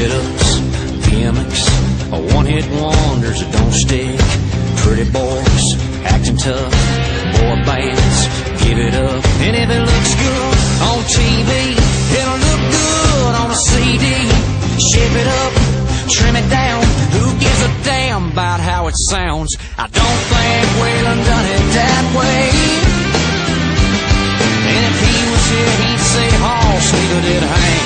hit-ups, gimmicks, one-hit wonders that don't stick. Pretty boys, acting tough, boy bands, give it up. And if it looks good on TV, it'll look good on a CD. Shape it up, trim it down, who gives a damn about how it sounds? I don't think Waylon done it that way. And if he was here, he'd say, Hoss, neither did Hank.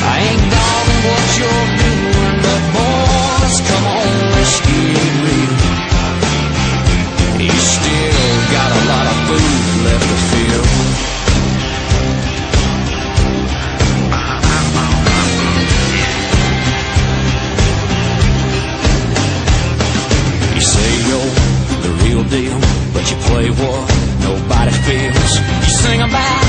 I ain't dogging what you're doing, but boys, come on, let's get real. He's still got a lot of food left to fill. You say you're the real deal, but you play what nobody feels. You sing about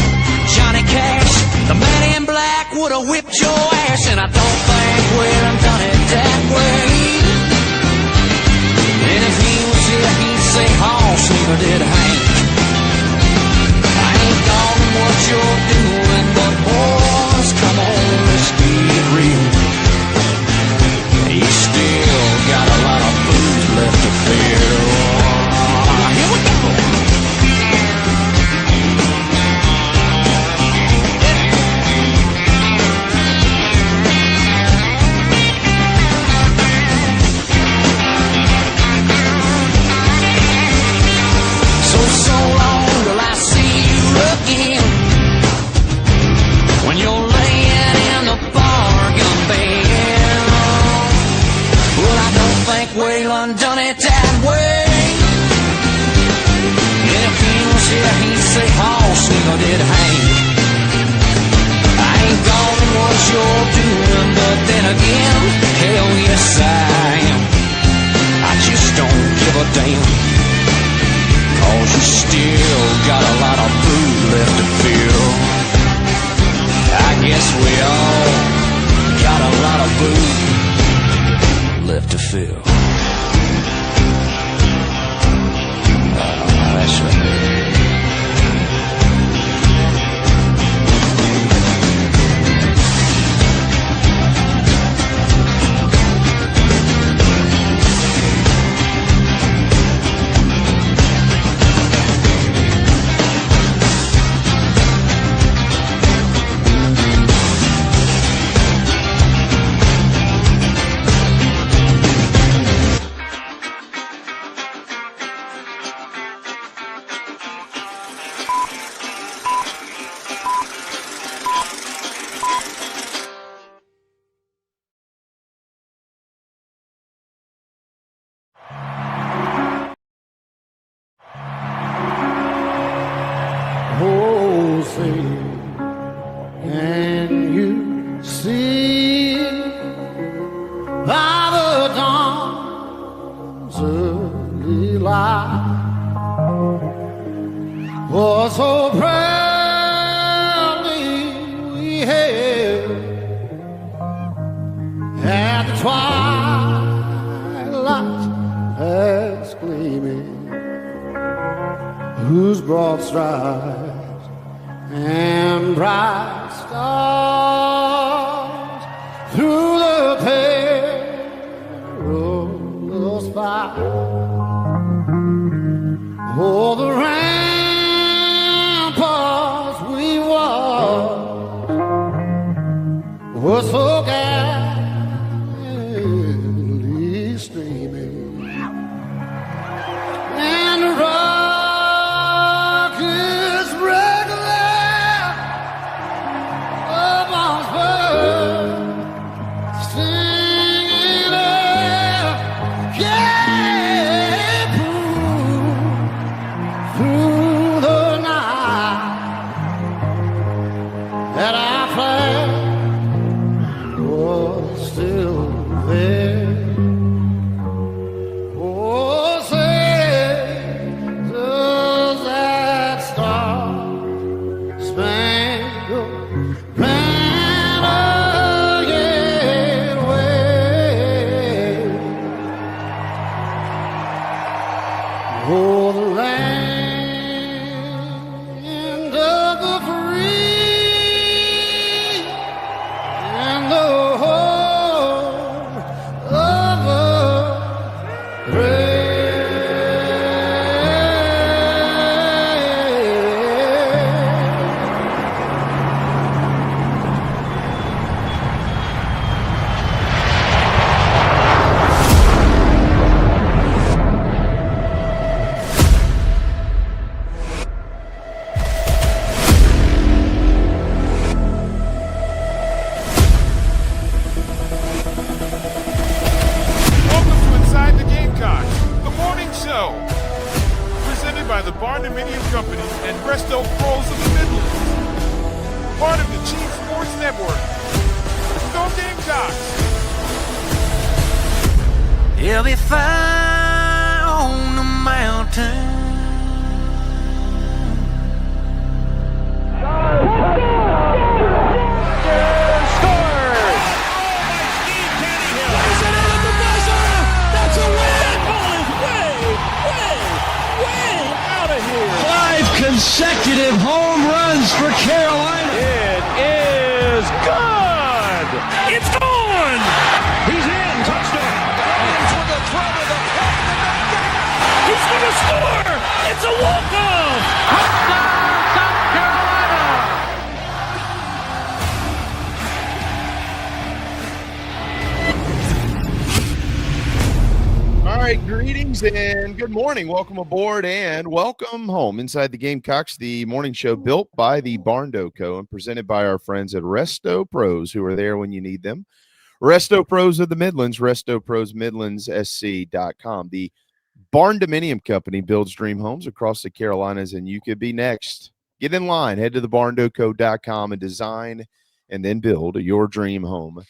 Johnny Cash, the man in black would've whipped your ass, and I don't think Waylon done it that way. And if he was here, he'd say, Hoss, neither did Hank. I ain't dogging what you're doing, but boys, come on, let's get real. He's still got a lot of food left to fill. Here we go. So long till I see you again. When you're laying in the bargain bin. Well, I don't think Waylon done it that way. If he was here, he'd say, Hoss, neither did Hank. I ain't gone what you're doing, but then again, hell yes I am. I just don't give a damn. Cause you still got a lot of food left to fill. I guess we all got a lot of food left to fill. That's right. That I planned Good! It's on! He's in. Touchdown. Williams with the throw to the plate. He's going to score! It's a walk-off! Touchdown, South Carolina! All right, greetings and good morning. Welcome aboard and welcome home inside the Gamecocks, the morning show built by the Barndo Co. and presented by our friends at Resto Pros, who are there when you need them. Resto Pros of the Midlands, RestoProsMidlandsSC.com. The Barn Dominium Company builds dream homes across the Carolinas, and you could be next. Get in line. Head to thebarndoco.com and design and then build your dream home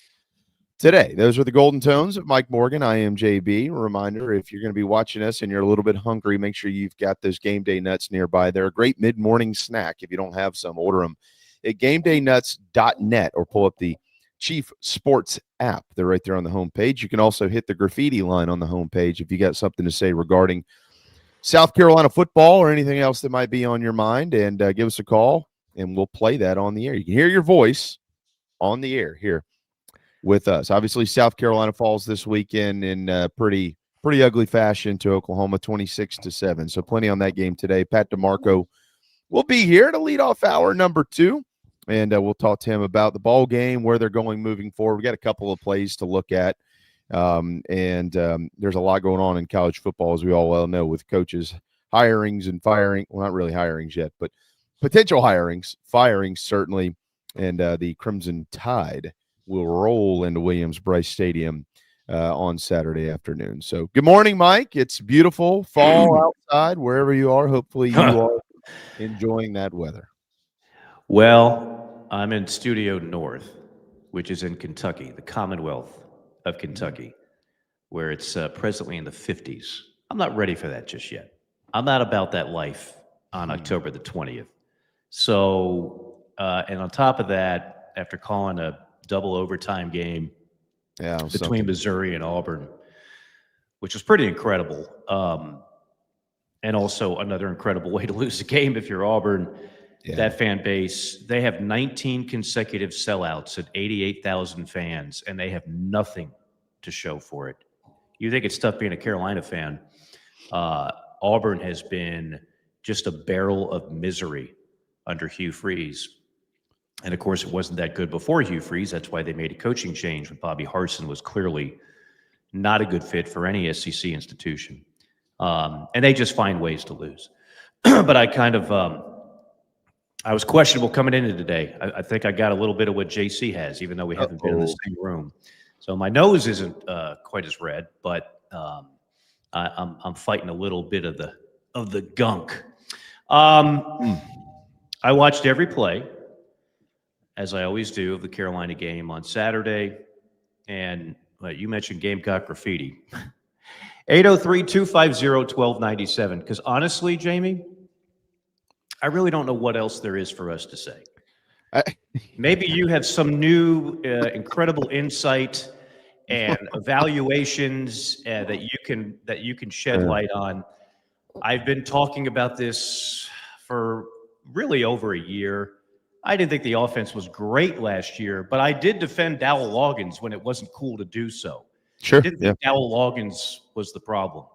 today. Those are the golden tones of Mike Morgan. I am JB. A reminder, if you're going to be watching us and you're a little bit hungry, make sure you've got those game day nuts nearby. They're a great mid-morning snack. If you don't have some, order them at gamedaynuts.net or pull up the Chief Sports app. They're right there on the homepage. You can also hit the graffiti line on the homepage if you got something to say regarding South Carolina football or anything else that might be on your mind, and give us a call, and we'll play that on the air. You can hear your voice on the air here with us. Obviously, South Carolina falls this weekend in pretty ugly fashion to Oklahoma, 26-7. So plenty on that game today. Pat DiMarco will be here to lead off hour number 2, and we'll talk to him about the ball game, where they're going moving forward. We got a couple of plays to look at, and there's a lot going on in college football, as we all well know, with coaches hirings and firing. Well, not really hirings yet, but potential hirings, firings certainly, and the Crimson Tide will roll into Williams-Brice Stadium on Saturday afternoon. So good morning, Mike. It's beautiful fall outside wherever you are. Hopefully you are enjoying that weather. Well, I'm in Studio North, which is in Kentucky, the Commonwealth of Kentucky, where it's presently in the 50s. I'm not ready for that just yet. I'm not about that life on October the 20th. So, and on top of that, after calling a double overtime game between Missouri and Auburn, which was pretty incredible. And also another incredible way to lose a game if you're Auburn. Yeah. That fan base, they have 19 consecutive sellouts at 88,000 fans, and they have nothing to show for it. You think it's tough being a Carolina fan. Auburn has been just a barrel of misery under Hugh Freeze. And, of course, it wasn't that good before Hugh Freeze. That's why they made a coaching change when Bobby Harsin was clearly not a good fit for any SEC institution. And they just find ways to lose. But I kind of I was questionable coming into today. I think I got a little bit of what JC has, even though we haven't been in the same room. So my nose isn't quite as red, but I'm fighting a little bit of the gunk. I watched every play, as I always do, of the Carolina game on Saturday. And you mentioned Gamecock graffiti. 803-250-1297. Because honestly, Jamie, I really don't know what else there is for us to say. Maybe you have some new incredible insight and evaluations that you can shed light on. I've been talking about this for really over a year. I didn't think the offense was great last year, but I did defend Dowell Loggins when it wasn't cool to do so. Sure. I didn't think Dowell Loggins was the problem.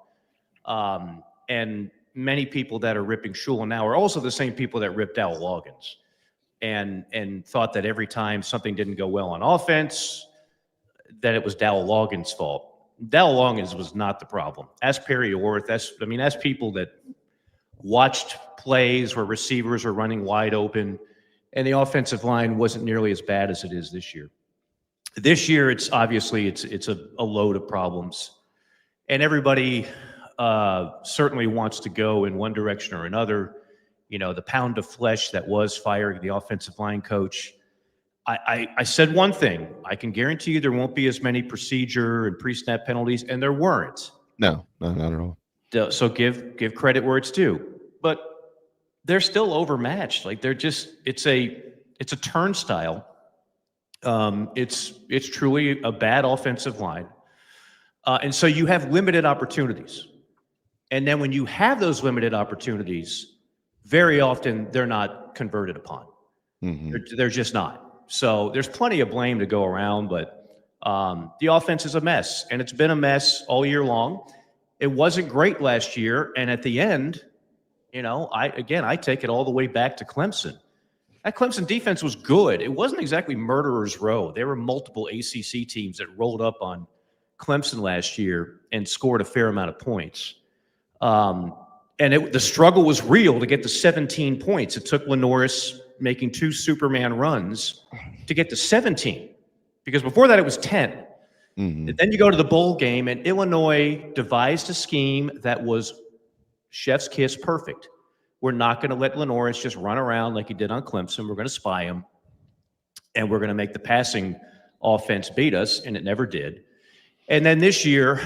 And many people that are ripping Shula now are also the same people that ripped Dowell Loggins and thought that every time something didn't go well on offense, that it was Dowell Loggins' fault. Dowell Loggins was not the problem. Ask Perry Orth. Ask people that watched plays where receivers are running wide open, and the offensive line wasn't nearly as bad as it is this year. This year, it's obviously a load of problems, and everybody certainly wants to go in one direction or another. You know, the pound of flesh that was firing the offensive line coach. I said one thing. I can guarantee you there won't be as many procedure and pre-snap penalties, and there weren't. No, not at all. So give credit where it's due. But they're still overmatched. Like it's a turnstile. It's truly a bad offensive line. And so you have limited opportunities. And then when you have those limited opportunities, very often they're not converted upon. Mm-hmm. They're just not. So there's plenty of blame to go around, but the offense is a mess, and it's been a mess all year long. It wasn't great last year, and at the end, I take it all the way back to Clemson. That Clemson defense was good. It wasn't exactly murderer's row. There were multiple ACC teams that rolled up on Clemson last year and scored a fair amount of points. The struggle was real to get to 17 points. It took Lenoris making 2 Superman runs to get to 17, because before that it was 10. Mm-hmm. Then you go to the bowl game, and Illinois devised a scheme that was chef's kiss perfect. We're not going to let Lenoris just run around like he did on Clemson. We're going to spy him, and we're going to make the passing offense beat us, and it never did. And then this year,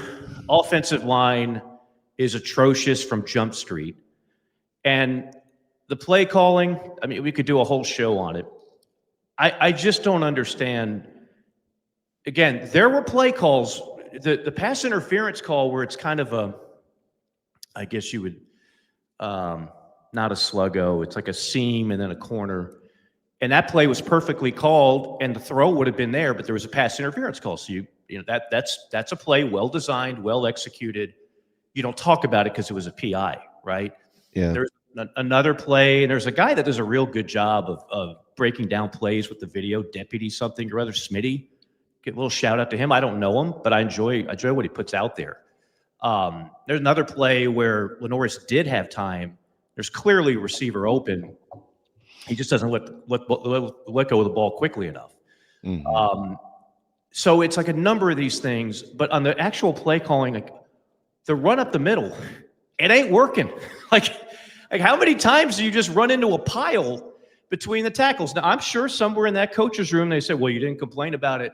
offensive line is atrocious from Jump Street. And the play calling, I mean, we could do a whole show on it. I just don't understand. Again, there were play calls, the pass interference call where it's kind of a, I guess you would, not a sluggo, it's like a seam and then a corner. And that play was perfectly called, and the throw would have been there, but there was a pass interference call. So that's a play well designed, well executed. You don't talk about it because it was a PI, right? Yeah. There's another play, and there's a guy that does a real good job of breaking down plays with the video, Deputy something or other, Smitty. Get a little shout out to him. I don't know him, but I enjoy what he puts out there. There's another play where Lenoris did have time. There's clearly a receiver open. He just doesn't let go of the ball quickly enough. Mm-hmm. So it's like a number of these things, but on the actual play calling, like the run up the middle, it ain't working. Like how many times do you just run into a pile between the tackles? Now, I'm sure somewhere in that coach's room they said, well, you didn't complain about it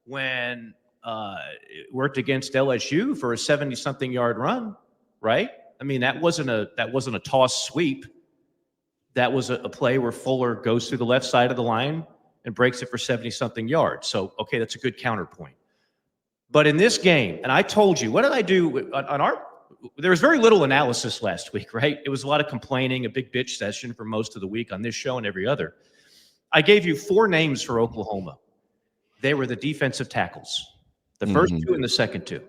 when it worked against LSU for a 70-something yard run, right? I mean, that wasn't a toss sweep. That was a play where Fuller goes through the left side of the line and breaks it for 70-something yards. So, okay, that's a good counterpoint. But in this game, and I told you, what did I do on our – there was very little analysis last week, right? It was a lot of complaining, a big bitch session for most of the week on this show and every other. I gave you 4 names for Oklahoma. They were the defensive tackles, the first 2 and the second 2.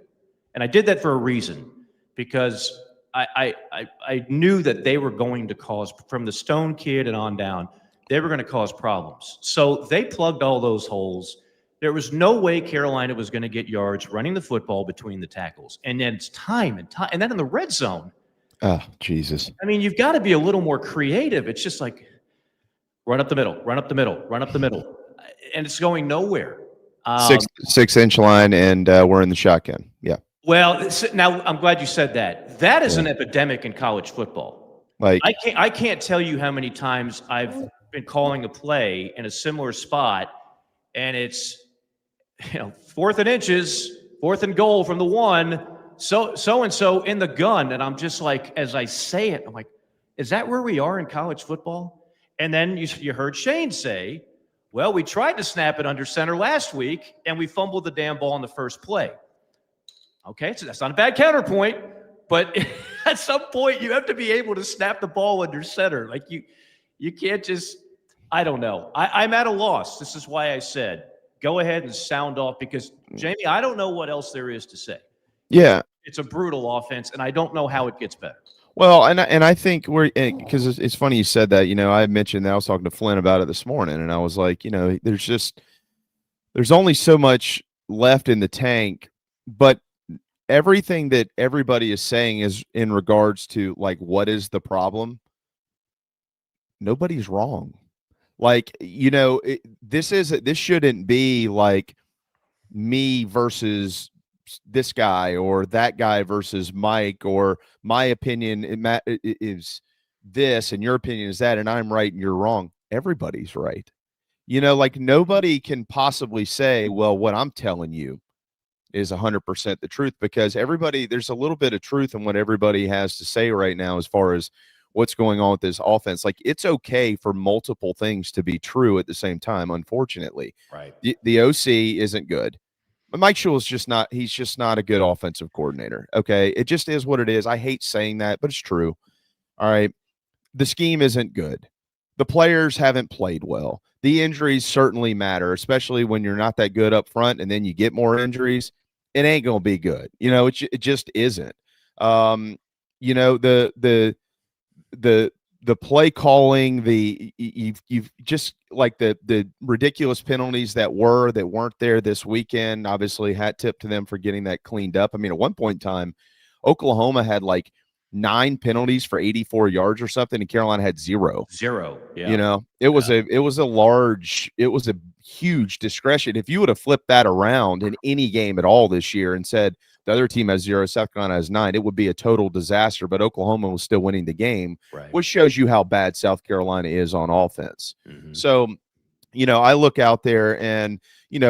And I did that for a reason, because I knew that they were going to cause, from the Stone kid and on down, they were going to cause problems. So they plugged all those holes. There was no way Carolina was going to get yards running the football between the tackles. And then it's time. And then in the red zone. Oh, Jesus. I mean, you've got to be a little more creative. It's just like run up the middle, run up the middle, run up the middle. And it's going nowhere. 6-inch line, and we're in the shotgun. Yeah. Well, now I'm glad you said that. That is an epidemic in college football. Like I can't tell you how many times I've been calling a play in a similar spot, and it's 4th and inches, 4th and goal from the 1, so and so in the gun, and I'm just like, as I say it, I'm like, is that where we are in college football? And then you heard Shane say, well, we tried to snap it under center last week, and we fumbled the damn ball on the first play. Okay, so that's not a bad counterpoint, but at some point you have to be able to snap the ball under center. Like you can't just, I don't know. I'm at a loss. This is why I said, go ahead and sound off, because, Jamie, I don't know what else there is to say. Yeah. It's a brutal offense, and I don't know how it gets better. Well, and I think because it's funny you said that. I mentioned that I was talking to Flynn about it this morning, and I was like, there's only so much left in the tank, but everything that everybody is saying is in regards to, like, what is the problem? Nobody's wrong. Like, this shouldn't be like me versus this guy or that guy versus Mike, or my opinion is this and your opinion is that, and I'm right and you're wrong. Everybody's right. Like, nobody can possibly say, well, what I'm telling you is 100% the truth, because there's a little bit of truth in what everybody has to say right now as far as what's going on with this offense. Like, it's okay for multiple things to be true at the same time, unfortunately. Right. The OC isn't good. But Mike Shule is just not a good offensive coordinator. Okay. It just is what it is. I hate saying that, but it's true. All right. The scheme isn't good. The players haven't played well. the injuries certainly matter, especially when you're not that good up front and then you get more injuries. It ain't going to be good. It just isn't. You know, the play calling, you've just like the ridiculous penalties that weren't there this weekend. Obviously, hat tip to them for getting that cleaned up. I mean, at one point in time, Oklahoma had like 9 penalties for 84 yards or something, and Carolina had 0. Yeah. It was a huge discretion. If you would have flipped that around in any game at all this year and said the other team has 0, South Carolina has 9, it would be a total disaster. But Oklahoma was still winning the game, Right. which shows you how bad South Carolina is on offense. Mm-hmm. So, I look out there and,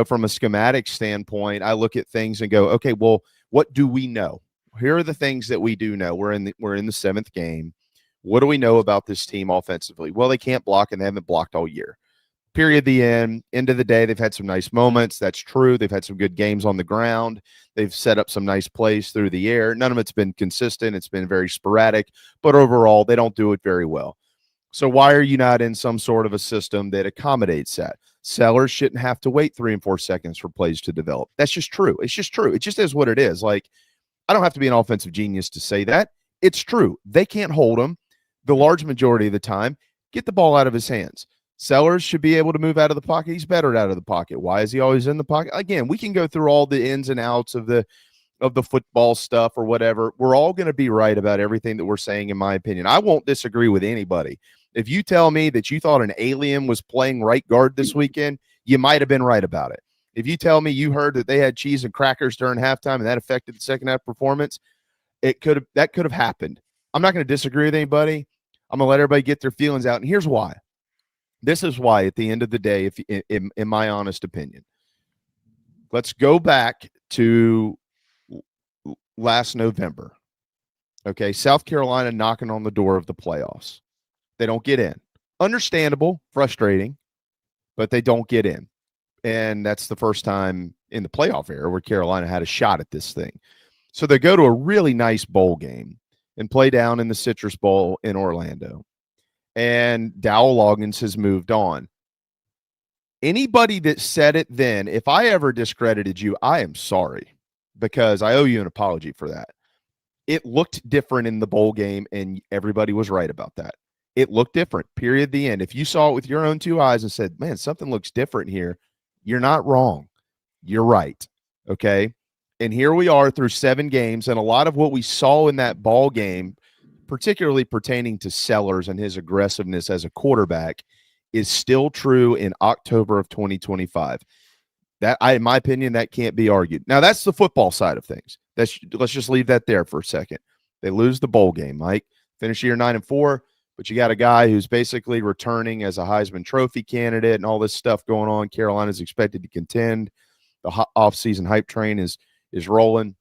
from a schematic standpoint, I look at things and go, okay, well, what do we know? Here are the things that we do know. We're in the 7th game. What do we know about this team offensively? Well, they can't block, and they haven't blocked all year. Period. The end of the day, they've had some nice moments. That's true. They've had some good games on the ground. They've set up some nice plays through the air. None of it's been consistent. It's been very sporadic, but overall, they don't do it very well. So why are you not in some sort of a system that accommodates that? Sellers shouldn't have to wait 3 and 4 seconds for plays to develop. That's just true. It's just true. It just is what it is. Like, I don't have to be an offensive genius to say that. It's true. They can't hold him the large majority of the time. Get the ball out of his hands. Sellers should be able to move out of the pocket. He's better out of the pocket. Why is he always in the pocket? Again, we can go through all the ins and outs of the football stuff or whatever. We're all going to be right about everything that we're saying, in my opinion. I won't disagree with anybody. If you tell me that you thought an alien was playing right guard this weekend, you might have been right about it. If you tell me you heard that they had cheese and crackers during halftime and that affected the second half performance, that could have happened. I'm not going to disagree with anybody. I'm going to let everybody get their feelings out. And here's why. This is why, at the end of the day, if in my honest opinion, let's go back to last November. Okay, South Carolina knocking on the door of the playoffs. They don't get in. Understandable, frustrating, but they don't get in. And that's the first time in the playoff era where Carolina had a shot at this thing. So they go to a really nice bowl game and play down in the Citrus Bowl in Orlando. And Dowell Loggins has moved on. Anybody that said it then, if I ever discredited you, I am sorry, because I owe you an apology for that. It looked different in the bowl game, and everybody was right about that. It looked different, period, the end. If you saw it with your own 2 eyes and said, man, something looks different here, you're not wrong. You're right, okay? And here we are through 7 games, and a lot of what we saw in that ball game, particularly pertaining to Sellers and his aggressiveness as a quarterback, is still true in October of 2025. In my opinion, that can't be argued. Now, that's the football side of things. Let's just leave that there for a second. They lose the bowl game, Mike. Finish year 9-4, but you got a guy who's basically returning as a Heisman Trophy candidate and all this stuff going on. Carolina's expected to contend. The off-season hype train is rolling.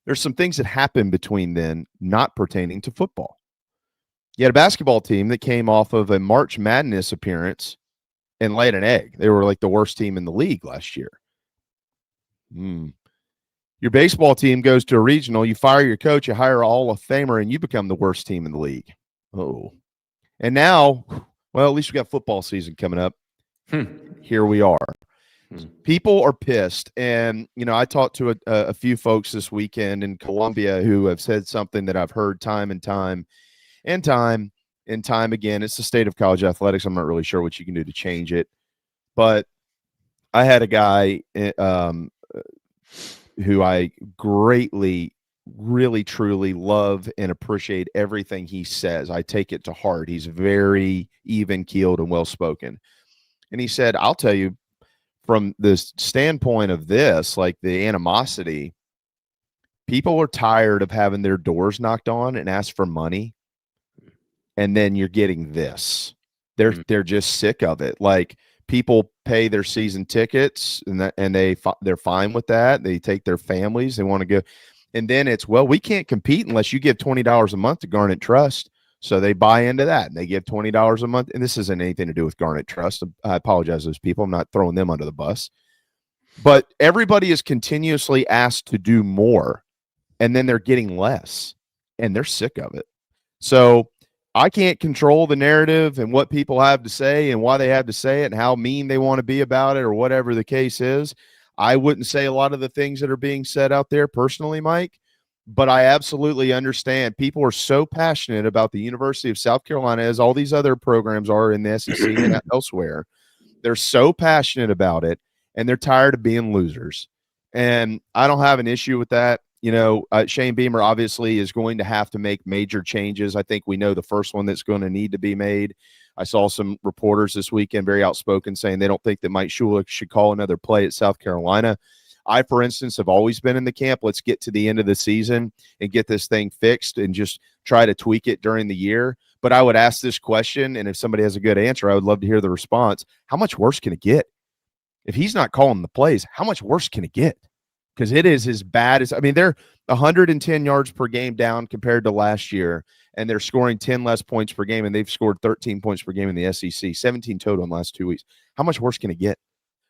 There's some things that happened between then not pertaining to football. You had a basketball team that came off of a March Madness appearance and laid an egg. They were like the worst team in the league last year. Your baseball team goes to a regional, you fire your coach, you hire a Hall of Famer, and you become the worst team in the league. Oh. And now, well, at least we got football season coming up. Here we are. People are pissed. And, I talked to a few folks this weekend in Columbia who have said something that I've heard time and time again. It's the state of college athletics. I'm not really sure what you can do to change it. But I had a guy who I greatly, really, truly love and appreciate everything he says. I take it to heart. He's very even-keeled and well-spoken. And he said, I'll tell you, from the standpoint of this, like the animosity, people are tired of having their doors knocked on and ask for money. And then you're getting this. They're just sick of it. Like, people pay their season tickets and they're fine with that. They take their families. They want to go. And then it's, well, we can't compete unless you give $20 a month to Garnet Trust. So they buy into that and they give $20 a month. And this isn't anything to do with Garnet Trust. I apologize to those people. I'm not throwing them under the bus. But everybody is continuously asked to do more, and then they're getting less, and they're sick of it. So I can't control the narrative and what people have to say and why they have to say it and how mean they want to be about it or whatever the case is. I wouldn't say a lot of the things that are being said out there personally, Mike, but I absolutely understand. People are so passionate about the University of South Carolina, as all these other programs are in the SEC and elsewhere. They're so passionate about it, and they're tired of being losers. And I don't have an issue with that. Shane Beamer obviously is going to have to make major changes. I think we know the first one that's going to need to be made. I saw some reporters this weekend very outspoken saying they don't think that Mike Shula should call another play at South Carolina. I, for instance, have always been in the camp, let's get to the end of the season and get this thing fixed and just try to tweak it during the year. But I would ask this question, and if somebody has a good answer, I would love to hear the response. How much worse can it get? If he's not calling the plays, how much worse can it get? Because it is as bad as – they're 110 yards per game down compared to last year, and they're scoring 10 less points per game, and they've scored 13 points per game in the SEC, 17 total in the last 2 weeks. How much worse can it get?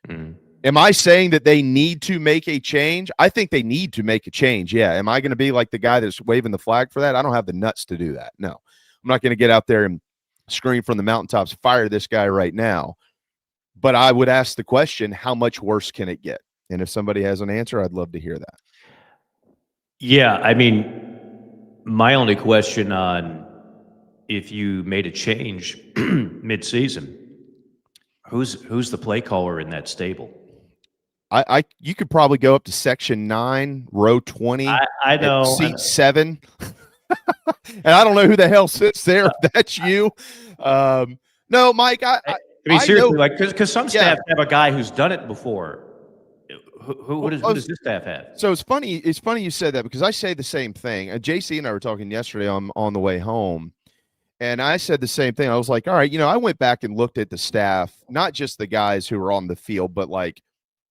Am I saying that they need to make a change? I think they need to make a change, yeah. Am I going to be like the guy that's waving the flag for that? I don't have the nuts to do that, no. I'm not going to get out there and scream from the mountaintops, fire this guy right now. But I would ask the question, how much worse can it get? And if somebody has an answer, I'd love to hear that. Yeah, my only question on if you made a change mid-season, who's the play caller in that stable? You could probably go up to section 9, row 20. I know. Seat 7. And I don't know who the hell sits there. If that's you. No, Mike, seriously, because some staff have a guy who's done it before. Who does this staff have? So it's funny you said that, because I say the same thing. JC and I were talking yesterday on the way home, and I said the same thing. I was like, all right, I went back and looked at the staff, not just the guys who are on the field, but like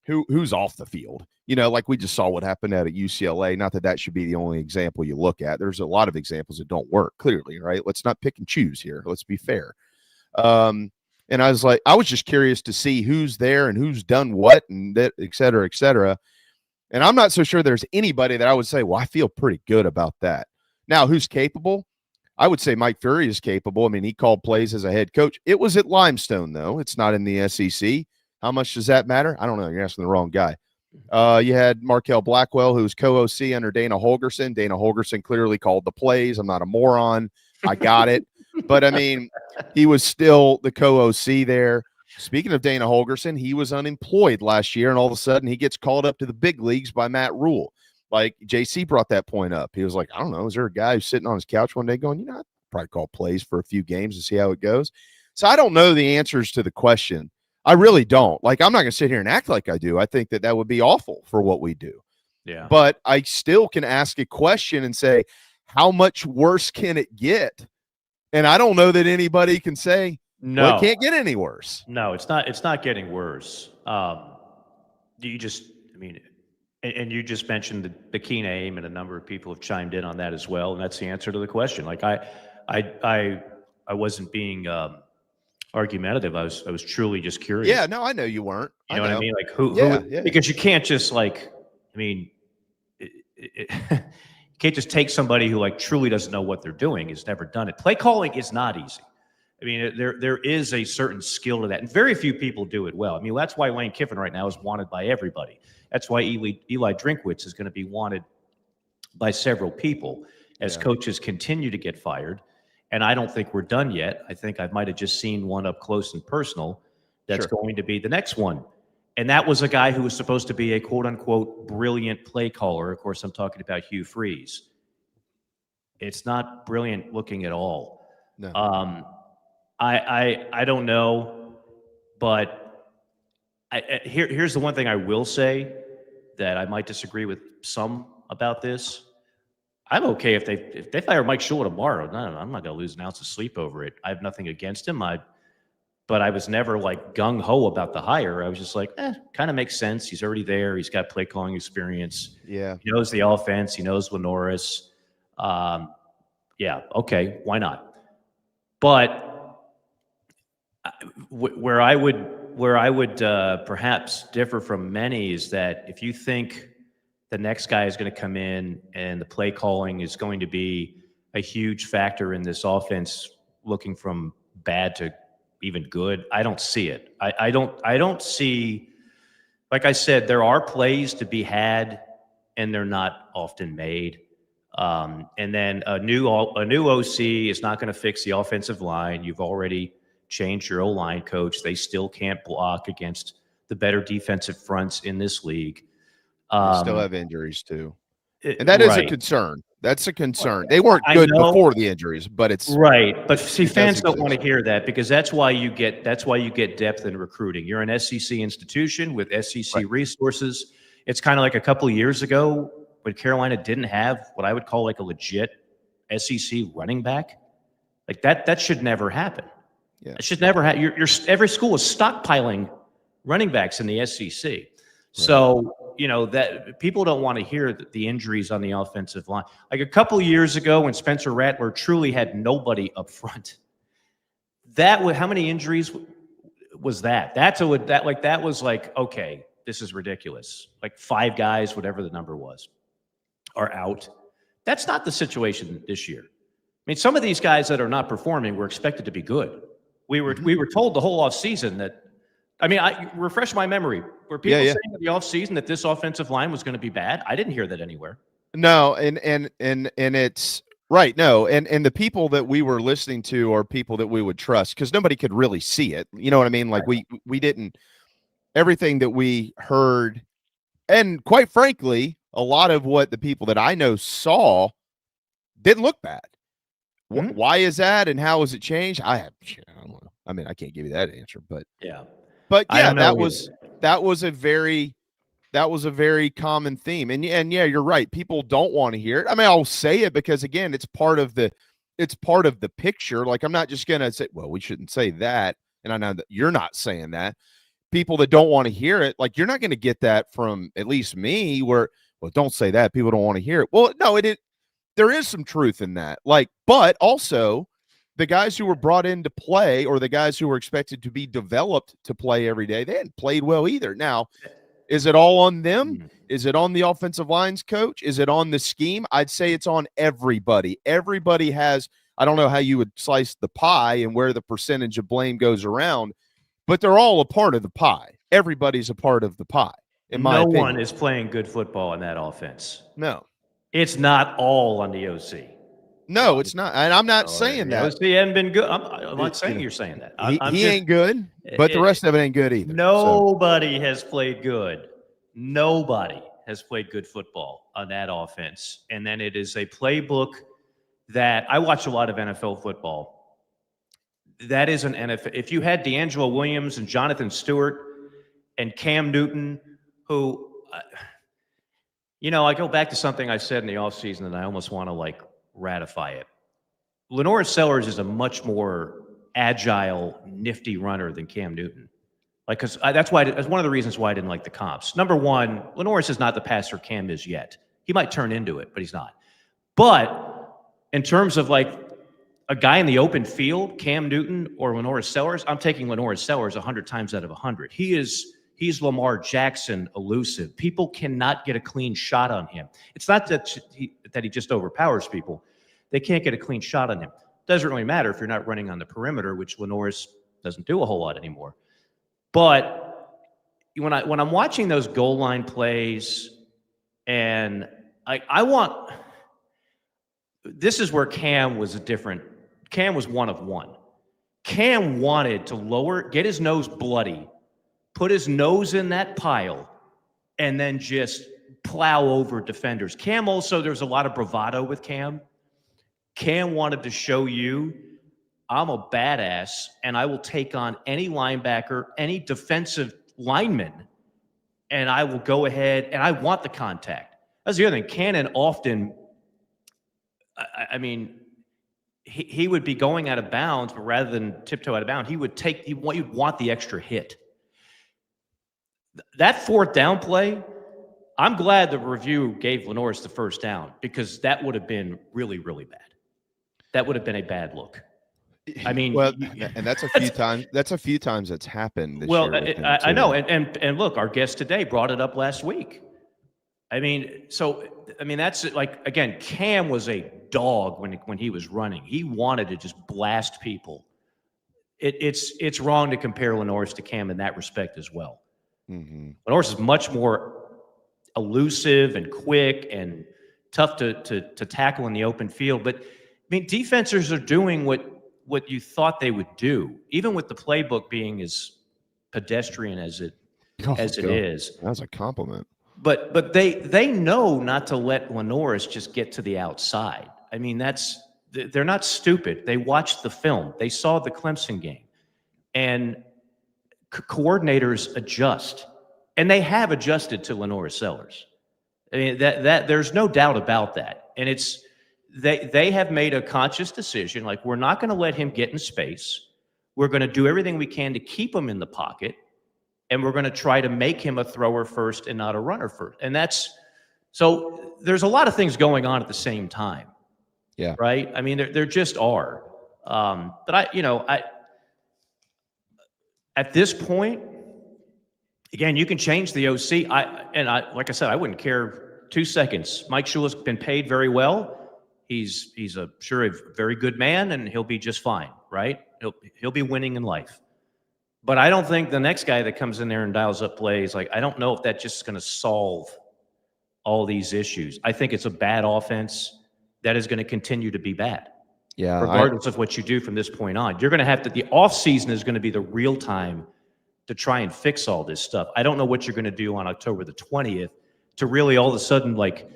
who's off the field. Like we just saw what happened at UCLA. Not that should be the only example you look at. There's a lot of examples that don't work, clearly, right? Let's not pick and choose here. Let's be fair. And I was like, I was just curious to see who's there and who's done what and that, et cetera, et cetera. And I'm not so sure there's anybody that I would say, well, I feel pretty good about that. Now, who's capable? I would say Mike Fury is capable. He called plays as a head coach. It was at Limestone, though. It's not in the SEC. How much does that matter? I don't know. You're asking the wrong guy. You had Markel Blackwell, who's co-OC under Dana Holgerson. Dana Holgerson clearly called the plays. I'm not a moron. I got it. But, he was still the co-OC there. Speaking of Dana Holgerson, he was unemployed last year, and all of a sudden he gets called up to the big leagues by Matt Rule. Like, JC brought that point up. He was like, I don't know, is there a guy who's sitting on his couch one day going, I'd probably call plays for a few games and see how it goes? So I don't know the answers to the question. I really don't. Like, I'm not going to sit here and act like I do. I think that would be awful for what we do. Yeah. But I still can ask a question and say, how much worse can it get? And I don't know that anybody can say, no, well, it can't get any worse. No, it's not getting worse. You just mentioned the key name, and a number of people have chimed in on that as well. And that's the answer to the question. Like I wasn't being argumentative. I was truly just curious. Yeah, no, I know you weren't. You know what I mean? Like who because you can't just you can't just take somebody who truly doesn't know what they're doing, has never done it. Play calling is not easy. There is a certain skill to that, and very few people do it well. That's why Lane Kiffin right now is wanted by everybody. That's why Eli Drinkwitz is going to be wanted by several people as coaches continue to get fired. And I don't think we're done yet. I think I might have just seen one up close and personal that's going to be the next one. And that was a guy who was supposed to be a quote-unquote brilliant play caller. Of course, I'm talking about Hugh Freeze. It's not brilliant looking at all. No. I don't know, but here's the one thing I will say that I might disagree with some about this. I'm okay if they fire Mike Shula tomorrow. No, I'm not going to lose an ounce of sleep over it. I have nothing against him. But I was never gung ho about the hire. I was just like, kind of makes sense. He's already there. He's got play calling experience. Yeah, he knows the offense. He knows Lenoris. Okay, why not? But where I would perhaps differ from many is that if you think the next guy is going to come in and the play calling is going to be a huge factor in this offense looking from bad to even good. I don't see it. I don't see, like I said, there are plays to be had, and they're not often made. And then a new OC is not going to fix the offensive line. You've already changed your O-line coach. They still can't block against the better defensive fronts in this league. They still have injuries too. And that is a concern. That's a concern. They weren't good before the injuries, but it's right. But see, fans don't want to hear that, because that's why you get depth in recruiting. You're an SEC institution with SEC resources. It's kind of like a couple of years ago when Carolina didn't have what I would call like a legit SEC running back. Like that should never happen. Yeah. It should never happen. Every school is stockpiling running backs in the SEC. Right. So, that people don't want to hear the injuries on the offensive line. Like a couple of years ago when Spencer Rattler truly had nobody up front, how many injuries was that? That was like, okay, this is ridiculous. Like 5 guys, whatever the number was, are out. That's not the situation this year. I mean, some of these guys that are not performing were expected to be good. We were told the whole offseason that, I refresh my memory. Were people saying in the offseason that this offensive line was going to be bad? I didn't hear that anywhere. No, and it's right. No, and the people that we were listening to are people that we would trust, because nobody could really see it. You know what I mean? Like we didn't, everything that we heard, and quite frankly, a lot of what the people that I know saw didn't look bad. Why is that, and how has it changed? I don't know. I mean, I can't give you that answer, but yeah, that was a very common theme, and yeah, you're right. People don't want to hear it. I mean, I'll say it because again, it's part of the picture. Like, I'm not just gonna say, well, we shouldn't say that, and I know that you're not saying that. People that don't want to hear it, like, you're not going to get that from at least me. Where, well, don't say that. People don't want to hear it. Well, no, there is some truth in that. Like, but also the guys who were brought in to play, or the guys who were expected to be developed to play every day, they hadn't played well either. Now, is it all on them? Is it on the offensive lines coach? Is it on the scheme? I'd say it's on everybody. Everybody has, I don't know how you would slice the pie and where the percentage of blame goes around, but they're all a part of the pie. Everybody's a part of the pie, in my opinion. No one is playing good football in that offense. No. It's not all on the OC. No, it's not. And I'm not saying that. OC hasn't been good. I'm not saying you're saying that. He ain't good, but the rest of it ain't good either. Nobody has played good. Nobody has played good football on that offense. And then it is a playbook that I watch a lot of NFL football. That is an NFL. If you had D'Angelo Williams and Jonathan Stewart and Cam Newton, who, I go back to something I said in the offseason and I almost want to ratify it. Lenore Sellers is a much more agile, nifty runner than Cam Newton. Because that's one of the reasons why I didn't like the comps. Number one, Lenore is not the passer Cam is yet. He might turn into it, but he's not. But in terms of a guy in the open field, Cam Newton or Lenore Sellers, I'm taking Lenore Sellers 100 times out of 100. He's Lamar Jackson elusive. People cannot get a clean shot on him. It's not that he just overpowers people. They can't get a clean shot on him. Doesn't really matter if you're not running on the perimeter, which Lenore's doesn't do a whole lot anymore. But when I'm watching those goal line plays, and this is where Cam was Cam was one of one. Cam wanted to get his nose bloody, put his nose in that pile, and then just plow over defenders. Cam also, there's a lot of bravado with Cam. Cam wanted to show you, I'm a badass, and I will take on any linebacker, any defensive lineman, and I will go ahead, and I want the contact. That's the other thing. Cannon often, he would be going out of bounds, but rather than tiptoe out of bounds, you'd want the extra hit. That fourth down play, I'm glad the review gave Lenore's the first down, because that would have been really, really bad. That would have been a bad look. And that's a few times. That's a few times that's happened this year. I know. And look, our guest today brought it up last week. That's again, Cam was a dog when he was running. He wanted to just blast people. It's wrong to compare Lenoris to Cam in that respect as well. Mm-hmm. Lenoris is much more elusive and quick and tough to tackle in the open field. But I mean, defenses are doing what you thought they would do, even with the playbook being as pedestrian as it is. That's a compliment. But they know not to let Lenoris just get to the outside. I mean, they're not stupid. They watched the film. They saw the Clemson game, and coordinators adjust, and they have adjusted to Lenoris Sellers. I mean, that there's no doubt about that. And they have made a conscious decision, like, we're not going to let him get in space. We're going to do everything we can to keep him in the pocket, and we're going to try to make him a thrower first and not a runner first. And so there's a lot of things going on at the same time. Yeah. Right. I mean, there just are. But I at this point, again, you can change the OC. Like I said, I wouldn't care 2 seconds. Mike Shula's been paid very well. He's a very good man, and he'll be just fine. Right. He'll be winning in life. But I don't think the next guy that comes in there and dials up plays, like, I don't know if that's just going to solve all these issues. I think it's a bad offense that is going to continue to be bad. Yeah. Regardless of what you do from this point on. You're going to have to, the offseason is going to be the real time to try and fix all this stuff. I don't know what you're going to do on October the 20th to really all of a sudden, like,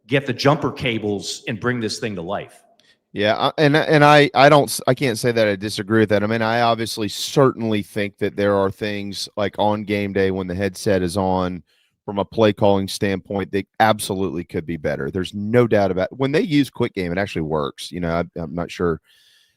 get the jumper cables and bring this thing to life. Yeah, and I can't say that I disagree with that. I mean, I obviously certainly think that there are things like on game day when the headset is on from a play calling standpoint that absolutely could be better. There's no doubt about it. When they use quick game, it actually works. I'm not sure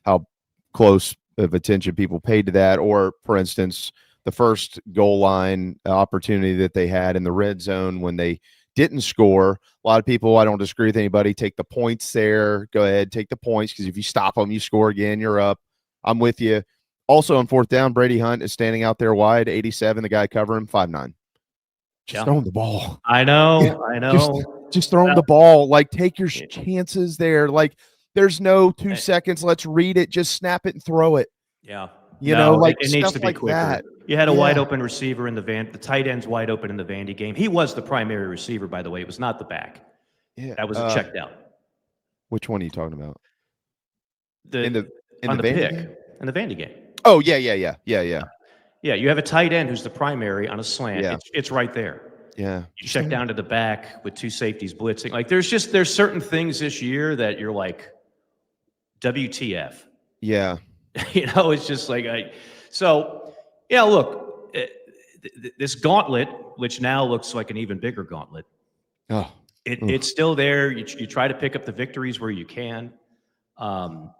how close of attention people paid to that, or for instance, the first goal line opportunity that they had in the red zone when they didn't score. A lot of people, I don't disagree with anybody, take the points there. Go ahead, take the points, because if you stop them, you score again, you're up. I'm with you. Also on fourth down, Brady Hunt is standing out there wide, 87. The guy covering him, 5'9". Just throw him the ball. I know. Just throw him the ball. Like, take your chances there. Like, there's no 2 seconds. Let's read it. Just snap it and throw it. Yeah. Like, it needs to be like quicker. that. You had a wide open receiver in the tight end's wide open in the Vandy game. He was the primary receiver, by the way. It was not the back. Yeah. That was a checked out. Which one are you talking about? In the pick in the Vandy game. Oh, yeah. Yeah, you have a tight end who's the primary on a slant. Yeah. It's right there. Yeah. You check down to the back with two safeties blitzing. Like, there's certain things this year that you're like, WTF. Yeah. It's just like, look, this gauntlet, which now looks like an even bigger gauntlet, it's still there. You try to pick up the victories where you can. You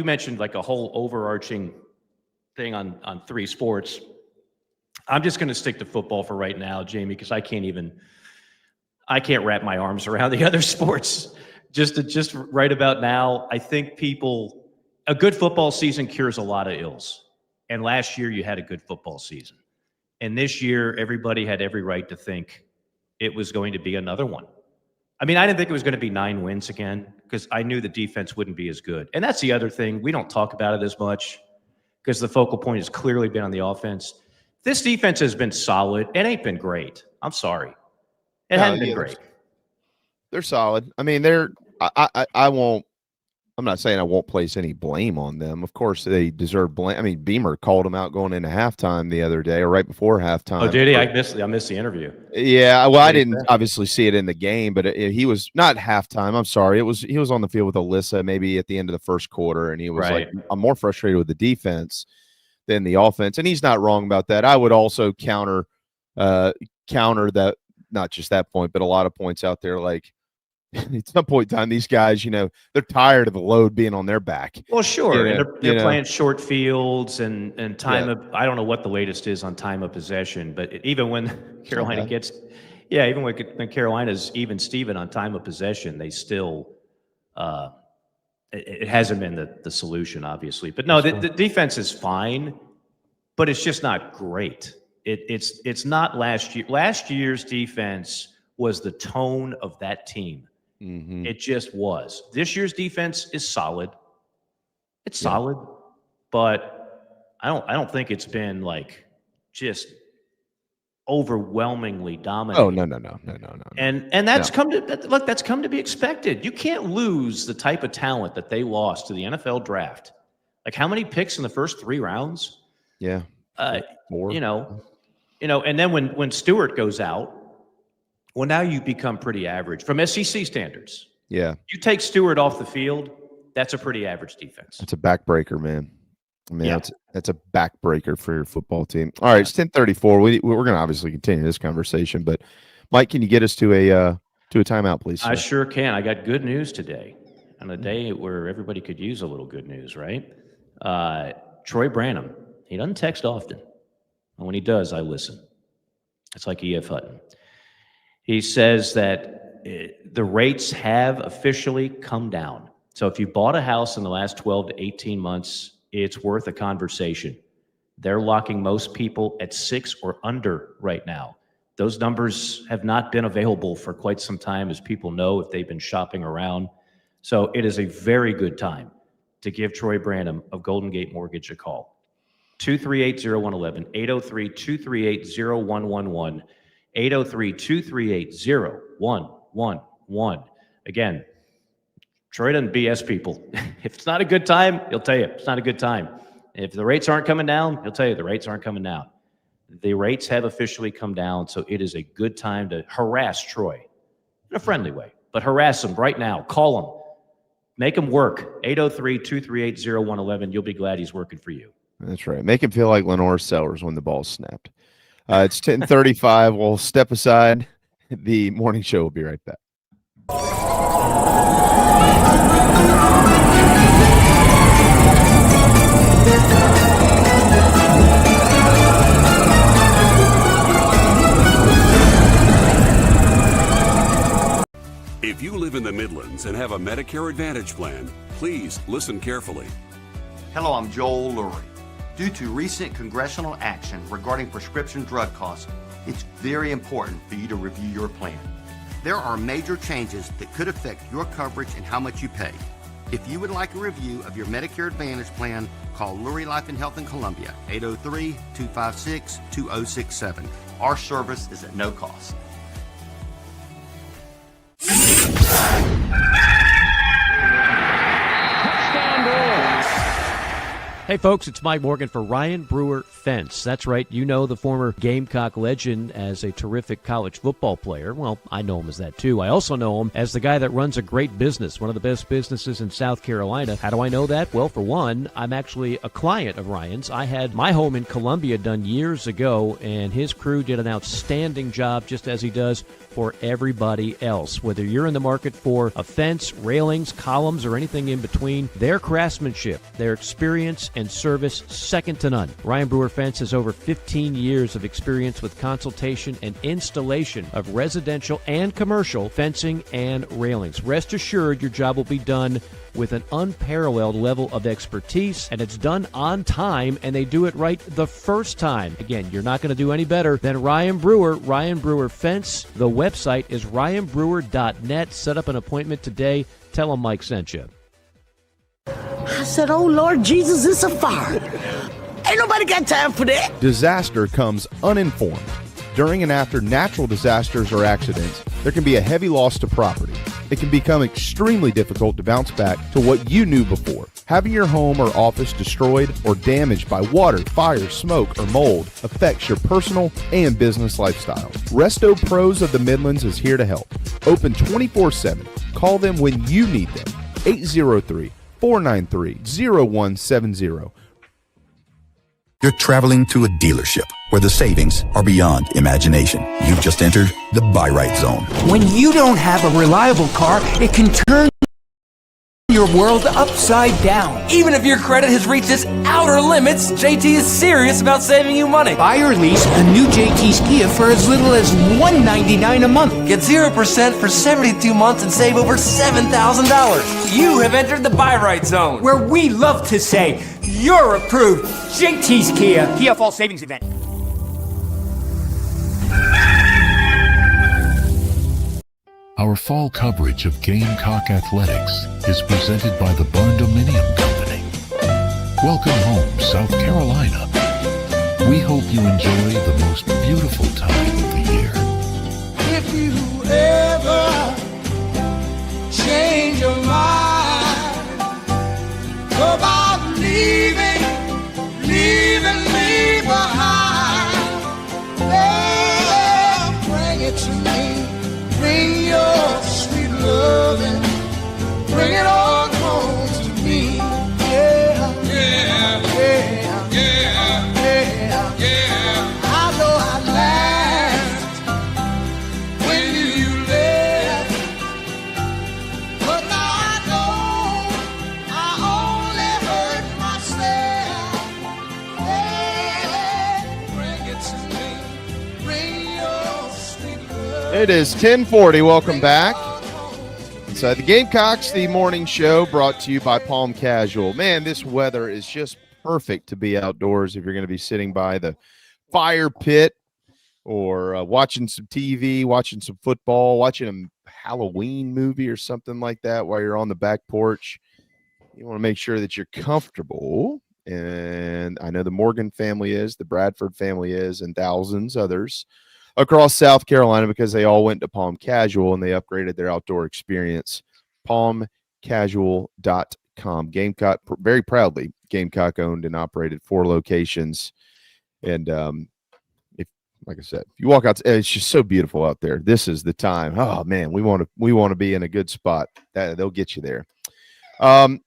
mentioned like a whole overarching thing on three sports. I'm just going to stick to football for right now, Jamie, because I can't wrap my arms around the other sports. Just right about now, I think a good football season cures a lot of ills. And last year you had a good football season. And this year, everybody had every right to think it was going to be another one. I mean, I didn't think it was going to be 9 wins again, because I knew the defense wouldn't be as good. And that's the other thing. We don't talk about it as much because the focal point has clearly been on the offense. This defense has been solid. It ain't been great. I'm sorry. It hasn't been great. They're solid. I mean, I'm not saying I won't place any blame on them. Of course, they deserve blame. I mean, Beamer called them out going into halftime the other day, or right before halftime. Oh, did he? I missed the interview. Yeah, well, I didn't obviously see it in the game, but he was not halftime. I'm sorry. He was on the field with Alyssa maybe at the end of the first quarter, and he was like, I'm more frustrated with the defense than the offense. And he's not wrong about that. I would also counter that, not just that point, but a lot of points out there, like, at some point in time, these guys, they're tired of the load being on their back. Well, sure. And they're playing short fields and time of, I don't know what the latest is on time of possession, but even when Carolina even when Carolina's even Steven on time of possession, they still, it hasn't been the solution, obviously. But no, the defense is fine, but it's just not great. It's not last year. Last year's defense was the tone of that team. Mm-hmm. It just was. This year's defense is solid. It's solid, but I don't think it's been like just overwhelmingly dominating. Oh, no. And that's come to be expected. You can't lose the type of talent that they lost to the NFL draft. Like, how many picks in the first 3 rounds? Yeah. 4. And then when Stewart goes out, well, now you become pretty average from SEC standards. Yeah. You take Stewart off the field, that's a pretty average defense. It's a backbreaker, man. I mean, that's a backbreaker for your football team. All right, it's 10:34. We're going to obviously continue this conversation, but Mike, can you get us to a timeout, please, sir? I sure can. I got good news today, on a day where everybody could use a little good news, right? Troy Branham, he doesn't text often, and when he does, I listen. It's like E.F. Hutton. He says that the rates have officially come down. So if you bought a house in the last 12 to 18 months, it's worth a conversation. They're locking most people at 6 or under right now. Those numbers have not been available for quite some time, as people know if they've been shopping around. So it is a very good time to give Troy Branham of Golden Gate Mortgage a call. 238-0111, 803-238-0111, 803-238-0111. Again, Troy doesn't BS people. If it's not a good time, he'll tell you it's not a good time. If the rates aren't coming down, he'll tell you the rates aren't coming down. The rates have officially come down, so it is a good time to harass Troy in a friendly way. But harass him right now. Call him. Make him work. 803-238-0111. You'll be glad he's working for you. That's right. Make him feel like Lenore Sellers when the ball's snapped. It's 10:35. We'll step aside. The morning show will be right back. If you live in the Midlands and have a Medicare Advantage plan, please listen carefully. Hello, I'm Joel Lurie. Due to recent congressional action regarding prescription drug costs, it's very important for you to review your plan. There are major changes that could affect your coverage and how much you pay. If you would like a review of your Medicare Advantage plan, call Lurie Life and Health in Columbia, 803-256-2067. Our service is at no cost. Hey folks, it's Mike Morgan for Ryan Brewer Fence. That's right, you know the former Gamecock legend as a terrific college football player. Well, I know him as that too. I also know him as the guy that runs a great business, one of the best businesses in South Carolina. How do I know that? Well, for one, I'm actually a client of Ryan's. I had my home in Columbia done years ago, and his crew did an outstanding job, just as he does for everybody else. Whether you're in the market for a fence, railings, columns, or anything in between, their craftsmanship, their experience, and service second to none. Ryan Brewer Fence has over 15 years of experience with consultation and installation of residential and commercial fencing and railings. Rest assured your job will be done with an unparalleled level of expertise, and it's done on time, and they do it right the first time. Again, you're not going to do any better than Ryan Brewer Fence. The website is ryanbrewer.net. Set up an appointment today. Tell him Mike sent you. I said, oh, Lord Jesus, it's a fire. Ain't nobody got time for that. Disaster comes uninformed. During and after natural disasters or accidents, there can be a heavy loss to property. It can become extremely difficult to bounce back to what you knew before. Having your home or office destroyed or damaged by water, fire, smoke, or mold affects your personal and business lifestyle. Resto Pros of the Midlands is here to help. Open 24/7. Call them when you need them. 803-493-0170. You're traveling to a dealership where the savings are beyond imagination. You've just entered the buy right zone. When you don't have a reliable car, it can turn your world upside down. Even if your credit has reached its outer limits, JT is serious about saving you money. Buy or lease a new JT's Kia for as little as $199 a month. Get 0% for 72 months and save over $7,000. You have entered the buy right zone, where we love to say, you're approved. JT's Kia Fall Savings Event. Our fall coverage of Gamecock Athletics is presented by the Barndominium Company. Welcome home, South Carolina. We hope you enjoy the most beautiful time of the year. If you ever change your mind about leaving me behind, well, bring it to me. Bring your sweet loving. Bring it on home to me. Yeah, yeah, yeah, yeah, yeah, yeah. I know I laughed when you left, but now I know I only hurt myself. Yeah, bring it to me. Bring your sweet love. It is 10:40. Welcome back. Inside the Gamecocks, the morning show brought to you by Palm Casual. Man, this weather is just perfect to be outdoors if you're going to be sitting by the fire pit or watching some TV, watching some football, watching a Halloween movie or something like that while you're on the back porch. You want to make sure that you're comfortable. And I know the Morgan family is, the Bradford family is, and thousands others across South Carolina because they all went to Palm Casual and they upgraded their outdoor experience. PalmCasual.com. Gamecock, very proudly, Gamecock owned and operated 4 locations. And if, like I said, if you walk out, it's just so beautiful out there. This is the time. Oh man, we want to be in a good spot. They'll get you there. You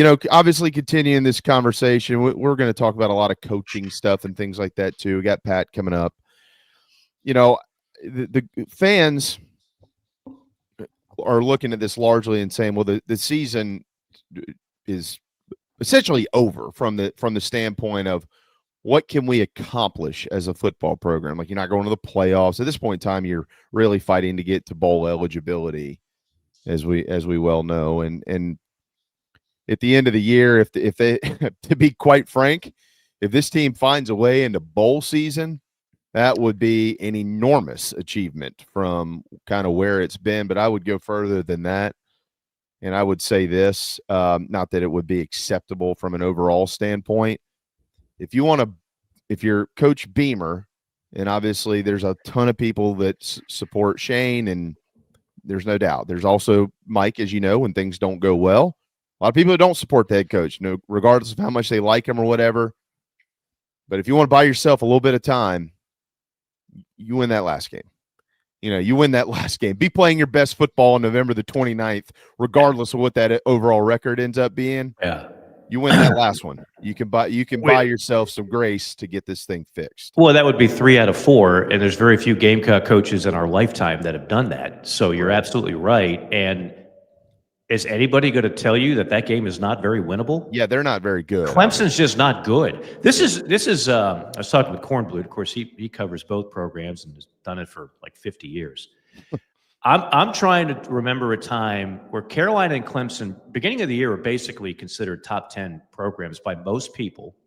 know, obviously continuing this conversation, we're going to talk about a lot of coaching stuff and things like that too. We got Pat coming up. You know, the fans are looking at this largely and saying, well, the season is essentially over from the standpoint of what can we accomplish as a football program? Like, you're not going to the playoffs. At this point in time, you're really fighting to get to bowl eligibility, as we well know. And at the end of the year, if they to be quite frank, if this team finds a way into bowl season, that would be an enormous achievement from kind of where it's been. But I would go further than that. And I would say this, not that it would be acceptable from an overall standpoint. If you're Coach Beamer, and obviously there's a ton of people that support Shane, and there's no doubt. There's also Mike, as you know, when things don't go well. A lot of people that don't support the head coach, you know, regardless of how much they like him or whatever. But if you want to buy yourself a little bit of time, you win that last game. You know, you win that last game. Be playing your best football on November the 29th, regardless of what that overall record ends up being. Yeah. You win that last one. You can buy yourself some grace to get this thing fixed. Well, that would be 3 out of 4, and there's very few Gamecock coaches in our lifetime that have done that. So you're absolutely right. And is anybody going to tell you that game is not very winnable? Yeah, they're not very good. Clemson's just not good. This is. I was talking with Kornblut. Of course, he covers both programs and has done it for like 50 years. I'm trying to remember a time where Carolina and Clemson, beginning of the year, were basically considered top 10 programs by most people,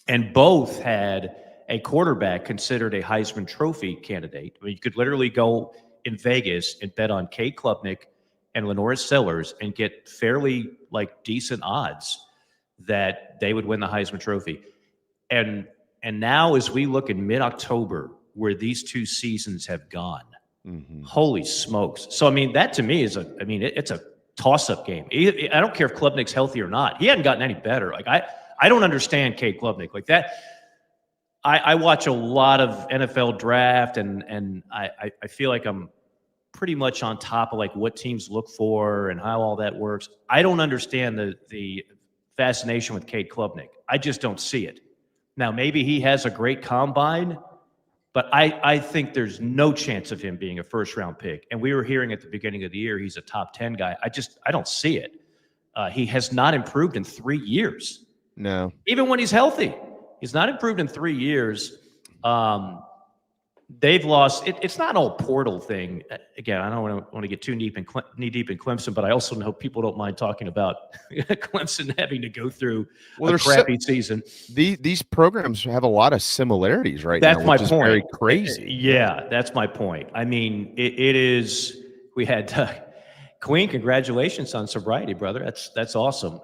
and both had a quarterback considered a Heisman Trophy candidate. I mean, you could literally go in Vegas and bet on Cade Klubnik and Lenora Sellers and get fairly like decent odds that they would win the Heisman Trophy. And now as we look in mid-October where these two seasons have gone, holy smokes. So, I mean, that to me is it's a toss-up game. I don't care if Klubnik's healthy or not. He hadn't gotten any better. Like, I don't understand Cade Klubnik. Like that, I watch a lot of NFL draft and I feel like I'm pretty much on top of like what teams look for and how all that works. I don't understand the fascination with Cade Klubnik. I just don't see it. Now, maybe he has a great combine, but I think there's no chance of him being a first-round pick. And we were hearing at the beginning of the year he's a top 10 guy. I don't see it. He has not improved in 3 years. No. Even when he's healthy. He's not improved in 3 years. They've lost. It's not all portal thing. Again, I don't want to get too knee deep in Clemson, but I also know people don't mind talking about Clemson having to go through a crappy season. These programs have a lot of similarities right now. That's my point. Very crazy. Yeah, that's my point. I mean, it is. we had Queen. Congratulations on sobriety, brother. That's awesome.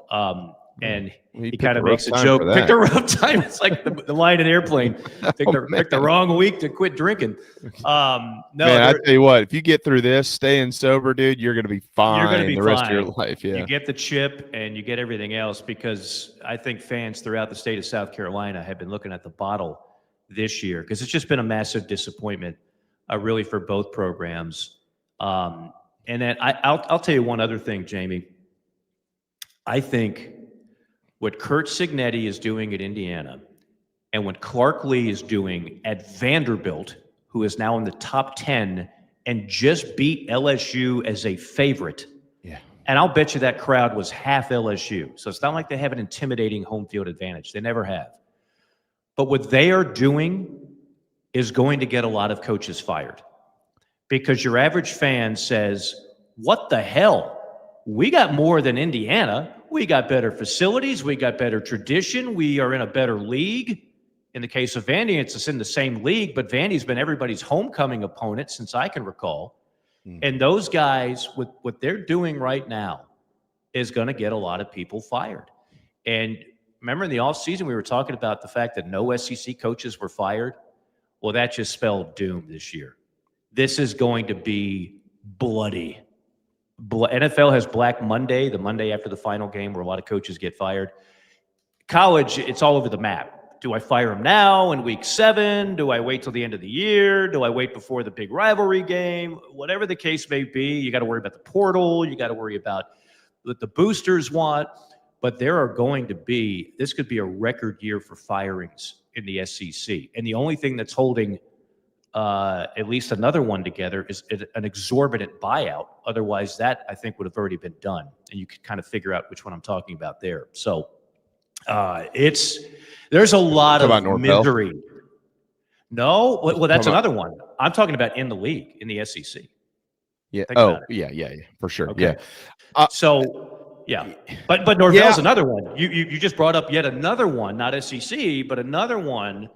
And he kind of makes a joke. Picked a rough time. It's like the line in Airplane. Picked the wrong week to quit drinking. No, man, I tell you what, if you get through this, staying sober, dude, you're gonna be fine. You're gonna be the fine. Rest of your life. Yeah, you get the chip and you get everything else, because I think fans throughout the state of South Carolina have been looking at the bottle this year, because it's just been a massive disappointment, really, for both programs. And then I'll tell you one other thing, Jamie. I think what Kurt Signetti is doing at Indiana and what Clark Lee is doing at Vanderbilt, who is now in the top 10 and just beat LSU as a favorite. Yeah. And I'll bet you that crowd was half LSU. So it's not like they have an intimidating home field advantage. They never have. But what they are doing is going to get a lot of coaches fired, because your average fan says, what the hell? We got more than Indiana. We got better facilities. We got better tradition. We are in a better league. In the case of Vandy, it's in the same league, but Vandy's been everybody's homecoming opponent since I can recall. And those guys, with what they're doing right now, is going to get a lot of people fired. And remember in the offseason, we were talking about the fact that no SEC coaches were fired. Well, that just spelled doom this year. This is going to be bloody. NFL has Black Monday, the Monday after the final game, where a lot of coaches get fired. College, it's all over the map. Do I fire him now in week 7? Do I wait till the end of the year? Do I wait before the big rivalry game? Whatever the case may be, you got to worry about the portal. You got to worry about what the boosters want. But there are going to be, this could be a record year for firings in the SEC. And the only thing that's holding at least another one together is an exorbitant buyout. Otherwise, that, I think, would have already been done. And you could kind of figure out which one I'm talking about there. So there's a lot of misery. No, well, that's another one. I'm talking about in the league, in the SEC. Yeah. Yeah, for sure. Okay. Yeah. But Norvell's another one. You just brought up yet another one, not SEC, but another one.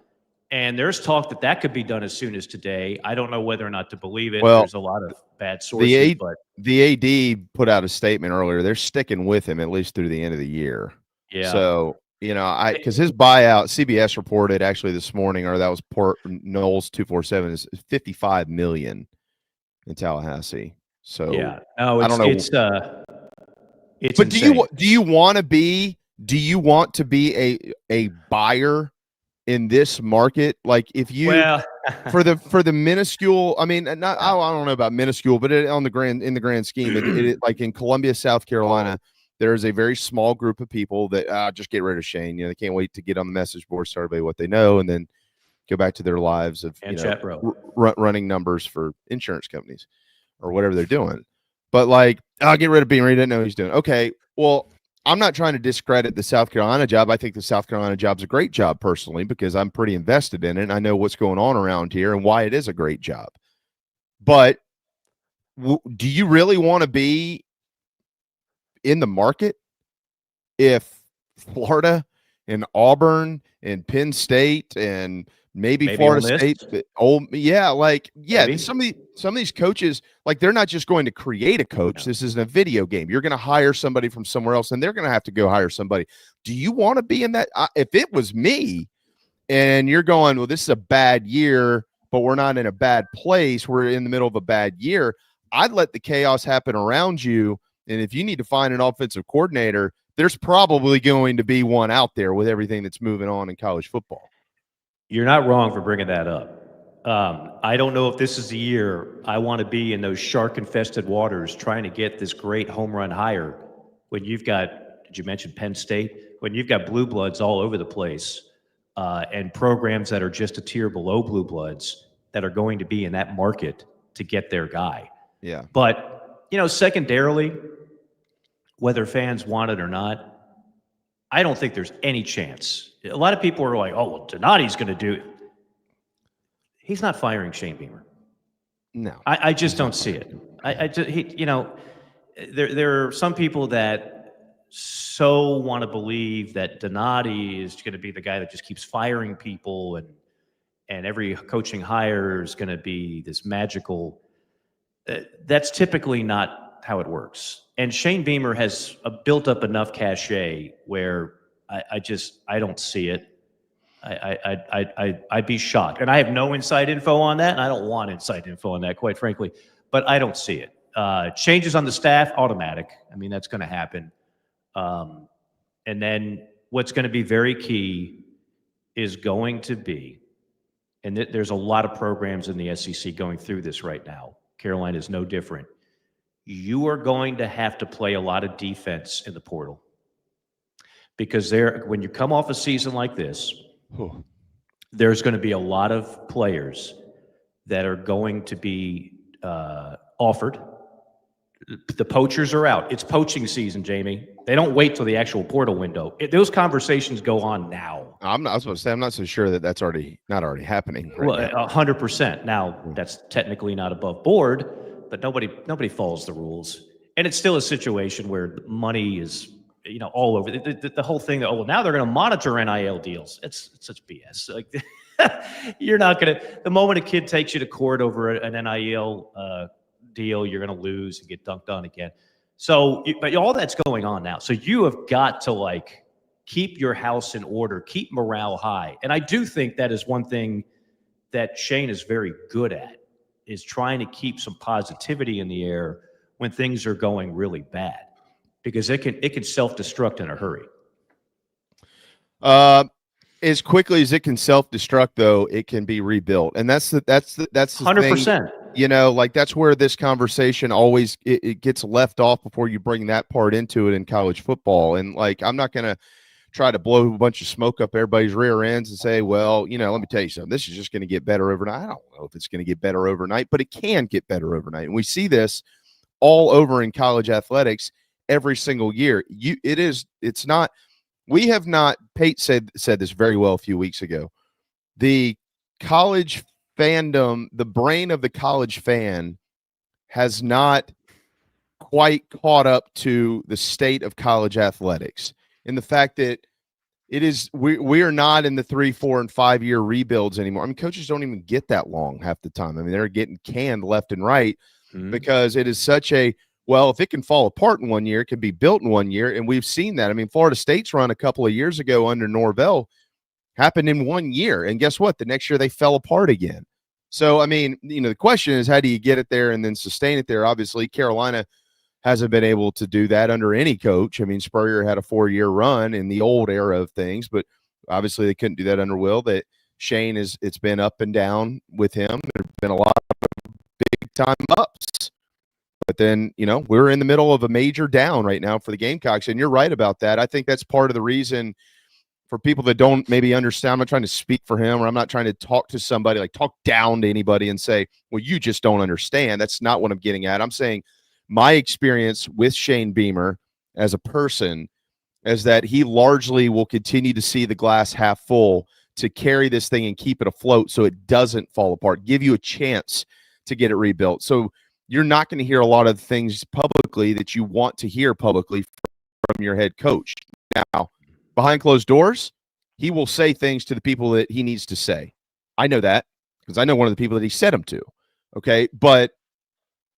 And there's talk that could be done as soon as today. I don't know whether or not to believe it. Well, there's a lot of bad sources. The AD put out a statement earlier. They're sticking with him at least through the end of the year. Yeah. So, because his buyout, CBS reported actually this morning, or that was Knowles 247, is $55 million in Tallahassee. So yeah, no, I don't know. It's but insane. do you want to be a buyer in this market? Like if you for the minuscule, I mean, I don't know about minuscule, but in the grand scheme, it like in Columbia, South Carolina, there is a very small group of people that just get rid of Shane. They can't wait to get on the message board, tell everybody what they know, and then go back to their lives of running numbers for insurance companies or whatever they're doing. But like, I'll get rid of Beamer. He didn't know what he's doing. Okay, well, I'm not trying to discredit the South Carolina job. I think the South Carolina job's a great job personally, because I'm pretty invested in it. And I know what's going on around here and why it is a great job. But do you really want to be in the market if Florida and Auburn and Penn State and maybe Florida State, some of these coaches, like, they're not just going to create a coach. This isn't a video game. You're going to hire somebody from somewhere else, and they're going to have to go hire somebody. Do you want to be in that? If it was me and you're going, well, this is a bad year, but we're not in a bad place, we're in the middle of a bad year, I'd let the chaos happen around you. And if you need to find an offensive coordinator, there's probably going to be one out there with everything that's moving on in college football. You're not wrong for bringing that up. I don't know if this is the year I want to be in those shark-infested waters trying to get this great home run hire when you've got, did you mention Penn State? When you've got blue bloods all over the place and programs that are just a tier below blue bloods that are going to be in that market to get their guy. Yeah. But, secondarily, whether fans want it or not, I don't think there's any chance. A lot of people are like, oh, well, Donati's going to do it. He's not firing Shane Beamer. No. I just don't see it. There are some people that so want to believe that Donati is going to be the guy that just keeps firing people and every coaching hire is going to be this magical. That's typically not how it works. And Shane Beamer has built up enough cachet where I don't see it. I'd be shocked. And I have no inside info on that, and I don't want inside info on that, quite frankly. But I don't see it. Changes on the staff, automatic. I mean, that's going to happen. And then what's going to be very key is going to be, and there's a lot of programs in the SEC going through this right now. Carolina is no different. You are going to have to play a lot of defense in the portal. Because when you come off a season like this, there's going to be a lot of players that are going to be offered. The poachers are out. It's poaching season, Jamie. They don't wait till the actual portal window. Those conversations go on now. I was going to say, I'm not so sure that that's not already happening. Right well, 100%. Now, that's technically not above board, but nobody follows the rules. And it's still a situation where money is, all over. The whole thing that, now they're going to monitor NIL deals. It's such BS. Like, you're not going to, the moment a kid takes you to court over an NIL deal, you're going to lose and get dunked on again. So, but all that's going on now. So you have got to keep your house in order, keep morale high. And I do think that is one thing that Shane is very good at, is trying to keep some positivity in the air when things are going really bad, because it can self-destruct in a hurry. As quickly as it can self-destruct, though, it can be rebuilt, and that's the 100%. Thing, that's where this conversation always it gets left off before you bring that part into it in college football. And I'm not going to try to blow a bunch of smoke up everybody's rear ends and say, well, let me tell you something. This is just going to get better overnight. I don't know if it's going to get better overnight, but it can get better overnight, and we see this all over in college athletics every single year. It's not. We have not. Pate said this very well a few weeks ago. The college fandom, the brain of the college fan, has not quite caught up to the state of college athletics, and the fact that we are not in the 3, 4, and 5 year rebuilds anymore. I mean, coaches don't even get that long half the time. I mean, they're getting canned left and right because it is such a. Well, if it can fall apart in 1 year, it can be built in 1 year. And we've seen that. I mean, Florida State's run a couple of years ago under Norvell happened in 1 year. And guess what? The next year they fell apart again. So, I mean, the question is, how do you get it there and then sustain it there? Obviously, Carolina hasn't been able to do that under any coach. I mean, Spurrier had a 4-year run in the old era of things, but obviously they couldn't do that under Will. That Shane it's been up and down with him. There's been a lot of big time ups. But then, we're in the middle of a major down right now for the Gamecocks, and you're right about that. I think that's part of the reason for people that don't maybe understand. I'm not trying to speak for him, or I'm not trying to talk to somebody, talk down to anybody and say, well, you just don't understand. That's not what I'm getting at. I'm saying my experience with Shane Beamer as a person is that he largely will continue to see the glass half full to carry this thing and keep it afloat so it doesn't fall apart, give you a chance to get it rebuilt. So you're not going to hear a lot of things publicly that you want to hear publicly from your head coach. Now, behind closed doors, he will say things to the people that he needs to say. I know that because I know one of the people that he said them to. Okay. But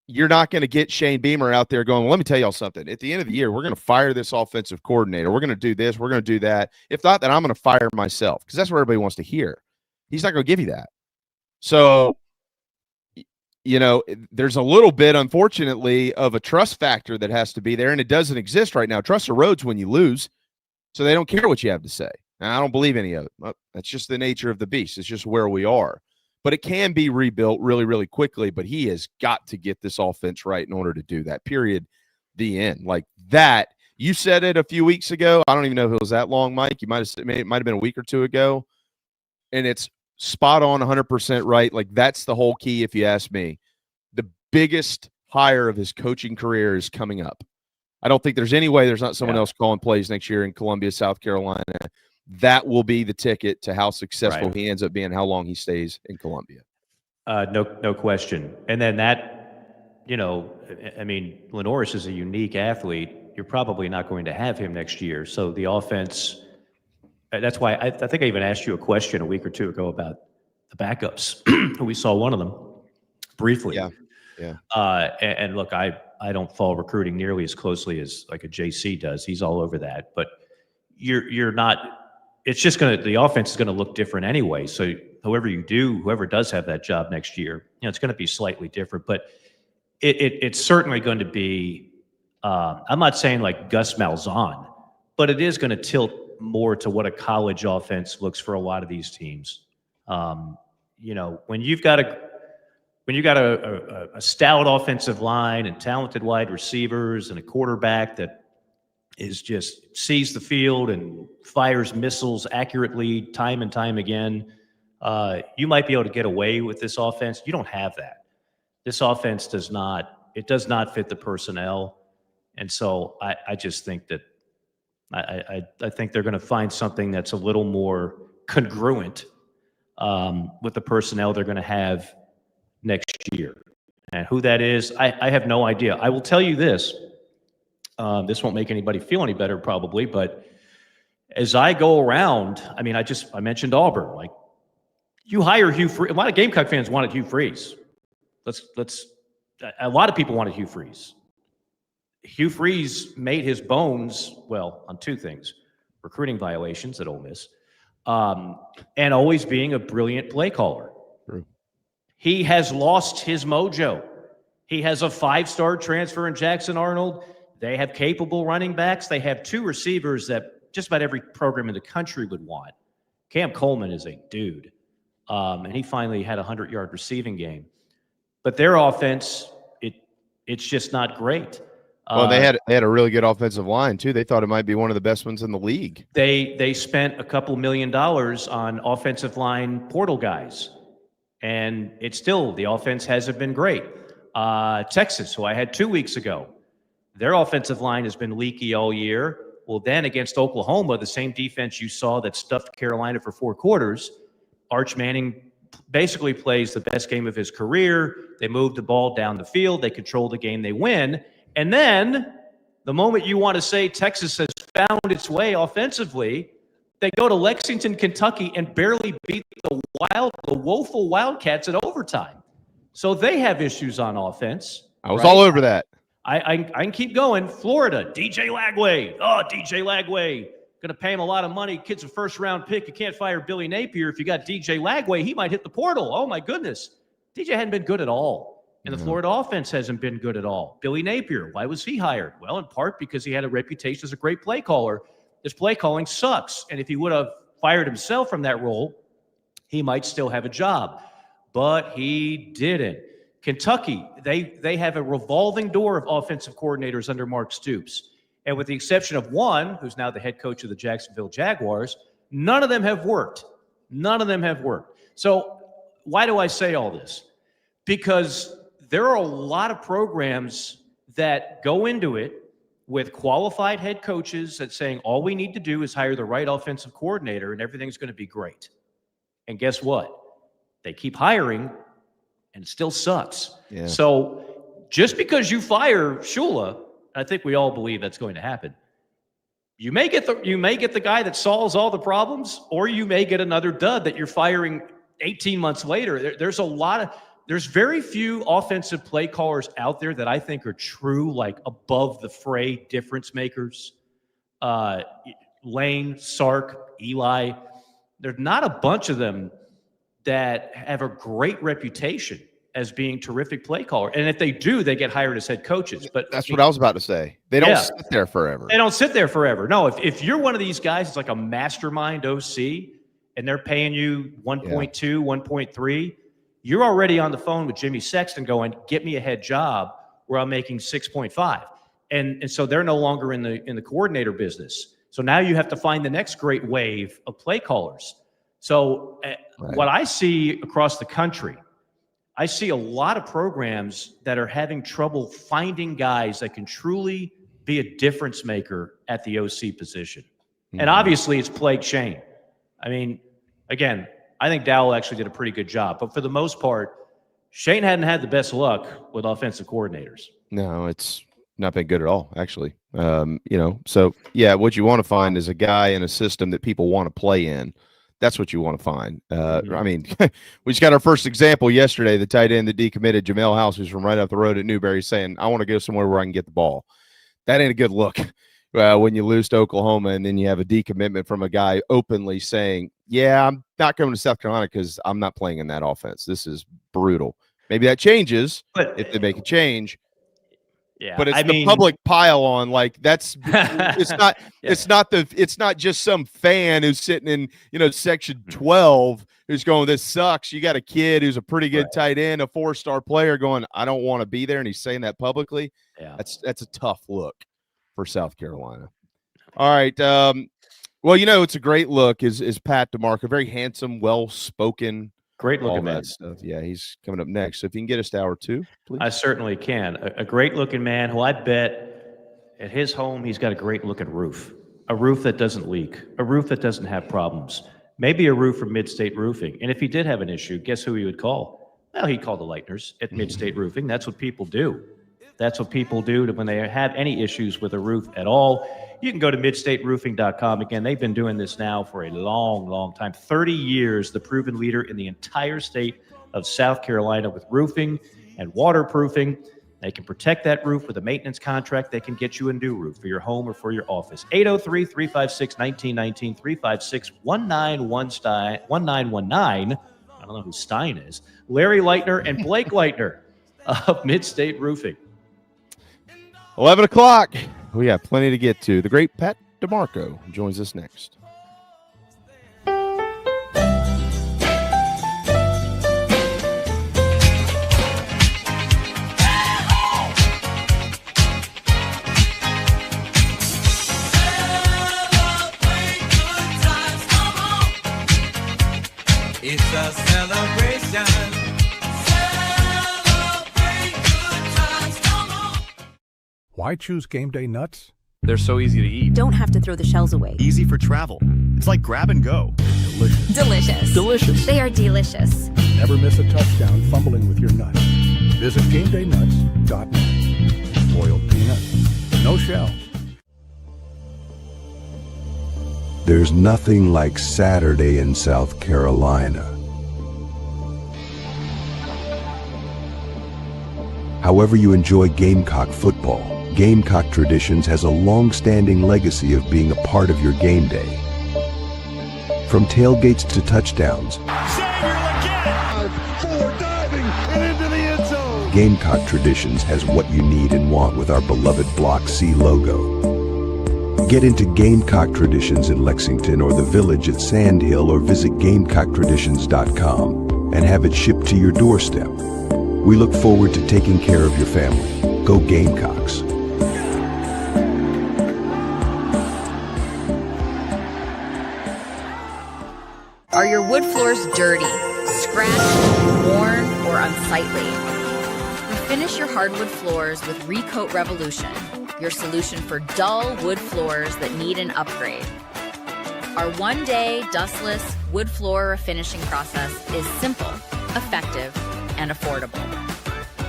you're not going to get Shane Beamer out there going, well, let me tell y'all something. At the end of the year, we're going to fire this offensive coordinator. We're going to do this. We're going to do that. If not, then I'm going to fire myself, because that's what everybody wants to hear. He's not going to give you that. So, there's a little bit, unfortunately, of a trust factor that has to be there, and it doesn't exist right now. Trust erodes when you lose, so they don't care what you have to say. Now, I don't believe any of it. Well, that's just the nature of the beast. It's just where we are. But it can be rebuilt really, really quickly, but he has got to get this offense right in order to do that, period, the end. Like that, you said it a few weeks ago. I don't even know if it was that long, Mike. You might have said it might have been a week or two ago, and it's spot on, 100% right. Like, that's the whole key, if you ask me. The biggest hire of his coaching career is coming up. I don't think there's any way there's not someone else calling plays next year in Columbia, South Carolina. That will be the ticket to how successful he ends up being, how long he stays in Columbia. No question. And then that, I mean, Lenoris is a unique athlete. You're probably not going to have him next year. So the offense, that's why I think I even asked you a question a week or two ago about the backups. We saw one of them briefly. Yeah. Yeah. And look, I don't follow recruiting nearly as closely as like a JC does. He's all over that, but you're not. It's just the offense is gonna look different anyway. So whoever does have that job next year, it's gonna be slightly different. But it's certainly going to be. I'm not saying like Gus Malzahn, but it is going to tilt more to what a college offense looks for a lot of these teams. When you've got a stout offensive line and talented wide receivers and a quarterback that just sees the field and fires missiles accurately time and time again, you might be able to get away with this offense. You don't have that. This offense does not fit the personnel. And so I just think that I think they're going to find something that's a little more congruent with the personnel they're going to have next year. And who that is, I have no idea. I will tell you this. This won't make anybody feel any better probably, but as I go around, I mean, I mentioned Auburn. Like, you hire Hugh Freeze. A lot of Gamecock fans wanted Hugh Freeze. A lot of people wanted Hugh Freeze. Hugh Freeze made his bones, on two things: recruiting violations at Ole Miss, and always being a brilliant play caller. True. He has lost his mojo. He has a 5-star transfer in Jackson Arnold. They have capable running backs. They have 2 receivers that just about every program in the country would want. Cam Coleman is a dude, and he finally had a 100-yard receiving game. But their offense, it's just not great. Well, they had a really good offensive line too. They thought it might be one of the best ones in the league. They spent a couple $1 million on offensive line portal guys, and the offense hasn't been great. Texas, who I had 2 weeks ago, their offensive line has been leaky all year. Well, then against Oklahoma, the same defense you saw that stuffed Carolina for 4 quarters, Arch Manning basically plays the best game of his career. They move the ball down the field. They control the game. They win. And then the moment you want to say Texas has found its way offensively, they go to Lexington, Kentucky, and barely beat the woeful Wildcats at overtime. So they have issues on offense. I was all over that. I can keep going. Florida, DJ Lagway. Oh, DJ Lagway. Going to pay him a lot of money. Kid's a first-round pick. You can't fire Billy Napier. If you got DJ Lagway, he might hit the portal. Oh, my goodness. DJ hadn't been good at all. And the Florida offense hasn't been good at all. Billy Napier, why was he hired? Well, in part because he had a reputation as a great play caller. His play calling sucks. And if he would have fired himself from that role, he might still have a job. But he didn't. Kentucky, they have a revolving door of offensive coordinators under Mark Stoops. And with the exception of one, who's now the head coach of the Jacksonville Jaguars, none of them have worked. None of them have worked. So why do I say all this? Because there are a lot of programs that go into it with qualified head coaches that saying all we need to do is hire the right offensive coordinator and everything's going to be great. And guess what? They keep hiring and it still sucks. Yeah. So just because you fire Shula, I think we all believe that's going to happen. You may get the guy that solves all the problems, or you may get another dud that you're firing 18 months later. There's very few offensive play callers out there that I think are true, like above the fray difference makers. Lane, Sark, Eli. There's not a bunch of them that have a great reputation as being terrific play caller. And if they do, they get hired as head coaches. But that's what I was about to say. They don't sit there forever. They don't sit there forever. No, if you're one of these guys, it's like a mastermind OC, and they're paying you 1.2, 1.3, you're already on the phone with Jimmy Sexton going, get me a head job where I'm making 6.5. And so they're no longer in the coordinator business. So now you have to find the next great wave of play callers. So what I see across the country, I see a lot of programs that are having trouble finding guys that can truly be a difference maker at the OC position. Mm-hmm. And obviously it's plagued Shane. I mean, again, I think Dowell actually did a pretty good job. But for the most part, Shane hadn't had the best luck with offensive coordinators. No, it's not been good at all, actually. So, yeah, what you want to find is a guy in a system that people want to play in, That's what you want to find. I mean, we just got our first example yesterday. The tight end that decommitted, Jamel House, who's from right up the road at Newberry, saying, I want to go somewhere where I can get the ball. That ain't a good look when you lose to Oklahoma and then you have a decommitment from a guy openly saying, yeah, I'm not going to South Carolina because I'm not playing in that offense. This is brutal. Maybe that changes if they make a change. Yeah, but it's the public pile on, like that's it's not just some fan who's sitting in section 12 who's going, this sucks. You got a kid who's a pretty good tight end, a 4-star player going, I don't want to be there, and he's saying that publicly. Yeah, that's a tough look for South Carolina. All right, well, it's a great look is Pat DiMarco, very handsome, well spoken. Great looking man. Stuff. Yeah, he's coming up next. So if you can get us to hour 2, please. I certainly can. A great looking man who I bet at his home he's got a great looking roof. A roof that doesn't leak. A roof that doesn't have problems. Maybe a roof from Mid-State Roofing. And if he did have an issue, guess who he would call? Well, he'd call the Lightners at Mid-State Roofing. That's what people do. That's what people do when they have any issues with a roof at all. You can go to midstateroofing.com. Again, they've been doing this now for a long, long time. 30 years, the proven leader in the entire state of South Carolina with roofing and waterproofing. They can protect that roof with a maintenance contract. They can get you a new roof for your home or for your office. 803-356-1919, 356-1919. I don't know who Stein is. Larry Leitner and Blake Leitner of Mid-State Roofing. 11 o'clock. We got plenty to get to. The great Pat DiMarco joins us next. It's a celebration. Why choose Game Day nuts? They're so easy to eat. Don't have to throw the shells away. Easy for travel. It's like grab and go. Delicious. Delicious. Delicious. They are delicious. Never miss a touchdown fumbling with your nuts. Visit GameDayNuts.net. Boiled peanuts. No shells. There's nothing like Saturday in South Carolina. However you enjoy Gamecock football, Gamecock Traditions has a long-standing legacy of being a part of your game day. From tailgates to touchdowns, Gamecock Traditions has what you need and want with our beloved Block C logo. Get into Gamecock Traditions in Lexington or the Village at Sand Hill, or visit GamecockTraditions.com and have it shipped to your doorstep. We look forward to taking care of your family. Go Gamecocks. Are your wood floors dirty, scratched, worn, or unsightly? Refinish your hardwood floors with Recoat Revolution, your solution for dull wood floors that need an upgrade. Our one-day, dustless wood floor refinishing process is simple, effective, and affordable.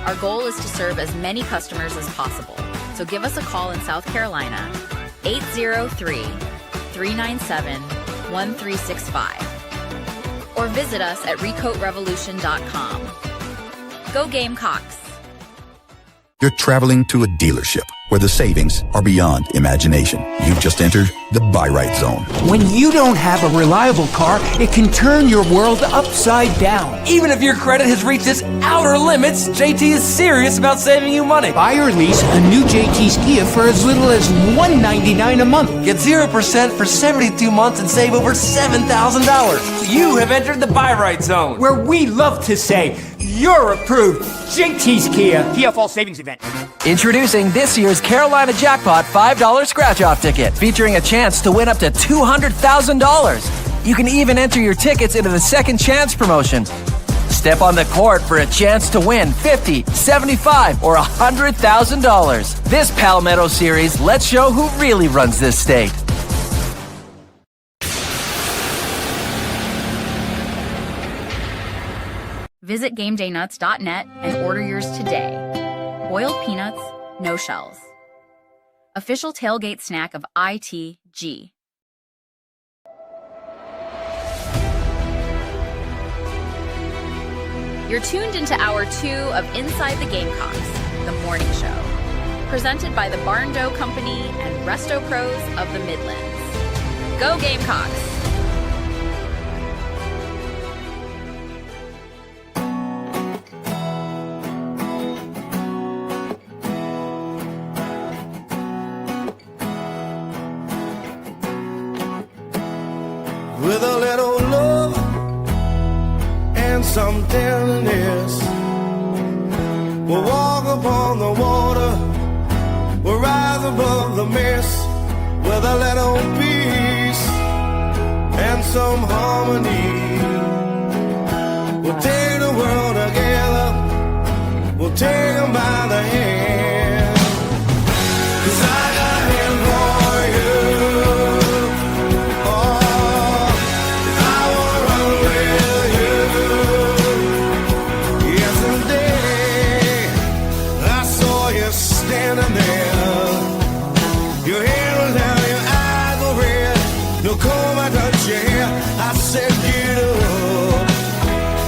Our goal is to serve as many customers as possible, so give us a call in South Carolina, 803-397-1365. Or visit us at recoatrevolution.com. Go Gamecocks! You're traveling to a dealership where the savings are beyond imagination. You've just entered the buy right zone. When you don't have a reliable car, it can turn your world upside down. Even if your credit has reached its outer limits, JT is serious about saving you money. Buy or lease a new JT's Kia for as little as $199 a month. Get 0% for 72 months and save over $7,000. You have entered the buy right zone, where we love to say, you're approved. JT's Kia Fall Savings Event. Introducing this year's Carolina Jackpot $5 scratch-off ticket, featuring a chance to win up to $200,000. You can even enter your tickets into the Second Chance promotion. Step on the court for a chance to win $50, $75, or $100,000. This Palmetto Series lets show who really runs this state. Visit GameDayNuts.net and order yours today. Boiled peanuts, no shells. Official tailgate snack of ITG. You're tuned into Hour 2 of Inside the Gamecocks, the morning show, presented by the Barn Dough Company and Resto Pros of the Midlands. Go Gamecocks! With a little love and some tenderness, we'll walk upon the water, we'll rise above the mist. With a little peace and some harmony, we'll take the world together, we'll take them by the hand. 'Cause I got him for you. I said get up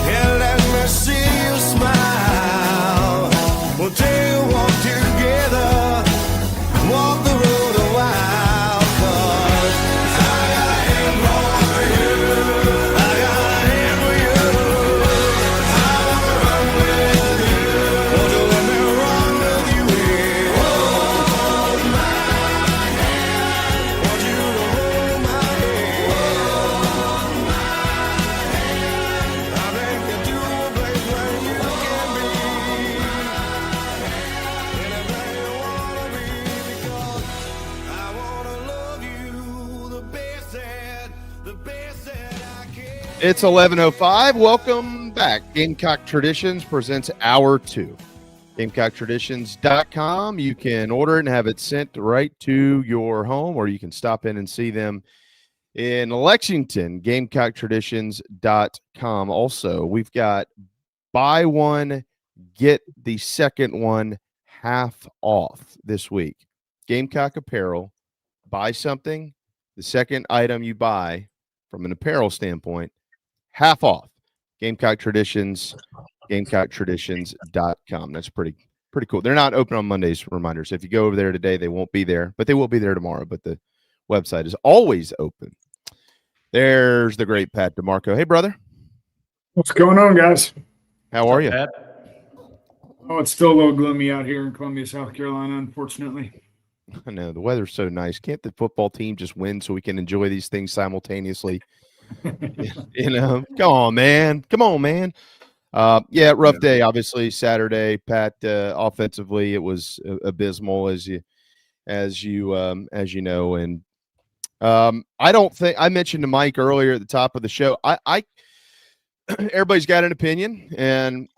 and let me see you smile. We'll take a walk together, walk the road a while. 'Cause I got him for you, I got him for you. I wanna run with you, won't you let me run with you? Hold my hand, want you to hold my hand. It's 11:05. Welcome back. Gamecock Traditions presents Hour 2. GamecockTraditions.com. You can order it and have it sent right to your home, or you can stop in and see them in Lexington. GamecockTraditions.com. Also, we've got buy one, get the second one half off this week. Gamecock apparel. Buy something. The second item you buy from an apparel standpoint, half off. Gamecock Traditions, GamecockTraditions.com. That's pretty cool. They're not open on Mondays, reminders. If you go over there today, they won't be there, but they will be there tomorrow. But the website is always open. There's the great Pat DiMarco. Hey, brother. What's going on, guys? How are you? Oh, it's still a little gloomy out here in Columbia, South Carolina, unfortunately. I know. The weather's so nice. Can't the football team just win so we can enjoy these things simultaneously? You know, come on, man. Yeah, rough day, obviously, Saturday. Pat, offensively, it was abysmal, as you know. And I don't think I mentioned to Mike earlier at the top of the show. I everybody's got an opinion, and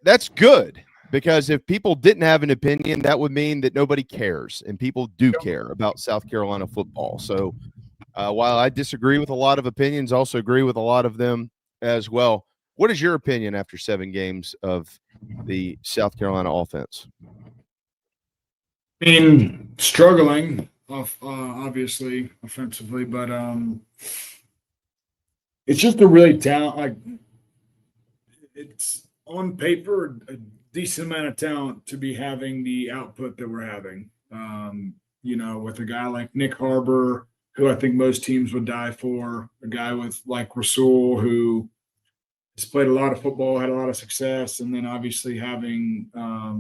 that's good, because if people didn't have an opinion, that would mean that nobody cares, and people do care about South Carolina football. So while I disagree with a lot of opinions, I also agree with a lot of them as well. What is your opinion after 7 games of the South Carolina offense? I mean, struggling, obviously, offensively, but it's just a really it's on paper a decent amount of talent to be having the output that we're having. With a guy like Nick Harbor, who I think most teams would die for, a guy with like Rasul, who has played a lot of football, had a lot of success, and then obviously having a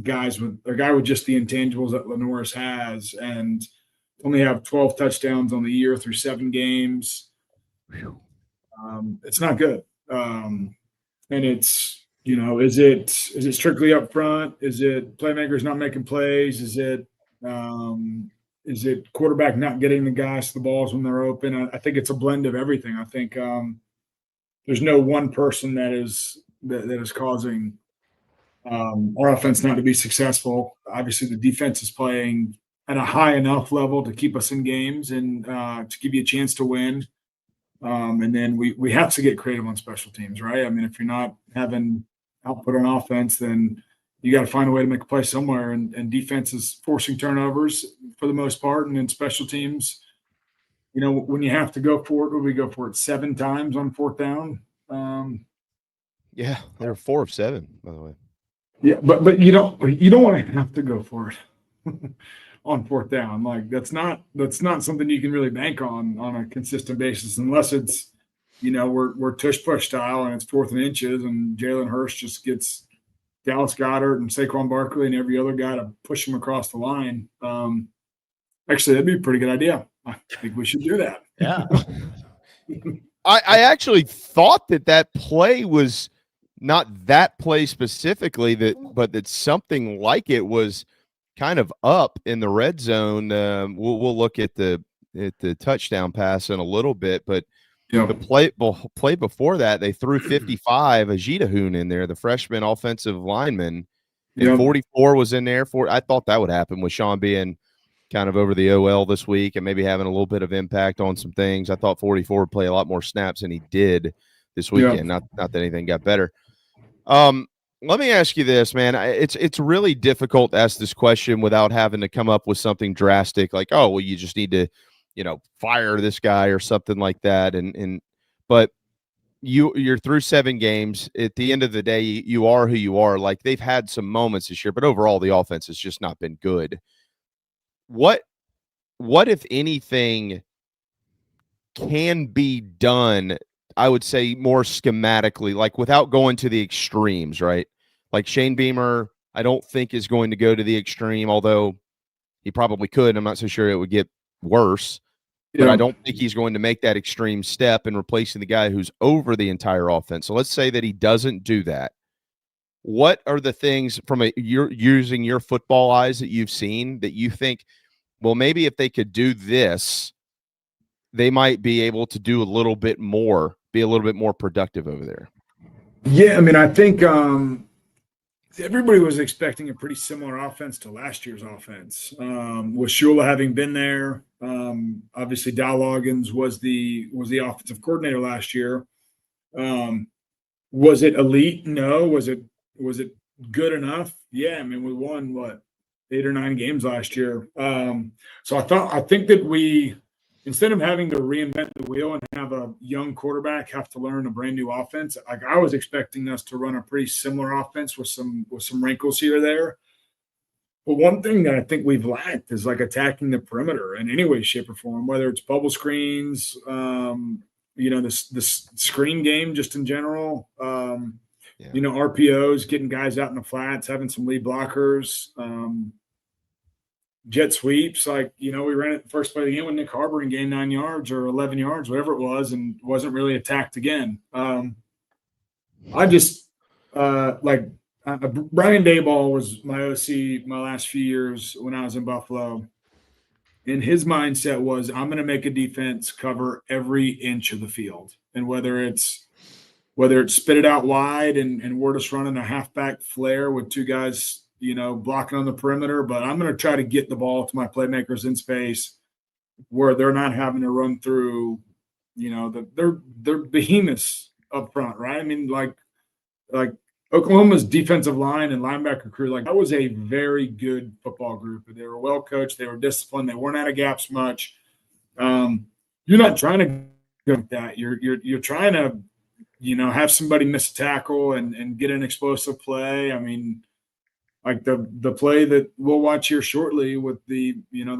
guy with just the intangibles that Lenoris has, and only have 12 touchdowns on the year through 7 games. It's not good. And it's, is it strictly up front? Is it playmakers not making plays? Is it quarterback not getting the guys the balls when they're open? I think it's a blend of everything. I think there's no one person that is causing our offense not to be successful. Obviously, the defense is playing at a high enough level to keep us in games and to give you a chance to win. And then we have to get creative on special teams, right? I mean, if you're not having output on offense, then you got to find a way to make a play somewhere. And defense is forcing turnovers for the most part. And then special teams, when you have to go for it, we go for it 7 times on 4th down. Yeah, they were 4 of 7, by the way. Yeah, but you don't want to have to go for it on fourth down. Like that's not something you can really bank on a consistent basis unless it's we're tush push style and it's 4th and inches and Jalen Hurst just gets Dallas Goedert and Saquon Barkley and every other guy to push him across the line. Actually, that'd be a pretty good idea. I think we should do that. Yeah. I actually thought that play was not that play specifically, but that something like it was kind of up in the red zone. We'll look at the touchdown pass in a little bit, but the play before that, they threw 55, Ajitahoon in there, the freshman offensive lineman, and 44 was in there. I thought that would happen with Sean being kind of over the OL this week and maybe having a little bit of impact on some things. I thought 44 would play a lot more snaps than he did this weekend. Not that anything got better. Let me ask you this, man. It's really difficult to ask this question without having to come up with something drastic like, oh, well, you just need to, fire this guy or something like that. But you're through 7 games. At the end of the day, you are who you are. Like they've had some moments this year, but overall the offense has just not been good. What if anything can be done, I would say more schematically, like without going to the extremes, right? Like Shane Beamer, I don't think is going to go to the extreme, although he probably could. I'm not so sure it would get worse, but I don't think he's going to make that extreme step in replacing the guy who's over the entire offense. So let's say that he doesn't do that. What are the things from you're using your football eyes that you've seen that you think, well, maybe if they could do this, they might be able to do a little bit more, be a little bit more productive over there? Yeah, I mean, I think everybody was expecting a pretty similar offense to last year's offense. With Shula having been there, obviously Dow Loggins was the offensive coordinator last year. Was it elite? No. Was it good enough? Yeah, I mean, we won 8 or 9 games last year. So I think that we, instead of having to reinvent the wheel and have a young quarterback have to learn a brand new offense, like I was expecting us to run a pretty similar offense with some wrinkles here or there. But one thing that I think we've lacked is like attacking the perimeter in any way, shape, or form, whether it's bubble screens, this screen game just in general, RPOs, getting guys out in the flats, having some lead blockers, jet sweeps. Like, we ran it the first play of the game with Nick Harbor and gained 9 yards or 11 yards, whatever it was, and wasn't really attacked again. I just Brian Daboll was my OC my last few years when I was in Buffalo. And his mindset was, I'm going to make a defense cover every inch of the field. And whether it's spit it out wide and we're just running a halfback flare with 2 guys, blocking on the perimeter, but I'm going to try to get the ball to my playmakers in space where they're not having to run through, they're behemoths up front, right? I mean, like Oklahoma's defensive line and linebacker crew, like that was a very good football group. They were well coached. They were disciplined. They weren't out of gaps much. You're not trying to go like that. You're trying to, have somebody miss a tackle and get an explosive play. I mean, like the play that we'll watch here shortly with the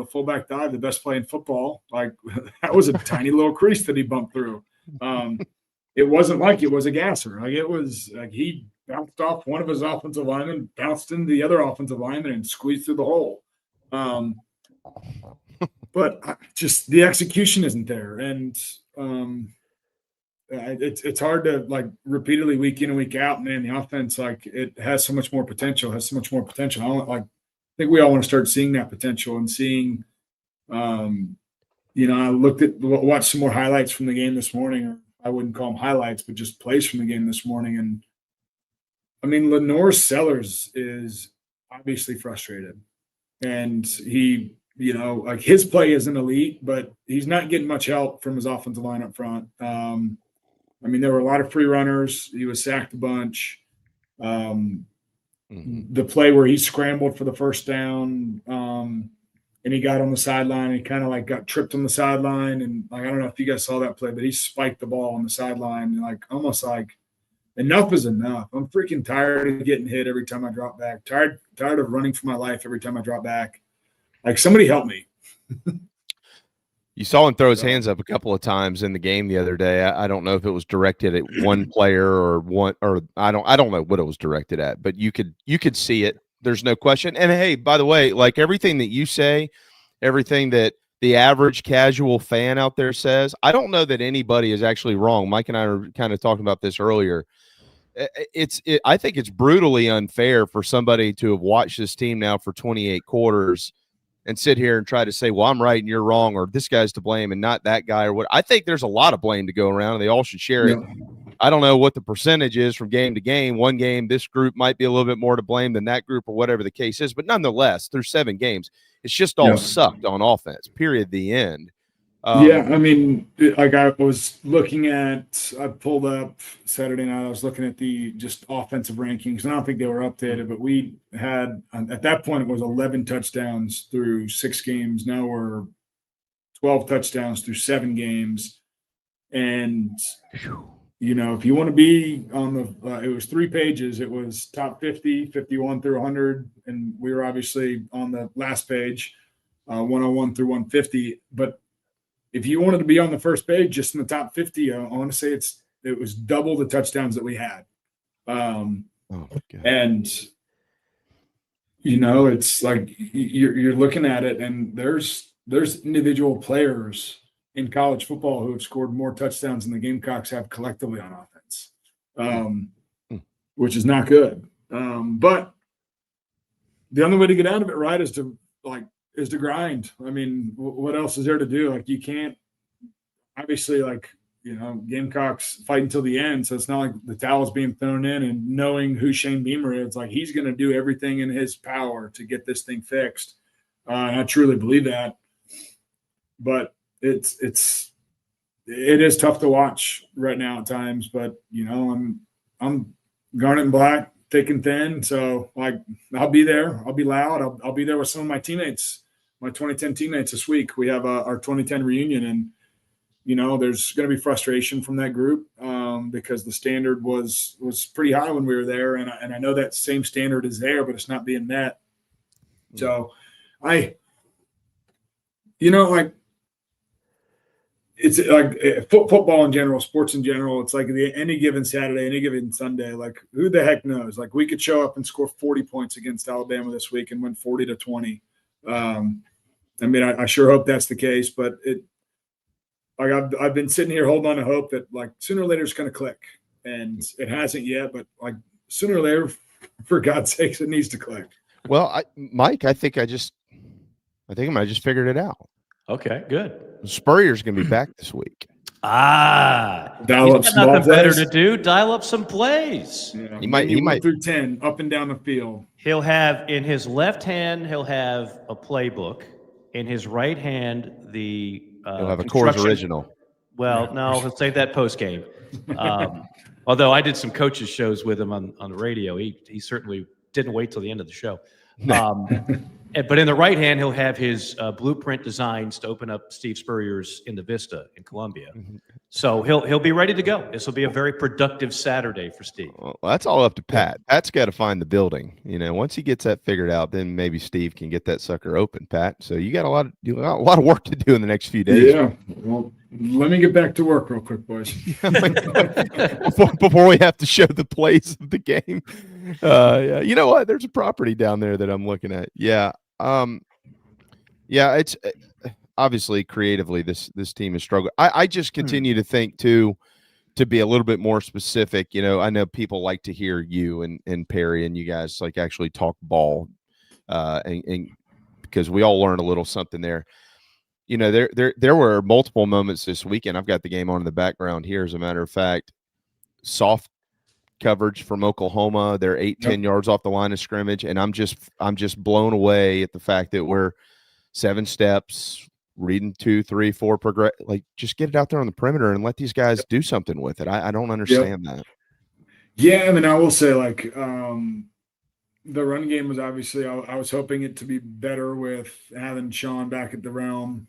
fullback dive, the best play in football, like that was a tiny little crease that he bumped through. It wasn't like it was a gasser. Like it was like he bounced off one of his offensive linemen, bounced into the other offensive lineman and squeezed through the hole. But just the execution isn't there. And it's hard to like repeatedly week in and week out, man. The offense, like it has so much more potential. I think we all want to start seeing that potential and seeing. I watched some more highlights from the game this morning. Or I wouldn't call them highlights, but just plays from the game this morning. And I mean, Lenore Sellers is obviously frustrated, and he, his play isn't elite, but he's not getting much help from his offensive line up front. I mean, there were a lot of free runners. He was sacked a bunch. The play where he scrambled for the first down, and he got on the sideline. He kind of like got tripped on the sideline, and like I don't know if you guys saw that play, but he spiked the ball on the sideline, like almost like enough is enough. I'm freaking tired of getting hit every time I drop back. Tired of running for my life every time I drop back. Like, somebody help me. You saw him throw his hands up a couple of times in the game the other day. I don't know if it was directed at one player or I don't know what it was directed at, but you could see it. There's no question. And hey, by the way, like everything that you say, everything that the average casual fan out there says, I don't know that anybody is actually wrong. Mike and I were kind of talking about this earlier. I think it's brutally unfair for somebody to have watched this team now for 28 quarters and sit here and try to say, well, I'm right and you're wrong, or this guy's to blame and not that guy, or what. I think there's a lot of blame to go around and they all should share it. I don't know what the percentage is from game to game. One game, this group might be a little bit more to blame than that group or whatever the case is. But nonetheless, through 7 games, it's just all sucked on offense, period, the end. I mean, like I was looking at, I pulled up Saturday night, I was looking at the just offensive rankings, and I don't think they were updated, but we had, at that point, it was 11 touchdowns through 6 games. Now we're 12 touchdowns through 7 games. And, you know, if you want to be on the, it was 3 pages. It was top 50, 51 through 100. And we were obviously on the last page, 101 through 150. But if you wanted to be on the first page, just in the top 50, I want to say it was double the touchdowns that we had. And, you know, it's like you're looking at it, and there's individual players in college football who have scored more touchdowns than the Gamecocks have collectively on offense, which is not good. But the only way to get out of it right is to grind. I mean, what else is there to do? Like, you can't, obviously, like, you know, Gamecocks fight until the end. So it's not like the towel's being thrown in, and knowing who Shane Beamer is, like, he's going to do everything in his power to get this thing fixed. And I truly believe that. But it is tough to watch right now at times. But, you know, I'm garnet and black, thick and thin. So, like, I'll be there. I'll be loud. I'll be there with some of my teammates, my 2010 teammates this week. We have our 2010 reunion, and, you know, there's going to be frustration from that group because the standard was pretty high when we were there. And I know that same standard is there, but it's not being met. So it's like football in general, sports in general. It's like any given Saturday, any given Sunday, like, who the heck knows? Like, we could show up and score 40 points against Alabama this week and win 40-20. I mean, I sure hope that's the case, but I've been sitting here holding on to hope that, like, sooner or later it's going to click, and it hasn't yet. But, like, sooner or later, for God's sakes, it needs to click. Well, Mike, I think I might have just figured it out. Okay, good. Spurrier's going to be back this week. Dial up he's small got nothing better plays. to do. Dial up some plays. Yeah, He might through 10 up and down the field. He'll have in his left hand, he'll have a playbook. In his right hand, the he'll have a Coors original. Well, no, he'll save that post game. Although I did some coaches shows with him on the radio, he certainly didn't wait till the end of the show. But in the right hand, he'll have his blueprint designs to open up Steve Spurrier's in the Vista in Columbia. So he'll be ready to go. This will be a very productive Saturday for Steve. Well, that's all up to Pat. Pat's got to find the building. You know, once he gets that figured out, then maybe Steve can get that sucker open, Pat. So you got a lot of work to do in the next few days. Yeah. Well, let me get back to work real quick, boys. before we have to show the plays of the game. Yeah. You know what? There's a property down there that I'm looking at. Yeah. It's obviously creatively this team is struggling. I just continue to think to be a little bit more specific. You know, I know people like to hear you and Perry and you guys like actually talk ball, and because we all learn a little something there. You know, there were multiple moments this weekend. I've got the game on in the background here, as a matter of fact. Soft coverage from Oklahoma. They're 8-10 yards off the line of scrimmage, and I'm just blown away at the fact that we're 7 steps, reading 2, 3, 4 progress. Like, just get it out there on the perimeter and let these guys do something with it. I don't understand that. Yeah, I mean, I will say, like, the run game was obviously, I was hoping it to be better with having Sean back at the realm.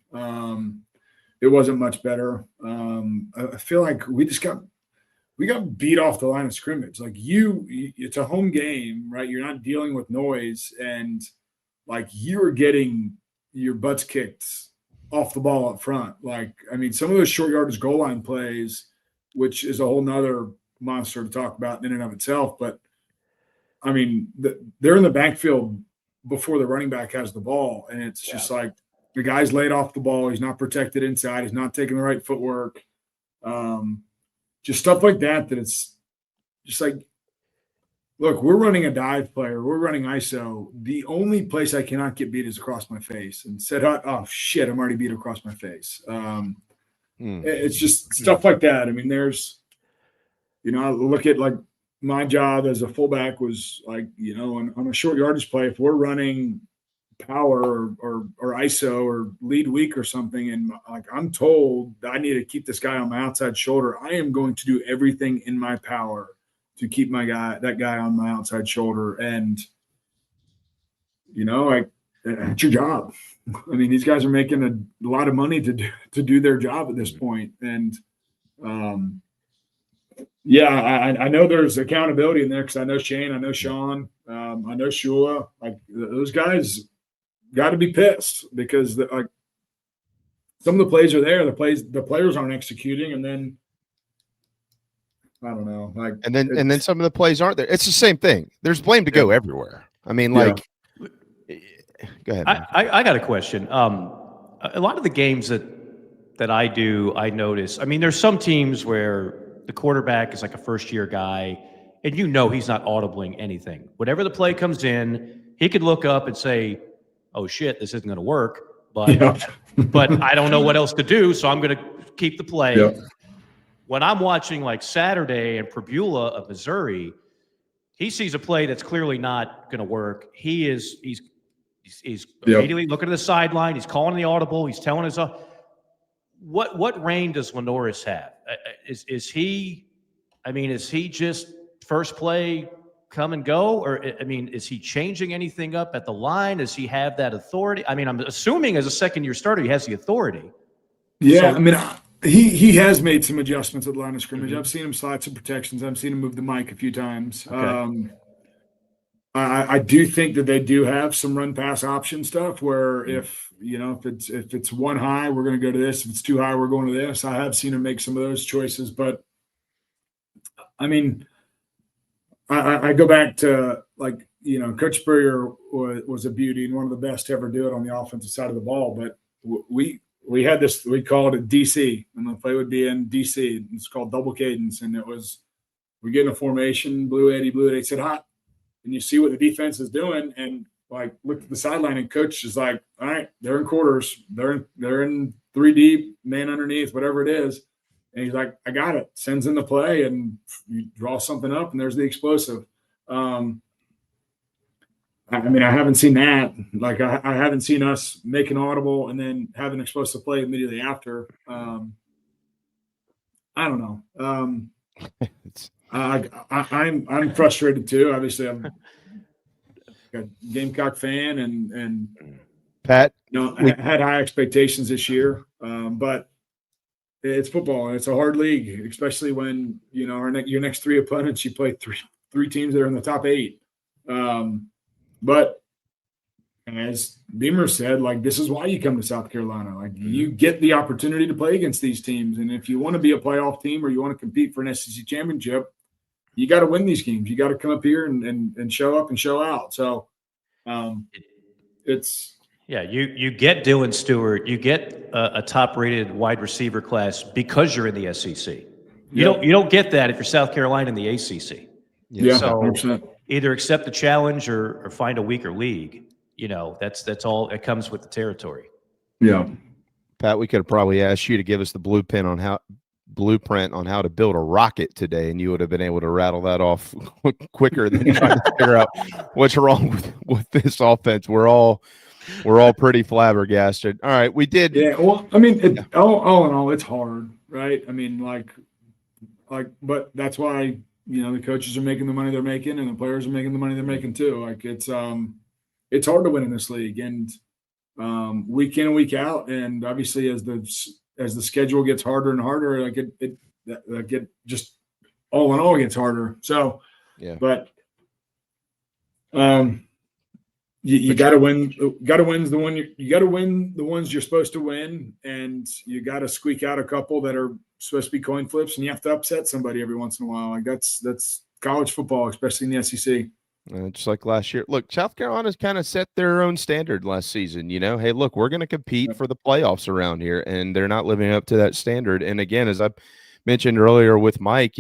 It wasn't much better. I feel like we we got beat off the line of scrimmage. Like it's a home game, right? You're not dealing with noise, and like you were getting your butts kicked off the ball up front. Like, I mean, some of those short yardage goal line plays, which is a whole nother monster to talk about in and of itself. But I mean, they're in the backfield before the running back has the ball, and it's just like the guy's laid off the ball. He's not protected inside. He's not taking the right footwork. Just stuff like that. That it's just like, look, we're running a dive player. We're running ISO. The only place I cannot get beat is across my face. And said, oh shit, I'm already beat across my face. It's just stuff like that. I mean, there's, I look at like my job as a fullback was like, on a short yardage play, if we're running power or ISO or lead weak or something, and like I'm told that I need to keep this guy on my outside shoulder, I am going to do everything in my power to keep that guy on my outside shoulder. And it's your job. I mean, these guys are making a lot of money to do their job at this point. And I know there's accountability in there because I know Shane, I know Sean, I know Shula. Like those guys got to be pissed because like some of the plays are there, the players aren't executing, and then I don't know, like and then some of the plays aren't there. It's the same thing. There's blame to go everywhere. I mean, like, go ahead. I got a question. A lot of the games that I do, I notice. I mean, there's some teams where the quarterback is like a first-year guy, and he's not audibling anything. Whatever the play comes in, he could look up and say, oh shit, this isn't going to work, but I don't know what else to do, so I'm going to keep the play. Yeah. When I'm watching like Saturday in Prebula of Missouri, he sees a play that's clearly not going to work. He's immediately looking at the sideline. He's calling the audible. He's telling us what reign does Lenoris have? Is he just first play come and go? Or, I mean, is he changing anything up at the line? Does he have that authority? I mean, I'm assuming as a second-year starter, he has the authority. Yeah, so, I mean, he has made some adjustments at the line of scrimmage. Mm-hmm. I've seen him slide some protections. I've seen him move the mic a few times. Okay. I do think that they do have some run-pass option stuff where if it's one high, we're going to go to this. If it's too high, we're going to this. I have seen him make some of those choices. But, I mean, I go back to, like, Coach Spurrier was a beauty and one of the best to ever do it on the offensive side of the ball. But we had this, we called it DC, and the play would be in DC. It's called double cadence. And it was, we get in a formation, blue 80, said hot. And you see what the defense is doing, and like look at the sideline, and coach is like, all right, they're in quarters, they're in 3 deep, man underneath, whatever it is. And he's like, I got it. Sends in the play, and you draw something up, and there's the explosive. I mean, I haven't seen that. Like, I haven't seen us make an audible and then have an explosive play immediately after. I don't know. I'm frustrated too. Obviously, I'm a Gamecock fan, and Pat, I had high expectations this year, but it's football and it's a hard league, especially when your next 3 opponents, you play three teams that are in the top 8. But as Beamer said, like, this is why you come to South Carolina. Like, you get the opportunity to play against these teams, and if you want to be a playoff team or you want to compete for an SEC championship, you got to win these games. You got to come up here and show up and show out. So it's you get Dylan Stewart, you get a top-rated wide receiver class because you're in the SEC. You don't get that if you're South Carolina in the ACC. Yeah, so 100%. Either accept the challenge or find a weaker league. That's all it comes with the territory. Yeah, Pat, we could have probably asked you to give us the blueprint on how to build a rocket today, and you would have been able to rattle that off quicker than trying to figure out what's wrong with this offense. We're all pretty flabbergasted. All right, we did. Yeah, well, I mean, all in all, it's hard, right? I mean, like, but that's why the coaches are making the money they're making, and the players are making the money they're making too. Like, it's hard to win in this league, and week in and week out, and obviously as the schedule gets harder and harder, like it just all in all gets harder. So, yeah, but you got to win. Got to win the one. You got to win the ones you're supposed to win, and you got to squeak out a couple that are supposed to be coin flips, and you have to upset somebody every once in a while. Like that's college football, especially in the SEC. Just like last year. Look, South Carolina's kind of set their own standard last season. Hey, look, we're going to compete for the playoffs around here, and they're not living up to that standard. And again, as I mentioned earlier with Mike,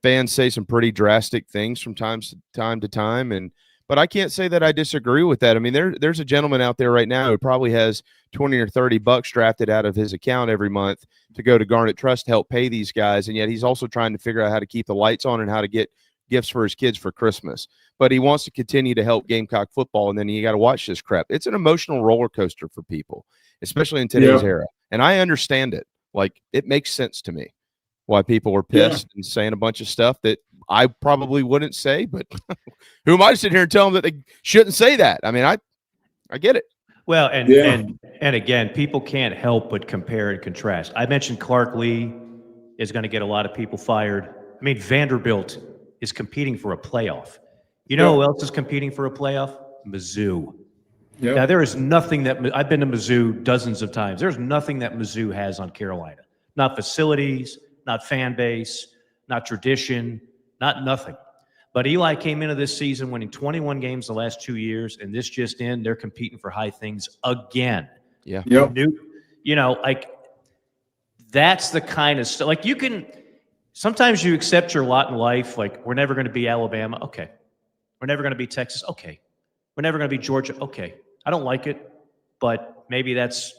fans say some pretty drastic things from time to time, but I can't say that I disagree with that. I mean, there's a gentleman out there right now who probably has $20 or $30 drafted out of his account every month to go to Garnet Trust to help pay these guys, and yet he's also trying to figure out how to keep the lights on and how to get gifts for his kids for Christmas. But he wants to continue to help Gamecock football, and then you got to watch this crap. It's an emotional roller coaster for people, especially in today's era. And I understand it. Like, it makes sense to me why people were pissed and saying a bunch of stuff that I probably wouldn't say, but who am I to sit here and tell them that they shouldn't say that? I mean, I get it. Well, and again, people can't help but compare and contrast. I mentioned Clark Lee is going to get a lot of people fired. I mean, Vanderbilt is competing for a playoff. Who else is competing for a playoff? Mizzou. Yep. Now, there is nothing that I've been to Mizzou dozens of times. There's nothing that Mizzou has on Carolina. Not facilities, not fan base, not tradition, not nothing. But Eli came into this season winning 21 games the last 2 years, and this just in, they're competing for high things again. Yeah. Yep. Like, that's the kind of stuff. Like, you can sometimes you accept your lot in life. Like, we're never going to be Alabama. Okay. We're never going to be Texas. Okay. We're never going to be Georgia. Okay. I don't like it, but maybe that's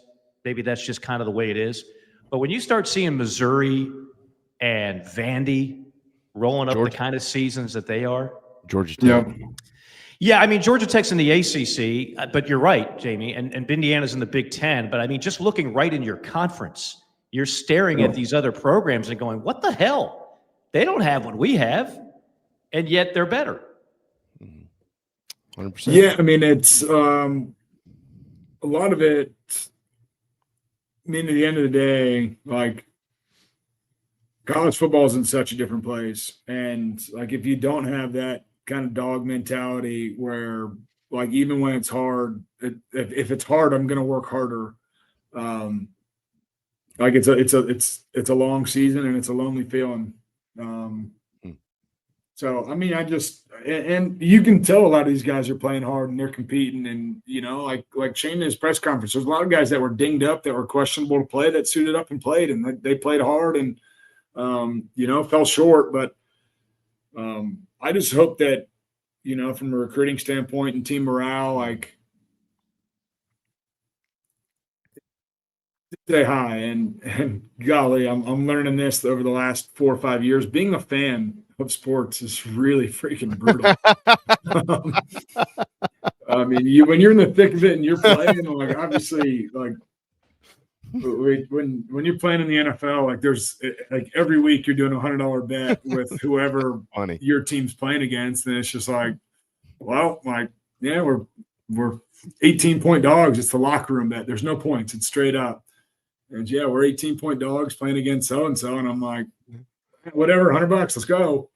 just kind of the way it is. But when you start seeing Missouri and Vandy rolling up the kind of seasons that they are. Georgia Tech. Yeah, I mean, Georgia Tech's in the ACC, but you're right, Jamie, and Indiana's in the Big Ten. But, I mean, just looking right in your conference, you're staring at these other programs and going, what the hell? They don't have what we have, and yet they're better. 100%. Yeah, I mean, it's a lot of it. I mean, at the end of the day, like, college football is in such a different place. And, like, if you don't have that kind of dog mentality where, like, even when it's hard, if it's hard, I'm going to work harder. Like, it's a long season and it's a lonely feeling. So, I mean, and you can tell a lot of these guys are playing hard and they're competing, and, like Shane in his press conference, there's a lot of guys that were dinged up, that were questionable to play, that suited up and played, and they played hard and, fell short. But I just hope that, from a recruiting standpoint and team morale, like, stay high. And golly, I'm learning this over the last 4 or 5 years. Being a fan of sports is really freaking brutal. I mean, when you're in the thick of it and you're playing, like, obviously, like, when you're playing in the NFL, like, there's, like, every week you're doing $100 bet with whoever your team's playing against, and it's just like, well, like, yeah, we're 18-point dogs. It's the locker room bet. There's no points. It's straight up. And yeah, we're 18-point dogs playing against so-and-so. And I'm like, whatever, $100, let's go.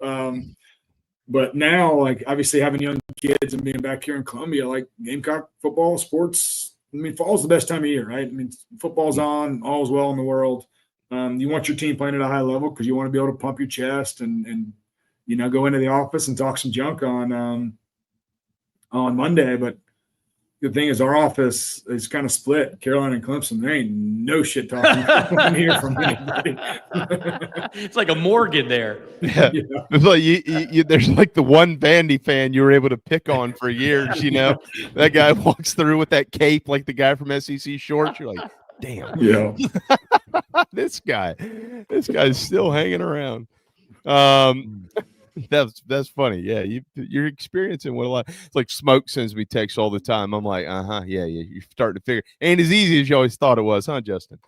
But now, like, obviously having young kids and being back here in Columbia, like, Gamecock football, sports, I mean, fall's the best time of year, right? I mean, football's on, all's well in the world. You want your team playing at a high level because you want to be able to pump your chest and go into the office and talk some junk on Monday. But the thing is, our office is kind of split. Carolina and Clemson, there ain't no shit talking here from anybody. It's like a morgue there. Yeah. Like there's like the one Vandy fan you were able to pick on for years. That guy walks through with that cape like the guy from SEC Shorts. You're like, damn. Yeah. This guy's still hanging around. That's funny. Yeah, you're experiencing what a lot. It's like Smoke sends me texts all the time. I'm like, yeah. You're starting to figure. Ain't as easy as you always thought it was, huh, Justin?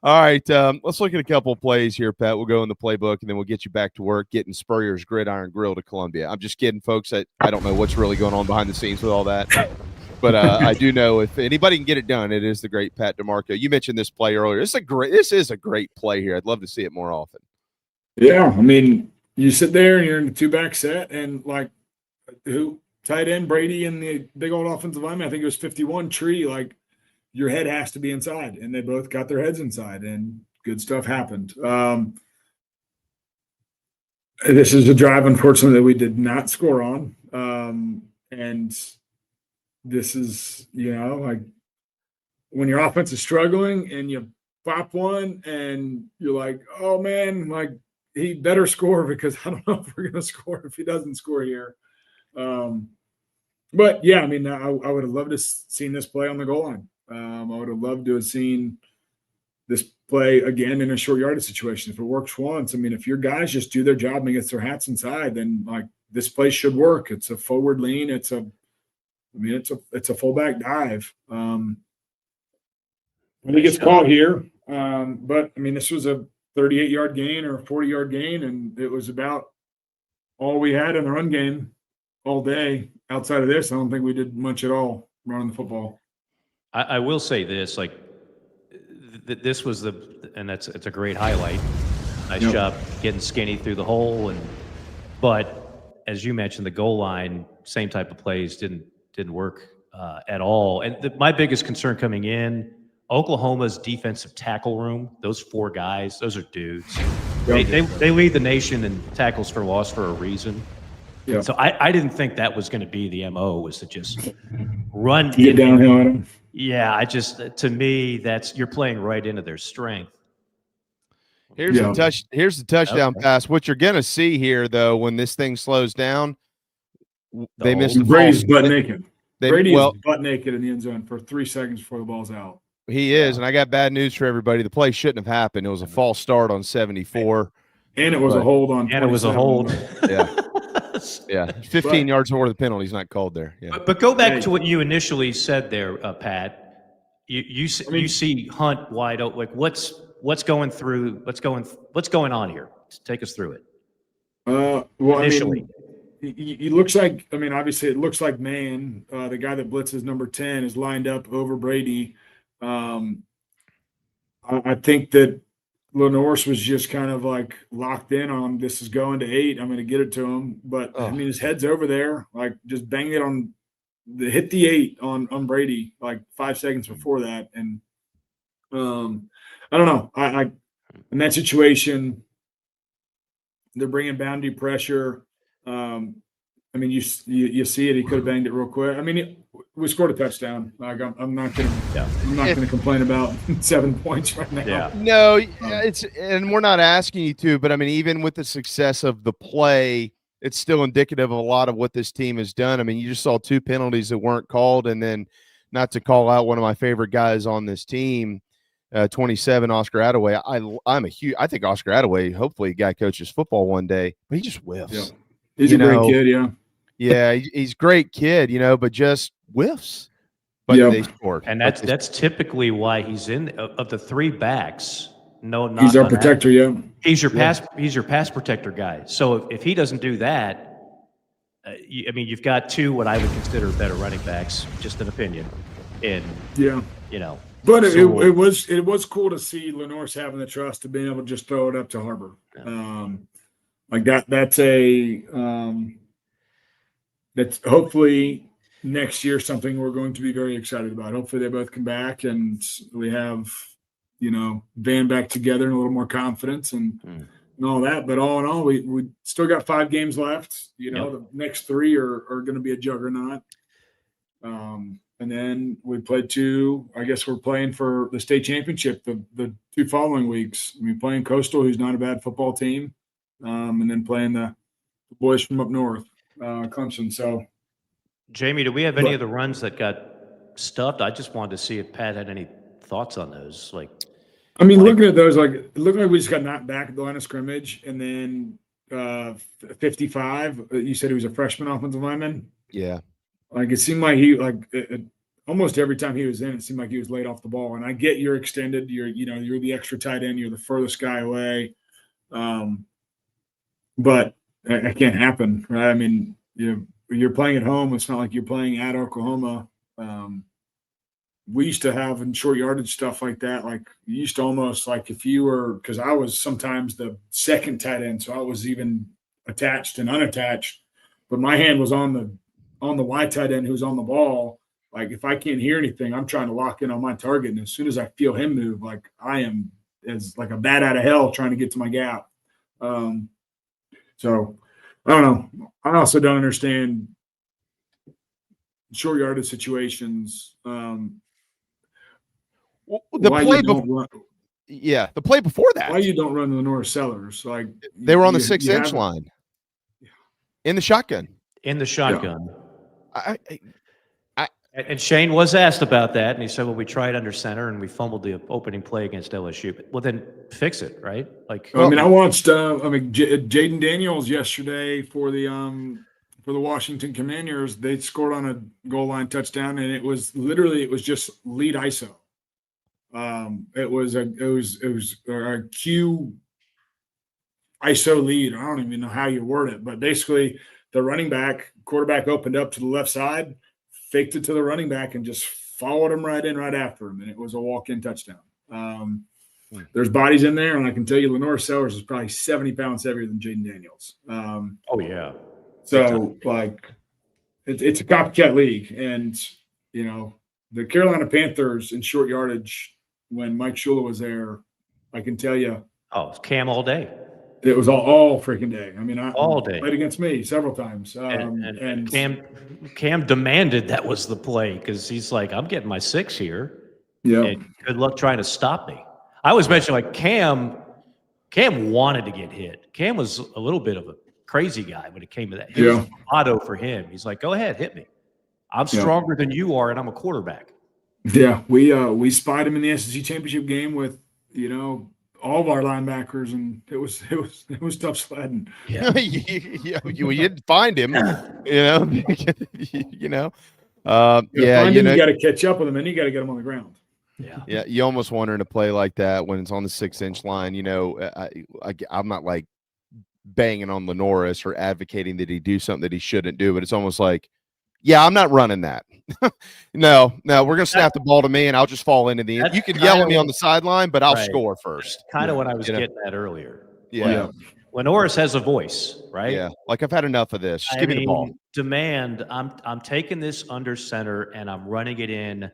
All right, let's look at a couple of plays here, Pat. We'll go in the playbook, and then we'll get you back to work getting Spurrier's Gridiron Grill to Columbia. I'm just kidding, folks. I don't know what's really going on behind the scenes with all that, but I do know if anybody can get it done, it is the great Pat DiMarco. You mentioned this play earlier. This is a great play here. I'd love to see it more often. Yeah, I mean, you sit there and you're in the 2-back set, and like who tight end Brady and the big old offensive lineman, I think it was 51 Tree, like your head has to be inside, and they both got their heads inside, and good stuff happened. This is a drive, unfortunately, that we did not score on. And this is, like when your offense is struggling and you pop one and you're like, oh man, like he better score, because I don't know if we're going to score if he doesn't score here. But yeah, I mean, I would have loved to have seen this play on the goal line. I would have loved to have seen this play again in a short yardage situation. If it works once, I mean, if your guys just do their job and get their hats inside, then like this play should work. It's a forward lean. It's a fullback dive. And he gets caught here. But I mean, this was a 38-yard gain or a 40-yard gain, and it was about all we had in the run game all day. Outside of this, I don't think we did much at all running the football. I will say this, like this was it's a great highlight. Nice job getting skinny through the hole, but as you mentioned, the goal line, same type of plays didn't work at all. And my biggest concern coming in, Oklahoma's defensive tackle room, those 4 guys, those are dudes. They lead the nation in tackles for loss for a reason. Yeah. So I didn't think that was going to be the MO, was to just run. Get downhill at them. Yeah, to me, you're playing right into their strength. Here's the touchdown pass. What you're going to see here, though, when this thing slows down, they missed Brady's butt naked. Brady is butt naked in the end zone for 3 seconds before the ball's out. He is, and I got bad news for everybody. The play shouldn't have happened. It was a false start on 74. And it was a hold on 27. And it was a hold. Yeah. 15 yards over the penalty. He's not called there. Yeah. But go back to what you initially said there, Pat. You see Hunt wide open. Like what's going on here? Take us through it. Well, initially. He looks like, obviously it looks like man, the guy that blitzes number 10 is lined up over Brady. I think that Lenorse was just kind of like locked in on this is going to 8. I'm going to get it to him. But his head's over there, like just bang it hit the 8 on Brady like 5 seconds before that. And I don't know. I in that situation, they're bringing boundary pressure. You see it. He could have banged it real quick. We scored a touchdown. Like I'm not gonna complain about 7 points right now. Yeah. No, and we're not asking you to, but even with the success of the play, it's still indicative of a lot of what this team has done. You just saw 2 penalties that weren't called, and then not to call out one of my favorite guys on this team, 27, Oscar Attaway. I think Oscar Attaway, hopefully a guy coaches football one day, but he just whiffs. Yeah. He's a great kid, yeah. Yeah, he's a great kid, but just whiffs. But they scored. And that's typically why he's in of the 3 backs. He's our protector, yeah. He's your pass protector guy. So if he doesn't do that, you've got 2 what I would consider better running backs, just an opinion. But it was cool to see Lenorse having the trust to being able to just throw it up to Harbor. That's hopefully next year something we're going to be very excited about. Hopefully they both come back and we have, Van back together and a little more confidence and all that. But all in all, we still got 5 games left. The next 3 are going to be a juggernaut. And then we played 2. I guess we're playing for the state championship the 2 following weeks. Playing Coastal, who's not a bad football team. And then playing the boys from up north, Clemson. So, Jamie, do we have any of the runs that got stuffed? I just wanted to see if Pat had any thoughts on those. Looking at those, it looked like we just got knocked back at the line of scrimmage, and then 55. You said he was a freshman offensive lineman. Yeah, it seemed like he almost every time he was in, it seemed like he was laid off the ball. And I get you're extended. You're the extra tight end. You're the furthest guy away. But it can't happen, right? You're playing at home. It's not like you're playing at Oklahoma. We used to have in short yardage stuff like that. You used to almost if you were, because I was sometimes the second tight end, so I was even attached and unattached, but my hand was on the wide tight end who's on the ball. Like if I can't hear anything, I'm trying to lock in on my target, and as soon as I feel him move, like I am as like a bat out of hell trying to get to my gap. So I don't know. I also don't understand short yardage situations. The play before, the play before that. Why you don't run the North Sellers? Like they were on the 6-inch line in the shotgun. In the shotgun. And Shane was asked about that, and he said, well, we tried under center, and we fumbled the opening play against LSU. Well, then fix it, right? Like, I mean, I watched Jaden Daniels yesterday for the Washington Commanders. They scored on a goal line touchdown, and it was just lead ISO. It was a Q ISO lead. I don't even know how you word it, but basically the quarterback opened up to the left side, faked it to the running back, and just followed him right after him, and it was a walk-in touchdown. There's bodies in there, and I can tell you Lenore Sellers is probably 70 pounds heavier than Jaden Daniels. Oh, yeah. So, like, it's a copycat league, and, you know, the Carolina Panthers in short yardage, when Mike Shula was there, I can tell you. Oh, it's Cam all day. It was all freaking day. I mean, all day. Played against me several times. And Cam demanded that was the play because he's like, I'm getting my 6 here. Yeah. And good luck trying to stop me. I always mention like Cam wanted to get hit. Cam was a little bit of a crazy guy when it came to that. It was auto for him. He's like, go ahead, hit me. I'm stronger than you are, and I'm a quarterback. Yeah, we spied him in the SEC championship game with, you know, all of our linebackers, and it was tough sledding. Yeah, you didn't find him, you know. You know, you got to catch up with him, and you got to get him on the ground. Yeah. You almost wonder in a play like that when it's on the 6-inch line. You know, I'm not like banging on Lenoris or advocating that he do something that he shouldn't do, but it's almost like, yeah, I'm not running that. No, we're gonna snap the ball to me, and I'll just fall into the end. You can yell at me on the sideline, but I'll score first. Kind of what I was getting at earlier. Yeah. Lenoris has a voice, right? Yeah. Like I've had enough of this. Just give me the ball. Demand. I'm taking this under center and I'm running it in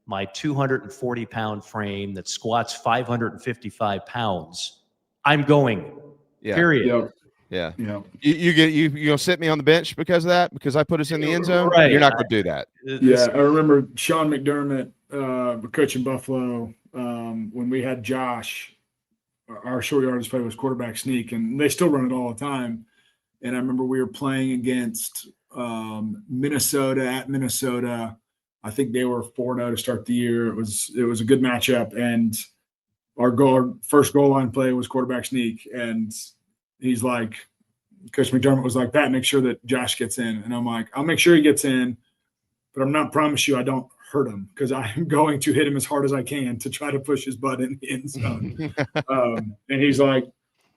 my 240-pound frame that squats 555 pounds. I'm going. Yeah. Period. Yeah. You gonna sit me on the bench because of that? Because I put us in the end zone? Right. You're not gonna do that. Yeah, I remember Sean McDermott, coaching Buffalo, when we had Josh. Our short yardage play was quarterback sneak, and they still run it all the time. And I remember we were playing against Minnesota at Minnesota. I think they were 4-0 to start the year. It was a good matchup, and our first goal line play was quarterback sneak, and he's like, Coach McDermott was like, Pat, make sure that Josh gets in. And I'm like, I'll make sure he gets in, but I'm not promise you I don't hurt him, because I'm going to hit him as hard as I can to try to push his butt in the end zone. And he's like,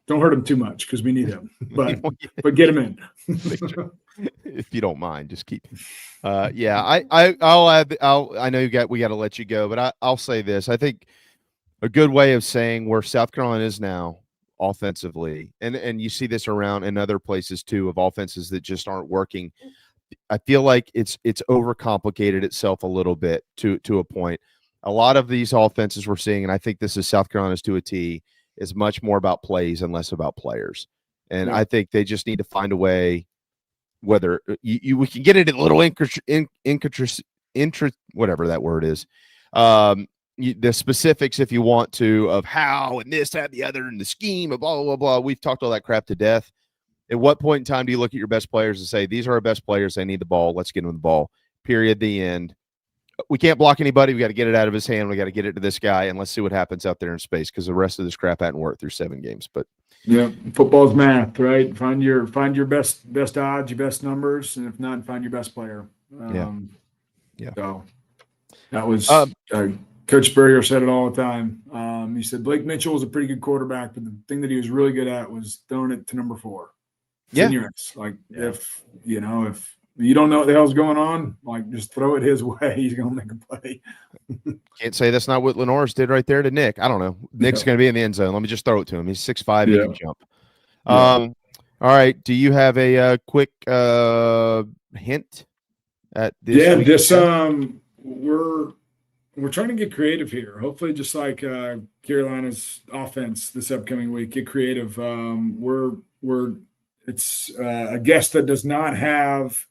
don't hurt him too much because we need him, but get him in. If you don't mind, just keep. I'll add. I know we got to let you go, but I'll say this. I think a good way of saying where South Carolina is now offensively, and you see this around in other places too, of offenses that just aren't working. I feel like it's overcomplicated itself a little bit to a point. A lot of these offenses we're seeing, and I think this is South Carolina's to a T, is much more about plays and less about players. And I think they just need to find a way, whether we can get it a little whatever that word is, the specifics, if you want to, of how and this, that, the other, and the scheme of blah, blah, blah. We've talked all that crap to death. At what point in time do you look at your best players and say, these are our best players, they need the ball, let's get them the ball, period, the end. We can't block anybody. We got to get it out of his hand. We got to get it to this guy, and let's see what happens out there in space, because the rest of this crap hadn't worked through 7 games. But yeah, football's math, right? Find your best odds, your best numbers, and if not, find your best player. So that was Coach Spurrier said it all the time. He said Blake Mitchell was a pretty good quarterback, but the thing that he was really good at was throwing it to number 4. If you don't know what the hell's going on, like, just throw it his way. He's going to make a play. Can't say that's not what Lenoris did right there to Nick. I don't know. Nick's going to be in the end zone. Let me just throw it to him. He's 6'5". He can jump. All right. Do you have a quick hint at this? Yeah, weekend? We're trying to get creative here. Hopefully, just like Carolina's offense this upcoming week, get creative. It's a guest that does not have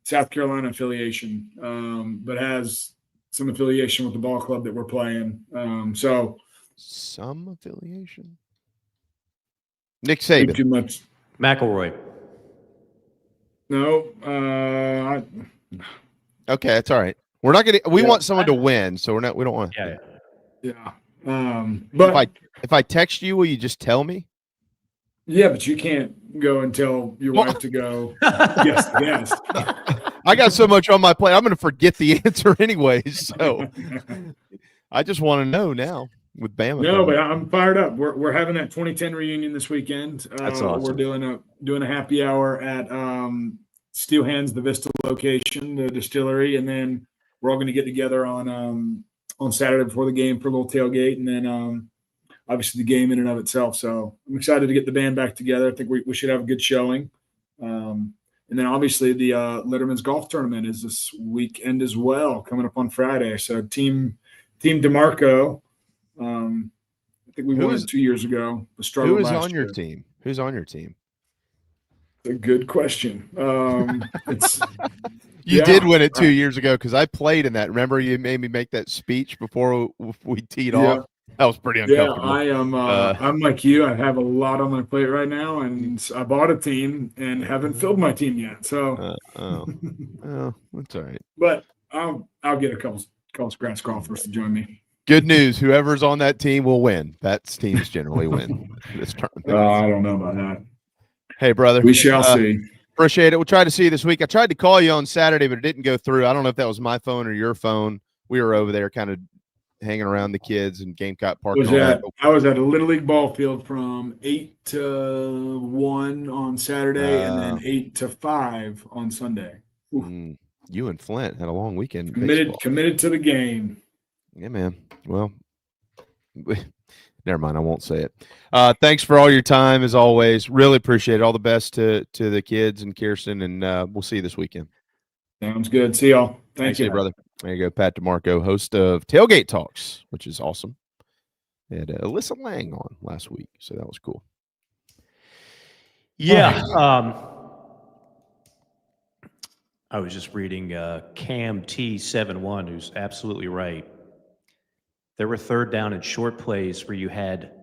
South Carolina affiliation, but has some affiliation with the ball club that we're playing. So some affiliation. Nick Saban. Too much. McElroy. No. Okay, that's all right. We're not gonna. We want someone to win, so we don't want. Yeah. But if I text you, will you just tell me? Yeah, but you can't go and tell your wife to go. Yes. I got so much on my plate. I'm going to forget the answer anyways. So I just want to know now with Bama. No, but I'm fired up. We're having that 2010 reunion this weekend. That's awesome. We're doing a happy hour at Steel Hands, the Vista location, the distillery, and then we're all going to get together on Saturday before the game for a little tailgate, and then obviously the game in and of itself. So I'm excited to get the band back together. I think we should have a good showing. And then obviously the Letterman's golf tournament is this weekend as well, coming up on Friday. So team DeMarco, I think we won it 2 years ago. Who is on your team? Who's on your team? A good question. You did win it 2 years ago because I played in that. Remember, you made me make that speech before we teed off. That was pretty uncomfortable. Yeah, I am. I'm like you. I have a lot on my plate right now, and I bought a team and haven't filled my team yet. So, that's all right. But I'll get a couple scratch golfers to join me. Good news. Whoever's on that team will win. That teams generally win this tournament. I don't know about that. Hey, brother. We shall see. Appreciate it. We'll try to see you this week. I tried to call you on Saturday, but it didn't go through. I don't know if that was my phone or your phone. We were over there kind of hanging around the kids in Gamecock Park. I was at a Little League ball field from 8 to 1 on Saturday and then 8 to 5 on Sunday. You and Flint had a long weekend. Committed to the game. Yeah, man. Well, never mind. I won't say it. Thanks for all your time, as always. Really appreciate it. All the best to the kids and Kirsten, and we'll see you this weekend. Sounds good. See y'all. Thank you, brother. There you go, Pat DiMarco, host of Tailgate Talks, which is awesome. They had Alyssa Lang on last week, so that was cool. Yeah. I was just reading Cam T71, who's absolutely right. There were third down and short plays where you had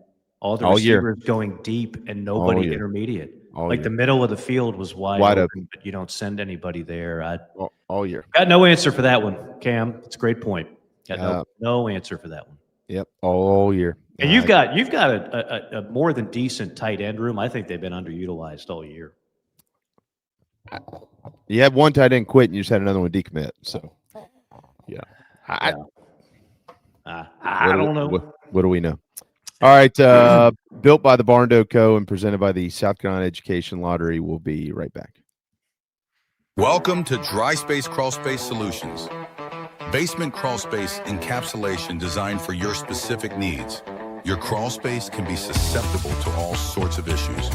all the receivers going deep and nobody intermediate. The middle of the field was wide open, but you don't send anybody there. All year. Got no answer for that one, Cam. It's a great point. Got no answer for that one. Yep, all year. And you've got a more than decent tight end room. I think they've been underutilized all year. You had one tight end quit, and you just had another one decommit. So, yeah. I don't know. What do we know? All right. Built by the Barn Dough Co. and presented by the South Carolina Education Lottery. We'll be right back. Welcome to Dry Space Crawl Space Solutions. Basement crawl space encapsulation designed for your specific needs. Your crawl space can be susceptible to all sorts of issues,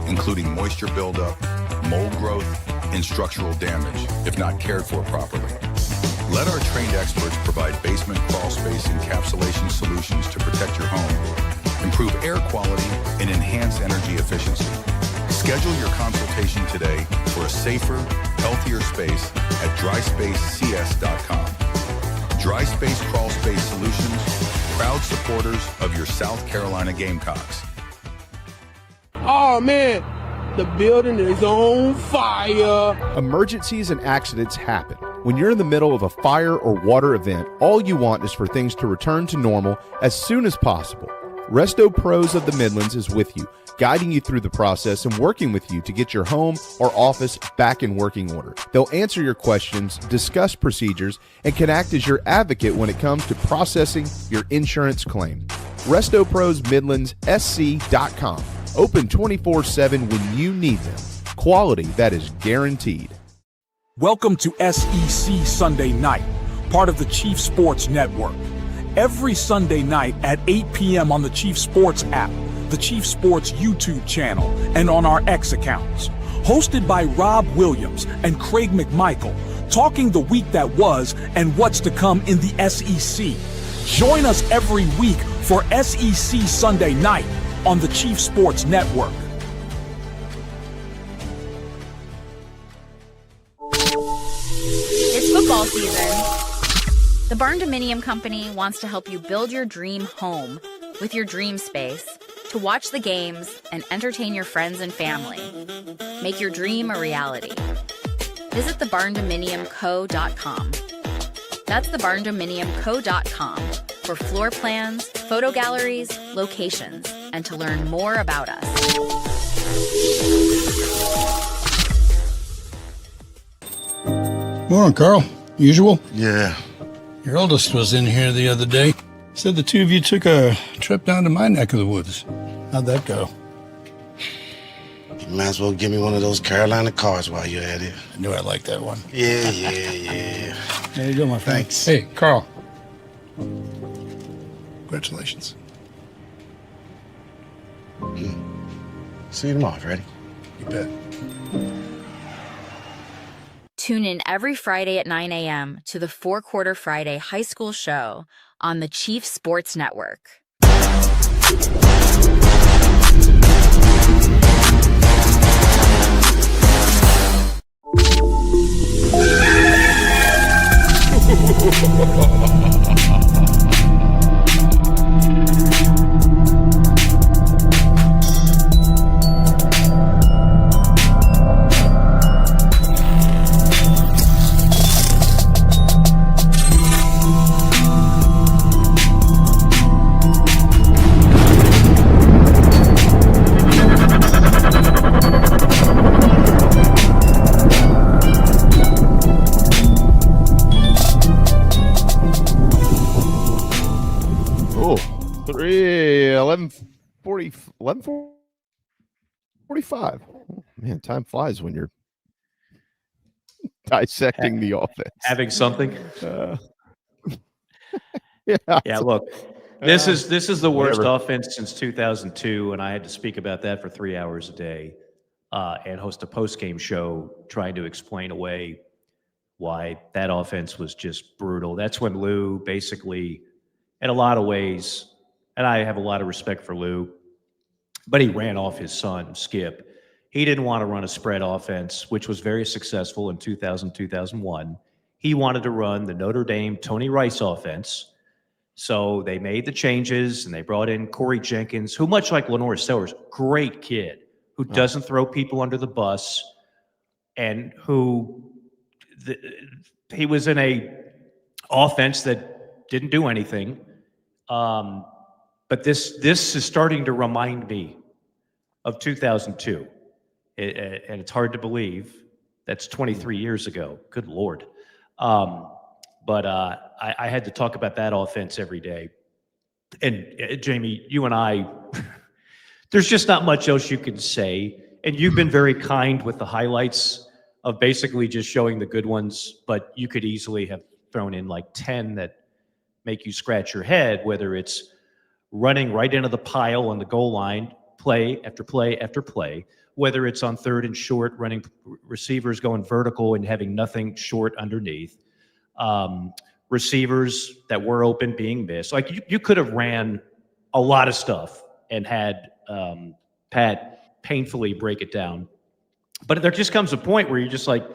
including moisture buildup, mold growth, and structural damage if not cared for properly. Let our trained experts provide basement crawl space encapsulation solutions to protect your home, improve air quality, and enhance energy efficiency. Schedule your consultation today for a safer, healthier space at dryspacecs.com. Dry Space Crawl Space Solutions, proud supporters of your South Carolina Gamecocks. Oh man, the building is on fire. Emergencies and accidents happen. When you're in the middle of a fire or water event, all you want is for things to return to normal as soon as possible. Resto Pros of the Midlands is with you, guiding you through the process and working with you to get your home or office back in working order. They'll answer your questions, discuss procedures, and can act as your advocate when it comes to processing your insurance claim. Resto Pros Midlands SC.com. Open 24/7 when you need them. Quality that is guaranteed. Welcome to SEC Sunday Night, part of the Chief Sports Network. Every Sunday night at 8 p.m. on the Chief Sports app, the Chief Sports YouTube channel, and on our X accounts. Hosted by Rob Williams and Craig McMichael, talking the week that was and what's to come in the SEC. Join us every week for SEC Sunday Night on the Chief Sports Network. It's football season. The Barn Dominium Company wants to help you build your dream home with your dream space to watch the games and entertain your friends and family. Make your dream a reality. Visit thebarndominiumco.com. That's thebarndominiumco.com for floor plans, photo galleries, locations, and to learn more about us. Morning, Carl. Usual? Yeah. Your oldest was in here the other day. Said the two of you took a trip down to my neck of the woods. How'd that go? You might as well give me one of those Carolina cars while you're at it. I knew I liked that one. Yeah. There you go, my friend. Thanks. Hey, Carl. Congratulations. See you tomorrow, ready? You bet. Tune in every Friday at 9 a.m. to the 4 Quarter Friday High School Show on the Chief Sports Network. Oh, 11:45. Man, time flies when you're dissecting the offense. Having something. Yeah. Look, this is the worst whatever. offense since 2002, and I had to speak about that for 3 hours a day and host a post-game show trying to explain away why that offense was just brutal. That's when Lou basically, in a lot of ways, and I have a lot of respect for Lou, but he ran off his son, Skip. He didn't want to run a spread offense, which was very successful in 2000, 2001. He wanted to run the Notre Dame Tony Rice offense. So they made the changes, and they brought in Corey Jenkins, who, much like Lenore Sellers, great kid, who doesn't throw people under the bus, and who he was in a offense that didn't do anything. But this is starting to remind me of 2002. And it's hard to believe that's 23 years ago. Good Lord. But I had to talk about that offense every day. And Jamie, you and I, there's just not much else you can say. And you've been very kind with the highlights of basically just showing the good ones, but you could easily have thrown in like 10 that make you scratch your head, whether it's running right into the pile on the goal line, play after play after play, whether it's on third and short, running receivers going vertical and having nothing short underneath, receivers that were open being missed. Like you could have ran a lot of stuff and had Pat painfully break it down. But there just comes a point where you're just like,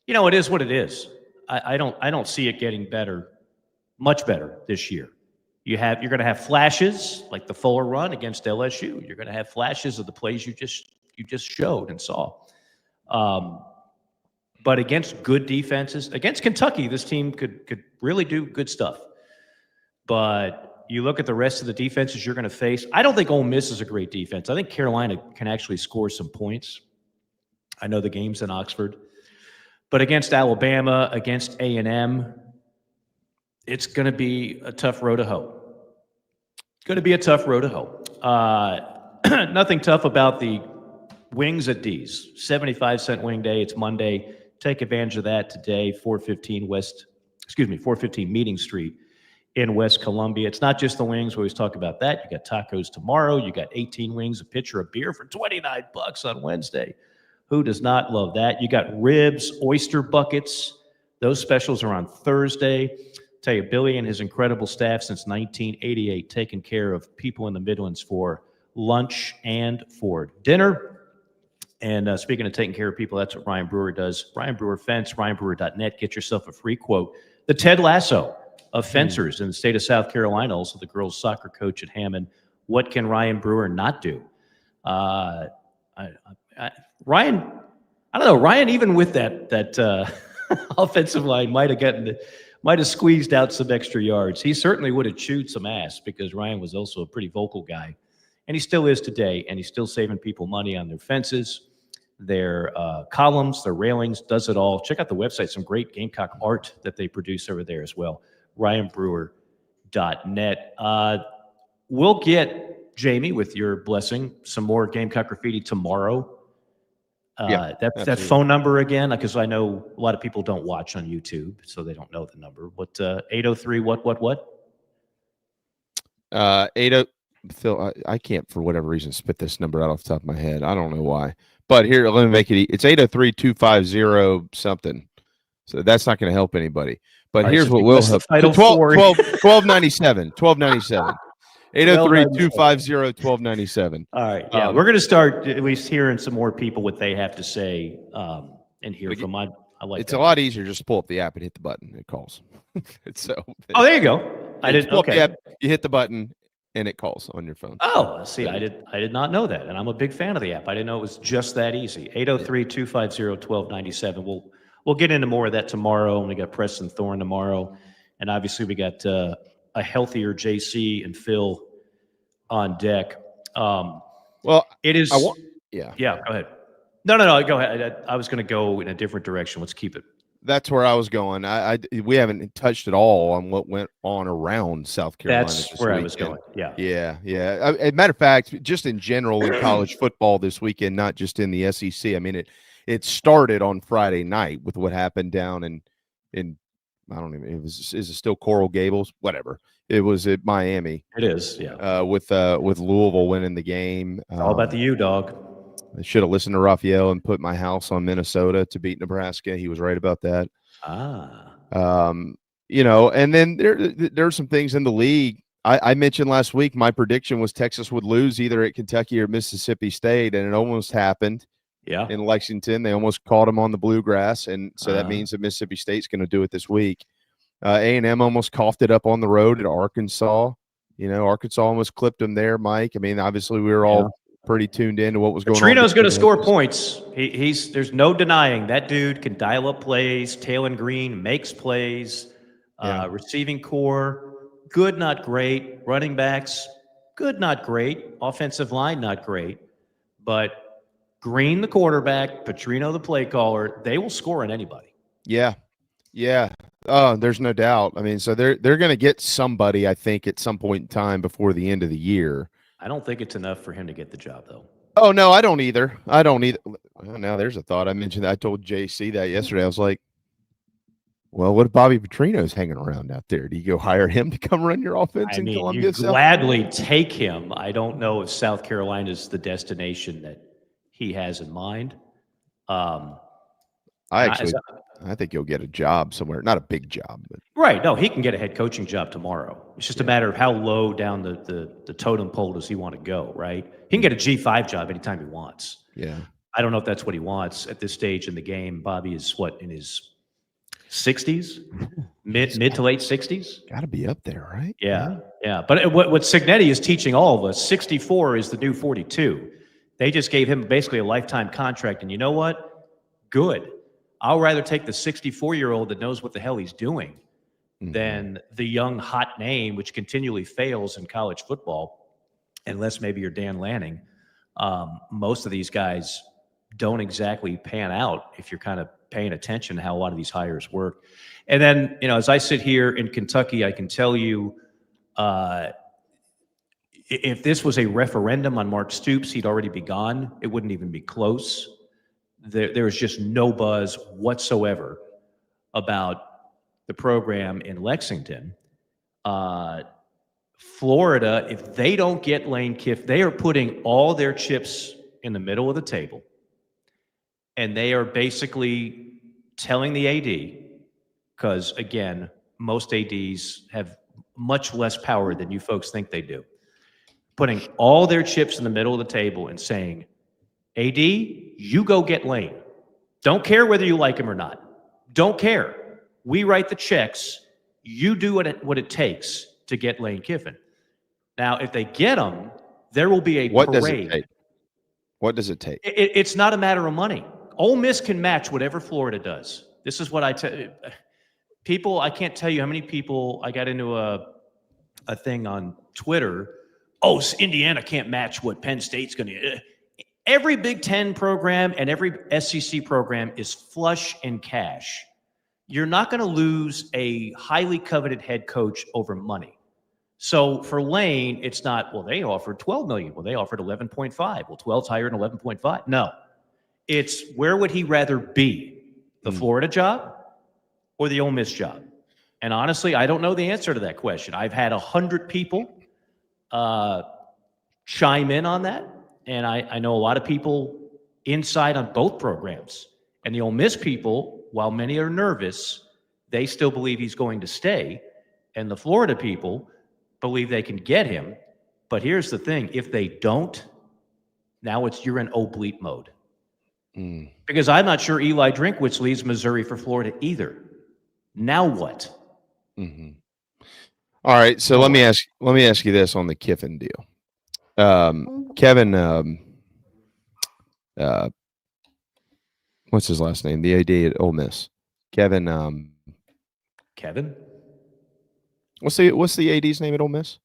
it is what it is. I don't see it getting better, much better this year. You're going to have flashes like the Fuller run against LSU. You're going to have flashes of the plays you just showed and saw. But against good defenses, against Kentucky, this team could really do good stuff. But you look at the rest of the defenses you're going to face. I don't think Ole Miss is a great defense. I think Carolina can actually score some points. I know the game's in Oxford. But against Alabama, against A&M, it's going to be a tough road to hoe. It's going to be a tough road to hoe. Nothing tough about the wings at D's. 75-cent wing day. It's Monday. Take advantage of that today. 415 Meeting Street in West Columbia. It's not just the wings. We always talk about that. You got tacos tomorrow. You got 18 wings, a pitcher of beer for $29 on Wednesday. Who does not love that? You got ribs, oyster buckets. Those specials are on Thursday. Tell you, Billy and his incredible staff since 1988 taking care of people in the Midlands for lunch and for dinner. And speaking of taking care of people, that's what Ryan Brewer does. Ryan Brewer Fence, ryanbrewer.net. Get yourself a free quote. The Ted Lasso of fencers in the state of South Carolina, also the girls' soccer coach at Hammond. What can Ryan Brewer not do? Ryan, I don't know. Ryan, even with that offensive line, might have squeezed out some extra yards. He certainly would have chewed some ass because Ryan was also a pretty vocal guy, and he still is today. And he's still saving people money on their fences, their columns, their railings. Does it all. Check out the website. Some great Gamecock art that they produce over there as well. RyanBrewer.net. We'll get, Jamie, with your blessing, some more Gamecock graffiti tomorrow. That phone number again, because I know a lot of people don't watch on YouTube, so they don't know the number. What 803 what? 80 Phil, I can't for whatever reason spit this number out off the top of my head. I don't know why. But here, let me make it. It's 803-250 something. So that's not going to help anybody. But here's what will help. 1297. 803-250-1297. All right. Yeah, we're going to start at least hearing some more people what they have to say and hear from my. I like it's a lot easier just pull up the app and hit the button. It calls. Oh, there you go. I didn't. Okay. App, you hit the button and it calls on your phone. Oh, see, I did not know that, and I'm a big fan of the app. I didn't know it was just that easy. 803-250-1297. We'll get into more of that tomorrow. And we got Preston Thorne tomorrow, and obviously we got a healthier JC and Phil on deck. Well, it is. Yeah. Go ahead. No. Go ahead. I was going to go in a different direction. Let's keep it. That's where I was going. We haven't touched at all on what went on around South Carolina. That's where I was going. Yeah. As a matter of fact, just in general in college football this weekend, not just in the SEC. I mean, it started on Friday night with what happened down in I don't even. Is it still Coral Gables? Whatever. It was at Miami. It is. Yeah. With Louisville winning the game. All about the U, dog. I should have listened to Raphael and put my house on Minnesota to beat Nebraska. He was right about that. And then there's some things in the league. I mentioned last week my prediction was Texas would lose either at Kentucky or Mississippi State, and it almost happened. Yeah. In Lexington, they almost caught them on the bluegrass, and so that means that Mississippi State's going to do it this week. A&M almost coughed it up on the road at Arkansas. Arkansas almost clipped them there, Mike. I mean, obviously we were all pretty tuned in to what was going on. Petrino's going to score points. There's no denying that dude can dial up plays. Taylon Green makes plays. Receiving core, good, not great. Running backs, good, not great. Offensive line, not great. But Green, the quarterback, Petrino, the play caller, they will score on anybody. Yeah. There's no doubt. I mean, so they're going to get somebody, I think, at some point in time before the end of the year. I don't think it's enough for him to get the job, though. Oh, no, I don't either. Well, now there's a thought. I told JC that yesterday. I was like, well, what if Bobby Petrino's hanging around out there? Do you go hire him to come run your offense in Columbia? You gladly take him. I don't know if South Carolina is the destination that he has in mind. I think he'll get a job somewhere. Not a big job, but right. No, he can get a head coaching job tomorrow. It's just a matter of how low down the totem pole does he want to go, right? He can get a G5 job anytime he wants. Yeah. I don't know if that's what he wants at this stage in the game. Bobby is in his 60s? mid to late 60s? Got to be up there, right? Yeah. But what Cignetti is teaching all of us, 64 is the new 42. They just gave him basically a lifetime contract. And you know what? Good. I'll rather take the 64-year-old that knows what the hell he's doing than the young hot name, which continually fails in college football, unless maybe you're Dan Lanning. Most of these guys don't exactly pan out if you're kind of paying attention to how a lot of these hires work. And then, as I sit here in Kentucky, I can tell you if this was a referendum on Mark Stoops, he'd already be gone. It wouldn't even be close. There is just no buzz whatsoever about the program in Lexington. Florida, if they don't get Lane Kiffin, they are putting all their chips in the middle of the table, and they are basically telling the AD, because, again, most ADs have much less power than you folks think they do, putting all their chips in the middle of the table and saying, AD, you go get Lane. Don't care whether you like him or not. Don't care. We write the checks. You do what it takes to get Lane Kiffin. Now, if they get him, there will be a What parade. does it take? What does it take? It's not a matter of money. Ole Miss can match whatever Florida does. This is what I tell people. I can't tell you how many people I got into a thing on Twitter. Oh, Indiana can't match what Penn State's going to. Every Big Ten program and every SEC program is flush in cash. You're not going to lose a highly coveted head coach over money. So for Lane, it's not, well, they offered $12 million. Well, they offered 11.5. Well, 12's higher than 11.5. No. It's where would he rather be? The Florida job or the Ole Miss job? And honestly, I don't know the answer to that question. I've had 100 people chime in on that. And I know a lot of people inside on both programs. And the Ole Miss people, while many are nervous, they still believe he's going to stay. And the Florida people believe they can get him. But here's the thing. If they don't, now you're in oblique mode. Because I'm not sure Eli Drinkwitz leaves Missouri for Florida either. Now what? All right. So let me ask you this on the Kiffin deal. Kevin, what's his last name? The AD at Ole Miss. Kevin. Kevin? What's the AD's name at Ole Miss?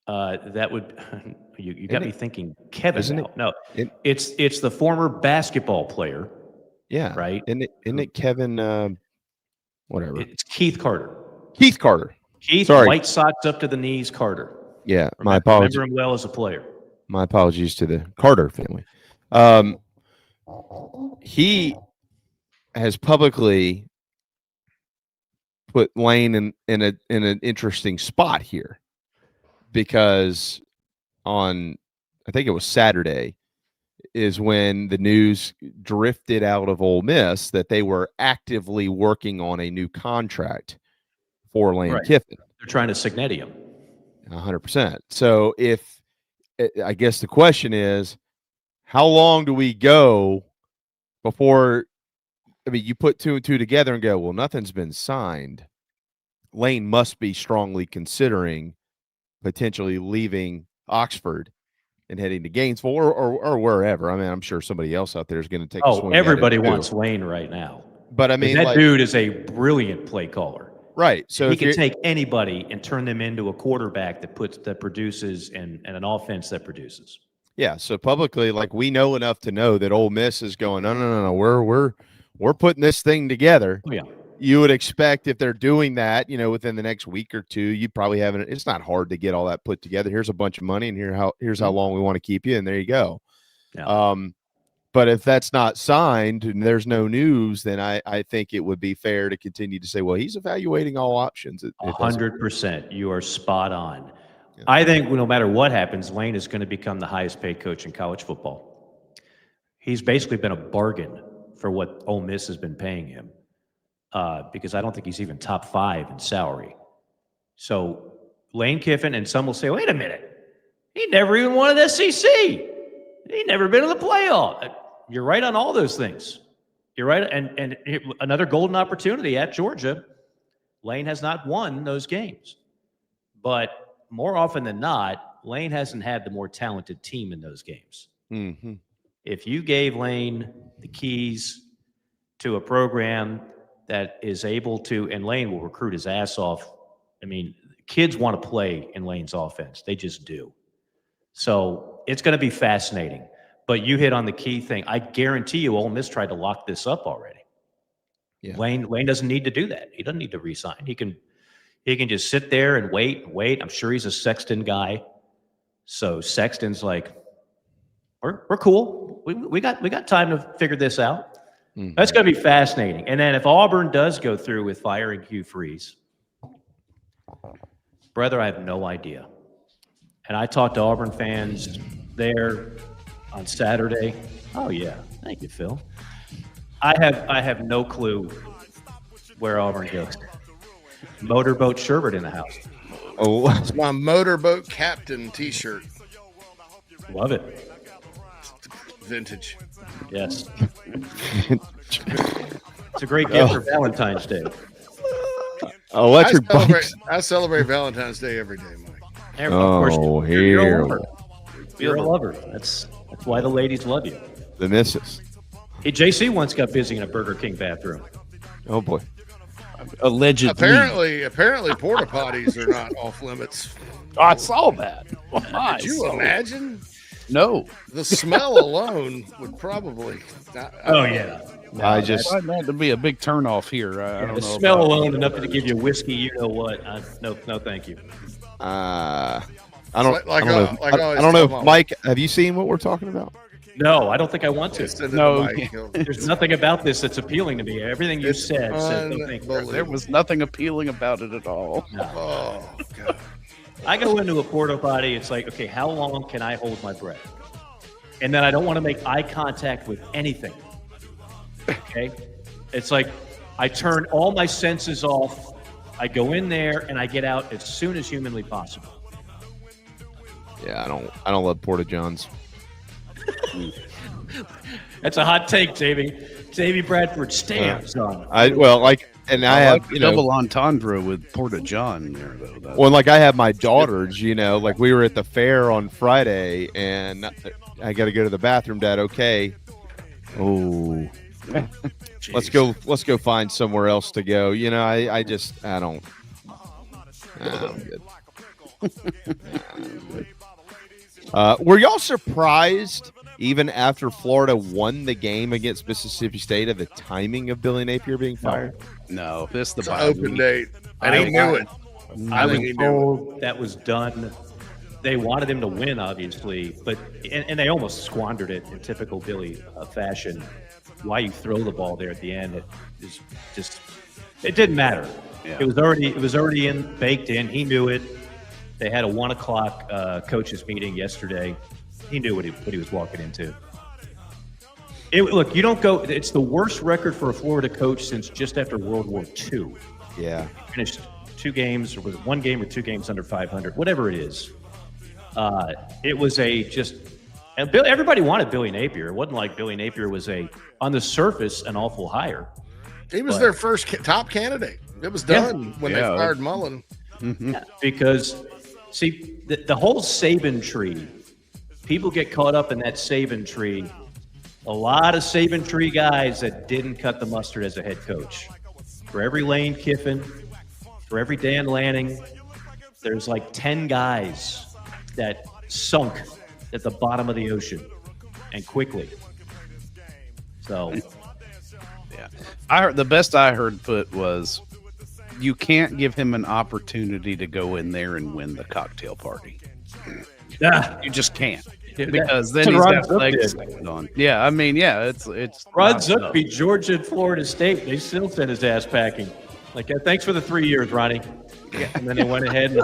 That would you got me thinking Kevin. Isn't now. it? No, it's the former basketball player. Yeah. Right. Isn't it Kevin? Whatever. It's Keith Carter. Keith Carter. Keith, Sorry. White Sox up to the knees, Carter. Yeah, my apologies. Remember him well as a player. My apologies to the Carter family. He has publicly put Lane in an interesting spot here, because on, I think it was Saturday, is when the news drifted out of Ole Miss that they were actively working on a new contract for Lane Kiffin. They're trying to Signetti him. 100%. So I guess the question is, how long do we go before, you put two and two together and go, well, nothing's been signed. Lane must be strongly considering potentially leaving Oxford and heading to Gainesville or wherever. I mean, I'm sure somebody else out there is going to take a swing. Everybody wants Lane right now. But I mean, that dude is a brilliant play caller. Right. So he can take anybody and turn them into a quarterback that produces and an offense that produces. Yeah. So publicly, we know enough to know that Ole Miss is going, no. We're putting this thing together. Oh, yeah. You would expect if they're doing that, within the next week or two, you probably have it. It's not hard to get all that put together. Here's a bunch of money, and here's how long we want to keep you, and there you go. Yeah. But if that's not signed and there's no news, then I think it would be fair to continue to say, well, he's evaluating all options. 100%. You are spot on. Yeah. I think no matter what happens, Lane is going to become the highest paid coach in college football. He's basically been a bargain for what Ole Miss has been paying him, because I don't think he's even top 5 in salary. So Lane Kiffin, and some will say, wait a minute, he never even won an SEC. He'd never been in the playoff. You're right on all those things. You're right. And another golden opportunity at Georgia. Lane has not won those games. But more often than not, Lane hasn't had the more talented team in those games. Mm-hmm. If you gave Lane the keys to a program that is able to, and Lane will recruit his ass off. I mean, kids want to play in Lane's offense. They just do. So it's going to be fascinating. But you hit on the key thing. I guarantee you Ole Miss tried to lock this up already. Yeah. Lane doesn't need to do that. He doesn't need to re-sign. He can just sit there and wait. I'm sure he's a Sexton guy. So Sexton's like, we're cool. We got time to figure this out. Mm-hmm. That's going to be fascinating. And then if Auburn does go through with firing Hugh Freeze, Brother, I have no idea. And I talked to Auburn fans there on Saturday. Oh, yeah. Thank you, Phil. I have no clue where Auburn goes. Motorboat Sherbert in the house. Oh, It's my motorboat captain T-shirt. Love it. Vintage. Yes. It's a great gift for Valentine's Day. Electric bikes. I celebrate Valentine's Day every day, Mike. Of course, you're a here. lover. You're a lover. That's why the ladies love you. The missus. Hey, JC once got busy in a Burger King bathroom. Oh, boy. Allegedly. Apparently, porta potties are not off limits. Oh, I saw that. Could you imagine? No. The smell alone would probably. Yeah. No, I just find that to be a big turnoff here. I don't the know. smell alone enough to give you whiskey. You know what? No, thank you. I don't I know if Mike, have you seen what we're talking about? No, I don't think I want to. No. There's nothing about this that's appealing to me. Everything you said no, thank you. There was nothing appealing about it at all. No. Oh, God. I go into a porta potty. It's like, okay, how long can I hold my breath? And then I don't want to make eye contact with anything. Okay? It's like I turn all my senses off. I go in there and I get out as soon as humanly possible. Yeah, I don't love Porta Johns. That's a hot take, Davey Bradford stands on. I have double entendre with Porta John there though. Well, like I have my daughters, like we were at the fair on Friday, and I got to go to the bathroom. Dad, okay? Oh, let's go find somewhere else to go. I don't. I'm good. Were y'all surprised, even after Florida won the game against Mississippi State, of the timing of Billy Napier being fired? No, this is It's the an open date. And he knew it. I was told that was done. They wanted him to win, obviously, but and they almost squandered it in typical Billy fashion. Why you throw the ball there at the end? It is just. It didn't matter. Yeah. It was already baked in. He knew it. They had a 1:00 coaches meeting yesterday. He knew what he was walking into. Look, you don't go. It's the worst record for a Florida coach since just after World War II. Yeah, he finished 2 games, or was it 1 game or 2 games under 500, whatever it is. It was and everybody wanted Billy Napier. It wasn't like Billy Napier was on the surface an awful hire. He was their first top candidate. It was done when they fired Mullen. Mm-hmm. Yeah, because see the whole Saban tree. People get caught up in that Saban tree. A lot of Saban tree guys that didn't cut the mustard as a head coach. For every Lane Kiffin, for every Dan Lanning, there's like 10 guys that sunk at the bottom of the ocean, and quickly. So, yeah, I heard the best I heard put was, you can't give him an opportunity to go in there and win the cocktail party. Yeah, you just can't. Because then he's got legs on. Yeah, I mean, it's Rod Zook beat Georgia and Florida State. They still sent his ass packing. Like, thanks for the 3 years, Ronnie. Yeah. And then they went ahead and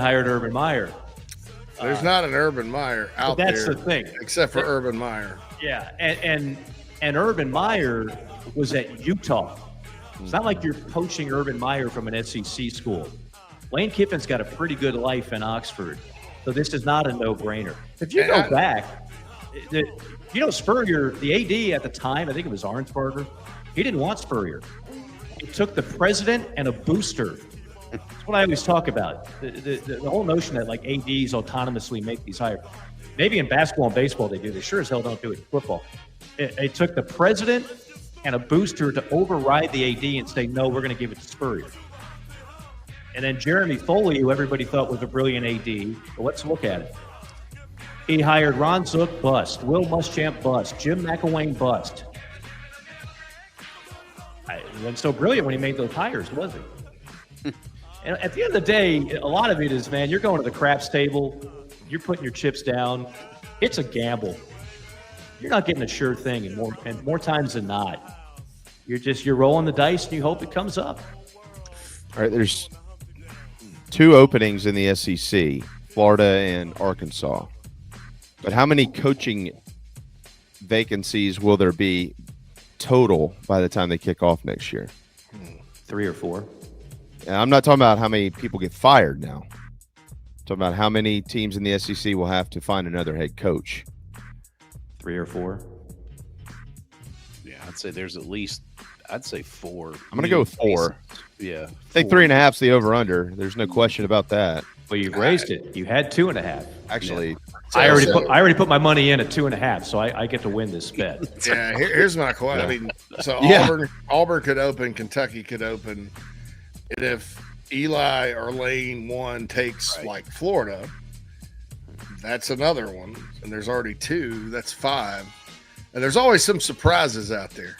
hired Urban Meyer. There's not an Urban Meyer out there. That's the thing, except for Urban Meyer. Yeah, and Urban Meyer was at Utah. It's not like you're poaching Urban Meyer from an SEC school. Lane Kiffin's got a pretty good life in Oxford. So this is not a no-brainer. If you go back, Spurrier, the AD at the time, I think it was Arnsberger, he didn't want Spurrier. He took the president and a booster. That's what I always talk about. The whole notion that like ADs autonomously make these hires. Maybe in basketball and baseball they do. They sure as hell don't do it in football. It took the president and a booster to override the AD and say, no, we're going to give it to Spurrier. And then Jeremy Foley, who everybody thought was a brilliant AD, but let's look at it. He hired Ron Zook, bust. Will Muschamp, bust. Jim McElwain, bust. He wasn't so brilliant when he made those hires, was he? And at the end of the day, a lot of it is, man, you're going to the craps table. You're putting your chips down. It's a gamble. You're not getting a sure thing, and more times than not. You're rolling the dice, and you hope it comes up. All right, there's 2 openings in the SEC, Florida and Arkansas. But how many coaching vacancies will there be total by the time they kick off next year? 3 or 4. And I'm not talking about how many people get fired now. I'm talking about how many teams in the SEC will have to find another head coach. 3 or 4. Yeah, I'd say there's at least, I'd say 4. I'm going to go with 4. Yeah. I think 3.5 is the over-under. There's no question about that. Well, you raised it. You had 2.5. Actually, yeah. I already put my money in at 2.5, so I get to win this bet. Yeah, here's my question. Yeah. I mean, so Yeah. Auburn could open, Kentucky could open, and if Eli or Lane 1 takes like Florida, that's another one, and there's already 2. That's 5, and there's always some surprises out there.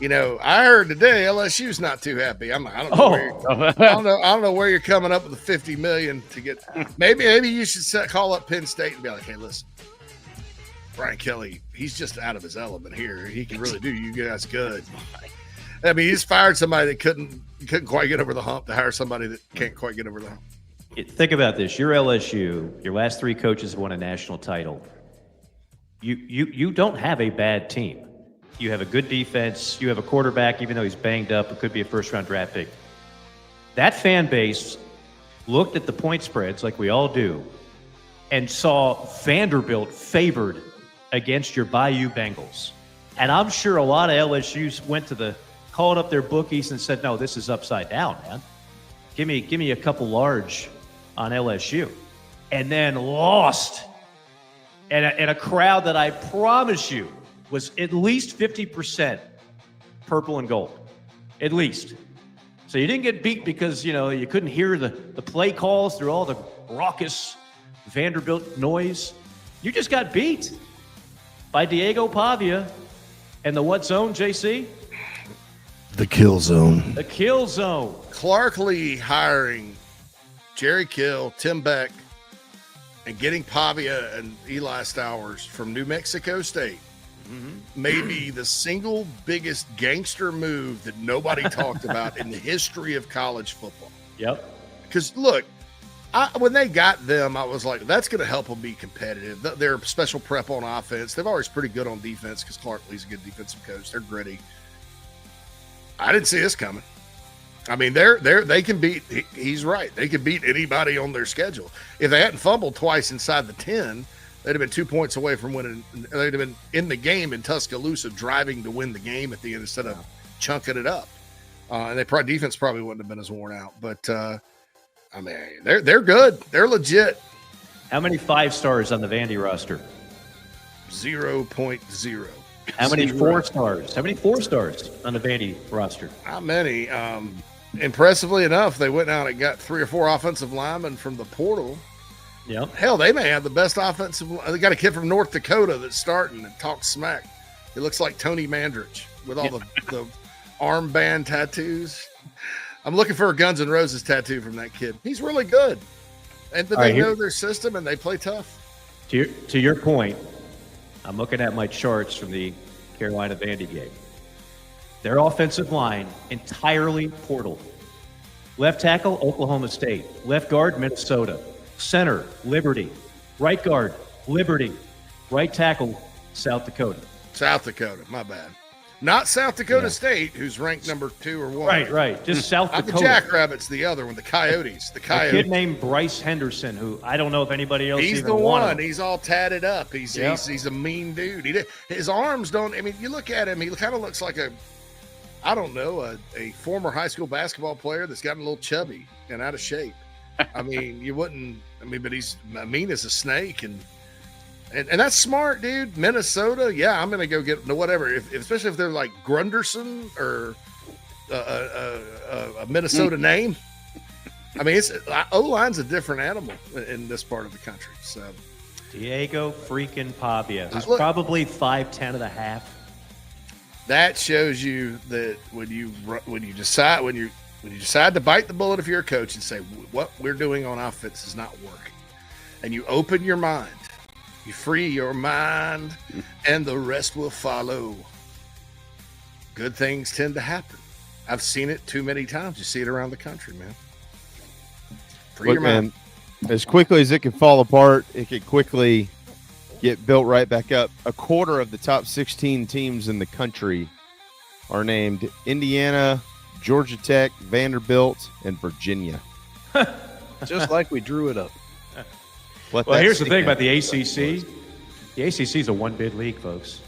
You know, I heard today LSU's not too happy. I don't know where you're coming up with the $50 million to get. Maybe you should call up Penn State and be like, hey, listen, Brian Kelly, he's just out of his element here. He can really do you guys good. I mean, he's fired somebody that couldn't quite get over the hump to hire somebody that can't quite get over the hump. Think about this. You're LSU. Your last 3 coaches won a national title. You don't have a bad team. You have a good defense. You have a quarterback, even though he's banged up. It could be a first-round draft pick. That fan base looked at the point spreads like we all do and saw Vanderbilt favored against your Bayou Bengals. And I'm sure a lot of LSU's called up their bookies and said, no, this is upside down, man. Give me a couple large on LSU. And then lost. And a crowd that I promise you was at least 50% purple and gold. At least. So you didn't get beat because, you couldn't hear the play calls through all the raucous Vanderbilt noise. You just got beat by Diego Pavia and the what zone, JC? The kill zone. The kill zone. Clark Lee hiring Jerry Kill, Tim Beck, and getting Pavia and Eli Stowers from New Mexico State may be the single biggest gangster move that nobody talked about in the history of college football. Yep. Because, look, when they got them, I was like, that's going to help them be competitive. They're special prep on offense. They've always pretty good on defense because Clark Lee's a good defensive coach. They're gritty. I didn't see this coming. I mean, they can beat. He's right. They can beat anybody on their schedule. If they hadn't fumbled twice inside the 10, they'd have been 2 points away from winning. They'd have been in the game in Tuscaloosa, driving to win the game at the end instead of chunking it up. And defense probably wouldn't have been as worn out. But I mean, they're good. They're legit. How many 5 stars on the Vandy roster? 0.0. How many 4 stars? How many 4 stars on the Vandy roster? Not many. Impressively enough, they went out and got 3 or 4 offensive linemen from the portal. Yep. Hell, they may have the best offensive. They got a kid from North Dakota that's starting and talks smack. He looks like Tony Mandrich with all the armband tattoos. I'm looking for a Guns N' Roses tattoo from that kid. He's really good, and they know their system and they play tough. To your point, I'm looking at my charts from the Carolina Vandy game. Their offensive line entirely portal. Left tackle, Oklahoma State. Left guard, Minnesota. Center, Liberty. Right guard, Liberty. Right tackle, South Dakota. South Dakota, my bad. Not South Dakota State, who's ranked number 2 or 1. Right. Just South Not Dakota. the Jackrabbits, the other one, the Coyotes. The A kid named Bryce Henderson, who I don't know if anybody else He's even the wanted one. him. He's all tatted up. He's a mean dude. His arms don't. I mean, you look at him. He kind of looks like a former high school basketball player that's gotten a little chubby and out of shape. I mean, you wouldn't. I mean, but he's mean as a snake, and that's smart, dude. Minnesota, yeah, I'm gonna go get whatever. Especially if they're like Grunderson or a Minnesota name. I mean, O-line's a different animal in this part of the country. So, Diego freaking Pavia, who's probably 5'10" and a half. That shows you that when you decide to bite the bullet if you're a coach and say what we're doing on offense is not working, and you open your mind, you free your mind, and the rest will follow. Good things tend to happen. I've seen it too many times. You see it around the country, man. Free your mind. And as quickly as it can fall apart, it can quickly get built right back up. A quarter of the top 16 teams in the country are named Indiana, Georgia Tech, Vanderbilt, and Virginia. Just like we drew it up. Well, here's the thing about the ACC. The ACC is a one-bid league, folks.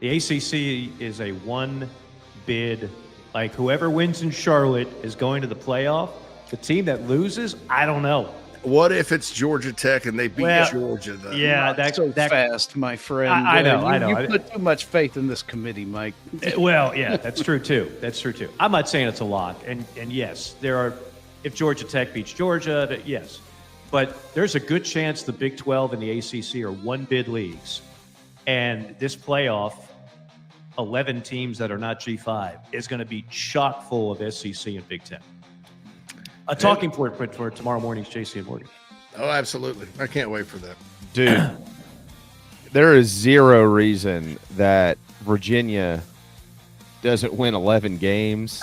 The ACC is a one-bid. Like, whoever wins in Charlotte is going to the playoff. The team that loses, I don't know. What if it's Georgia Tech and they beat Georgia, though? Yeah, that's so fast, my friend. I know. You put too much faith in this committee, Mike. Well, yeah, that's true, too. I'm not saying it's a lock. And yes, there are – if Georgia Tech beats Georgia, yes. But there's a good chance the Big 12 and the ACC are one-bid leagues. And this playoff, 11 teams that are not G5, is going to be chock full of SEC and Big 10. A talking point for tomorrow morning's JC and Morgan. Oh, absolutely. I can't wait for that. Dude, there is zero reason that Virginia doesn't win 11 games.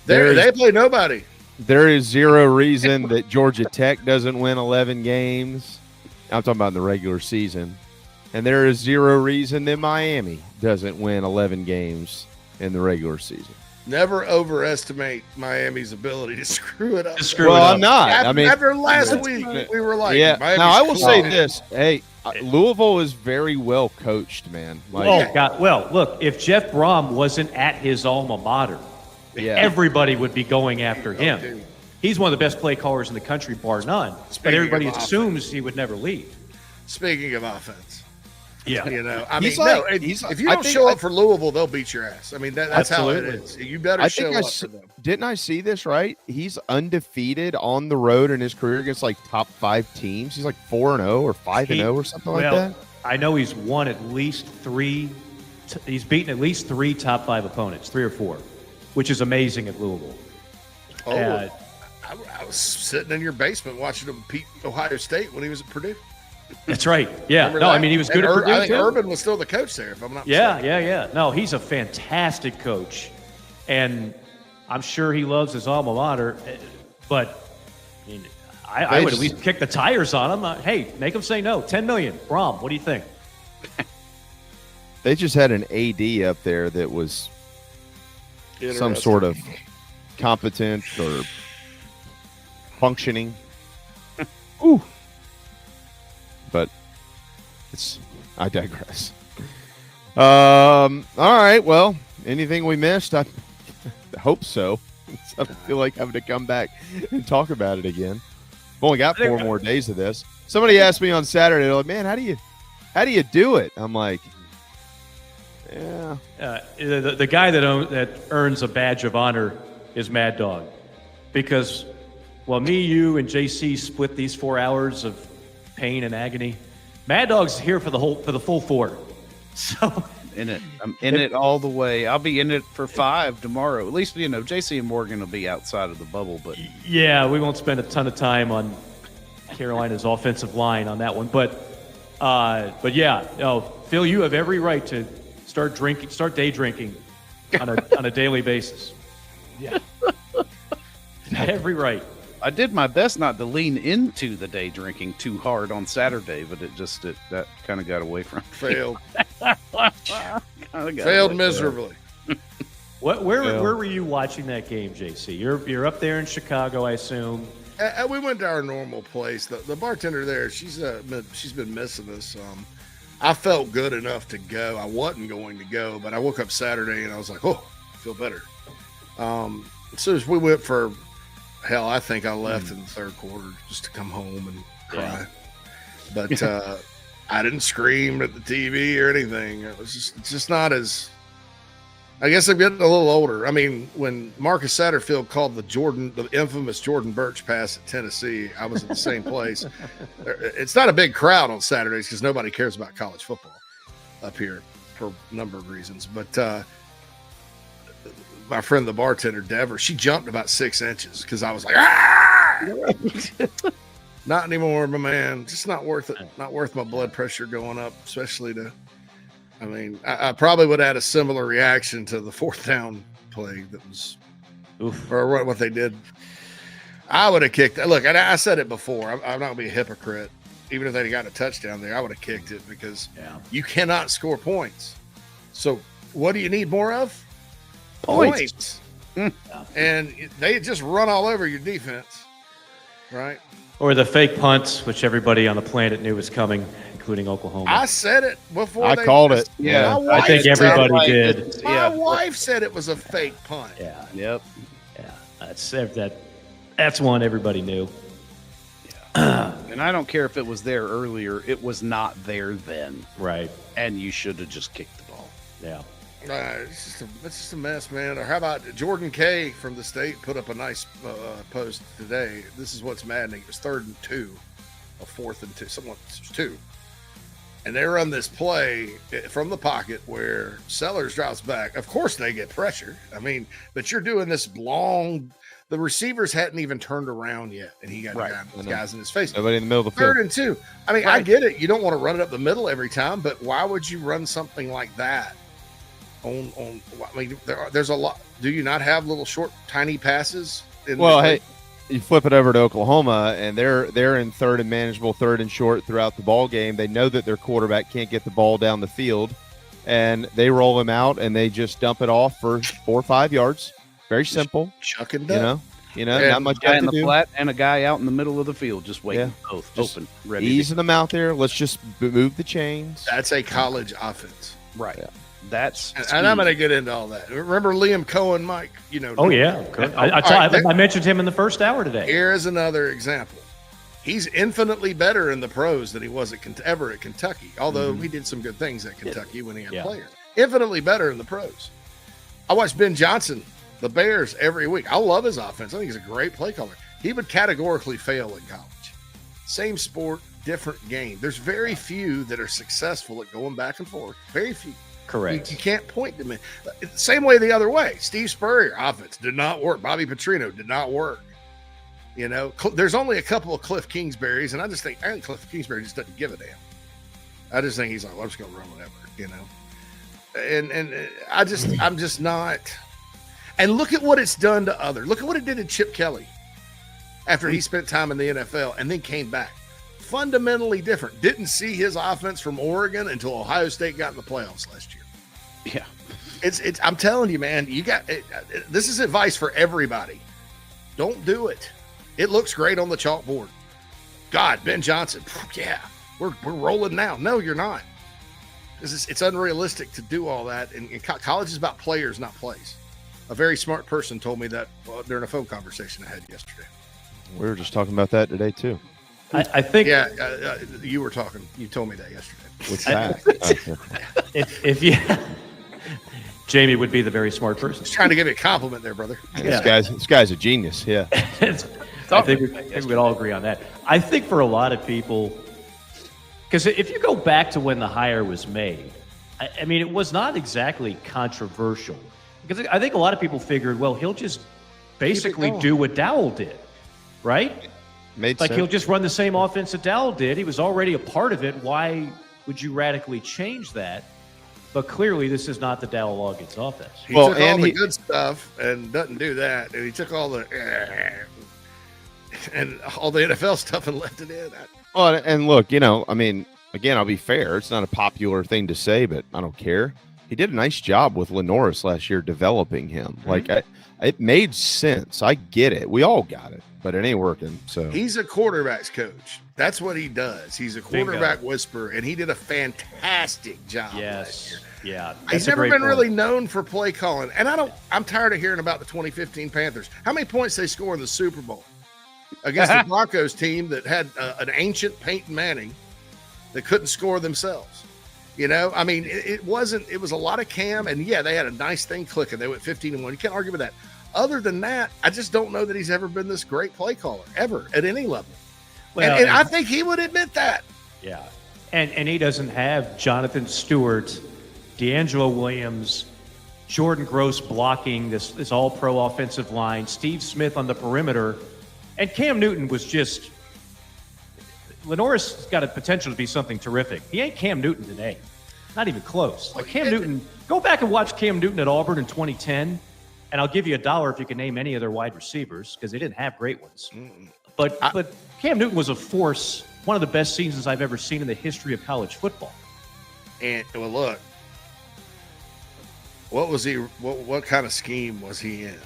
They play nobody. There is zero reason that Georgia Tech doesn't win 11 games. I'm talking about in the regular season. And there is zero reason that Miami doesn't win 11 games in the regular season. Never overestimate Miami's ability to screw it up. I'm not. After last week, we were like, yeah. Miami's Now, I will say close. this. Hey, Louisville is very well coached, man. Oh, God. Well, look, if Jeff Brom wasn't at his alma mater, everybody would be going after him. He's one of the best play callers in the country, bar none. But everybody assumes he would never leave. Speaking of offense. Yeah. You know, I He's mean, like- no, he's- if you I don't think- show up for Louisville, they'll beat your ass. I mean, that's Absolutely. how it is. You better I show think up for them. didn't I see this right? He's undefeated on the road in his career against like top 5 teams. He's like 4-0 or 5-0 or something like that. I know he's won at least 3. He's beaten at least 3 top 5 opponents, 3 or 4, which is amazing at Louisville. Oh, I was sitting in your basement watching him beat Ohio State when he was at Purdue. That's right. Yeah. Remember No, that? I mean, he was good And at Purdue, I think too. Urban was still the coach there, if I'm not Yeah, mistaken. yeah. No, he's a fantastic coach. And I'm sure he loves his alma mater. But I mean, I would at least kick the tires on him. Hey, make him say no. $10 million. Brom, what do you think? They just had an AD up there that was some sort of competent or functioning. Ooh. But I digress. All right. Well, anything we missed? I hope so. I don't feel like having to come back and talk about it again. We've only got 4 more days of this. Somebody asked me on Saturday, they're like, man, how do you do it? I'm like, yeah. The guy that earns a badge of honor is Mad Dog. Because while me, you, and JC split these 4 hours of pain and agony, Mad Dog's here for the full 4. So I'm in it all the way. I'll be in it for 5 tomorrow. At least, JC and Morgan will be outside of the bubble. But yeah, we won't spend a ton of time on Carolina's offensive line on that one. But yeah, no, Phil, you have every right to start day drinking on a daily basis. Yeah, every right. I did my best not to lean into the day drinking too hard on Saturday, but that kind of got away from me. Failed. Failed Failed miserably. Where were you watching that game, JC? You're up there in Chicago, I assume. We went to our normal place. The bartender there, she's been missing us. I felt good enough to go. I wasn't going to go, but I woke up Saturday and I was like, oh, I feel better. As soon as we went for hell, I think I left in the third quarter just to come home and cry. But I didn't scream at the TV or anything. It was just not as. I guess I'm getting a little older. I mean, when Marcus Satterfield called the infamous Jordan Birch pass at Tennessee, I was at the same place. It's not a big crowd on Saturdays because nobody cares about college football up here for a number of reasons. But my friend, the bartender, Dever, she jumped about 6 inches because I was like, ah! Not anymore, my man. Just not worth it. Not worth my blood pressure going up, especially to. I mean, I probably would have had a similar reaction to the 4th down play that was, or what they did. I would have kicked it. Look, I said it before. I'm not going to be a hypocrite. Even if they'd got a touchdown there, I would have kicked it because you cannot score points. So what do you need more of? Points. And they just run all over your defense, right? Or the fake punts, which everybody on the planet knew was coming, including Oklahoma. I said it before. I called it. Yeah, I think everybody did. My wife said it was a fake punt. Yeah. Yep. Yeah. That's one everybody knew. And I don't care if it was there earlier. It was not there then. Right. And you should have just kicked the ball. Yeah. It's just a mess, man. Or how about Jordan K from the state put up a nice post today. This is what's maddening. It was 3rd and 2, or 4th and 2, someone 2. And they run this play from the pocket where Sellers drops back. Of course they get pressure. I mean, but you're doing this long. The receivers hadn't even turned around yet, and he got guys in his face. Nobody in the middle of the field. 3rd and 2. I mean, I get it. You don't want to run it up the middle every time, but why would you run something like that? I mean, there's a lot. Do you not have little short, tiny passes? Hey, you flip it over to Oklahoma, and they're in 3rd and manageable, 3rd and short throughout the ball game. They know that their quarterback can't get the ball down the field, and they roll him out, and they just dump it off for 4 or 5 yards. Very simple. Chuck and dump. You know, not much guy in the do. flat and a guy out in the middle of the field just waiting, both just open, ready. Easing them out there. Let's just move the chains. That's a college offense, right? Yeah. That's and I'm going to get into all that. Remember Liam Cohen, Mike? You know. Oh yeah, I mentioned him in the first hour today. Here is another example. He's infinitely better in the pros than he was ever at Kentucky. Although he did some good things at Kentucky when he had players. Infinitely better in the pros. I watched Ben Johnson, the Bears, every week. I love his offense. I think he's a great play caller. He would categorically fail in college. Same sport, different game. There's very few that are successful at going back and forth. Very few. Correct. You can't point to me. Same way the other way. Steve Spurrier, offense did not work. Bobby Petrino did not work. You know, there's only a couple of Cliff Kingsburys, and I think Cliff Kingsbury just doesn't give a damn. I just think he's like, well, I'm just going to run whatever, you know. And I'm just not. And look at what it's done to others. Look at what it did to Chip Kelly after he spent time in the NFL and then came back. Fundamentally different. Didn't see his offense from Oregon until Ohio State got in the playoffs last year. Yeah. It's I'm telling you, man, this is advice for everybody. Don't do it. It looks great on the chalkboard. God, Ben Johnson, yeah, we're rolling now. No, you're not. It's unrealistic to do all that. And college is about players, not plays. A very smart person told me that during a phone conversation I had yesterday. We were just talking about that today too. I think. Yeah, you were talking. You told me that yesterday. What's that? if you, Jamie would be the very smart person. Just trying to give you a compliment there, brother. This guy's a genius. Yeah. I think we'd all agree on that. I think for a lot of people, because if you go back to when the hire was made, I mean, it was not exactly controversial. Because I think a lot of people figured, well, he'll just basically do what Dowell did, right? Made sense. He'll just run the same offense that Dowell did. He was already a part of it. Why would you radically change that? But clearly, this is not the Dowell Loggins offense. He took all the good stuff and doesn't do that. And he took all the and all the NFL stuff and left it in. Well, and look, you know, I mean, again, I'll be fair. It's not a popular thing to say, but I don't care. He did a nice job with Lenoris last year developing him. Mm-hmm. Like, it made sense. I get it. We all got it, but it ain't working. So he's a quarterback's coach. That's what he does. He's a quarterback whisperer, and he did a fantastic job last year. Yeah. He's never been really known for play calling. And I'm tired of hearing about the 2015 Panthers. How many points they score in the Super Bowl against the Broncos team that had an ancient Peyton Manning that couldn't score themselves? You know, I mean, it was a lot of Cam, and yeah, they had a nice thing clicking. They went 15-1. You can't argue with that. Other than that, I just don't know that he's ever been this great play caller, ever, at any level. Well, and I think he would admit that. Yeah. And he doesn't have Jonathan Stewart, D'Angelo Williams, Jordan Gross blocking this all-pro offensive line, Steve Smith on the perimeter, and Cam Newton was just – Lenoris got a potential to be something terrific. He ain't Cam Newton today. Not even close. Like Cam Newton, go back and watch Cam Newton at Auburn in 2010 And I'll give you $1 if you can name any of their wide receivers because they didn't have great ones. But Cam Newton was a force, one of the best seasons I've ever seen in the history of college football. And well, look, what was he? What kind of scheme was he in?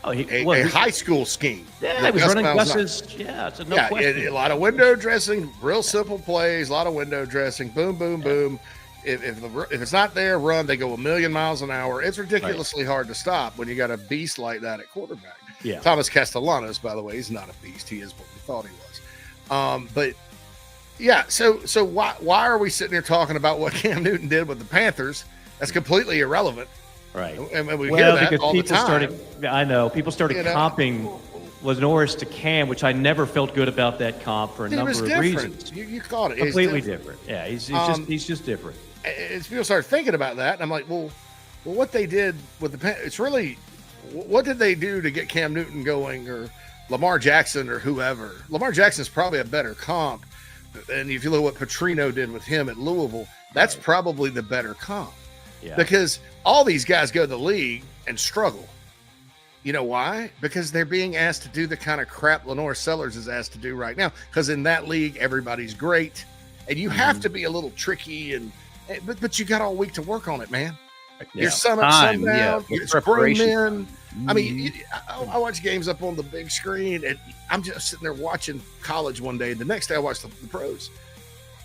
Oh, a high school scheme. Yeah, he was running Gus's. Yeah, it's no question. A lot of window dressing, real simple plays, a lot of window dressing. Boom, boom, boom. If it's not there, run. They go a million miles an hour. It's ridiculously hard to stop when you got a beast like that at quarterback. Yeah. Thomas Castellanos, by the way, he's not a beast. He is what we thought he was. But yeah, so why are we sitting here talking about what Cam Newton did with the Panthers? That's completely irrelevant. Right. And we hear that all the time. People started comping Lenoris to Cam, which I never felt good about that comp for a number of reasons. You caught it. Completely different. Yeah, he's just different. As people start thinking about that, and I'm like, well, what they did with the Panthers, it's really, what did they do to get Cam Newton going, or Lamar Jackson, or whoever? Lamar Jackson's probably a better comp, and if you look at what Petrino did with him at Louisville, that's probably the better comp. Yeah. Because all these guys go to the league and struggle. You know why? Because they're being asked to do the kind of crap Lenore Sellers is asked to do right now. Because in that league, everybody's great, and you have to be a little tricky, but you got all week to work on it, man. Your sun up, sundown, it's grown men. I mean, I watch games up on the big screen, and I'm just sitting there watching college one day. The next day, I watch the pros.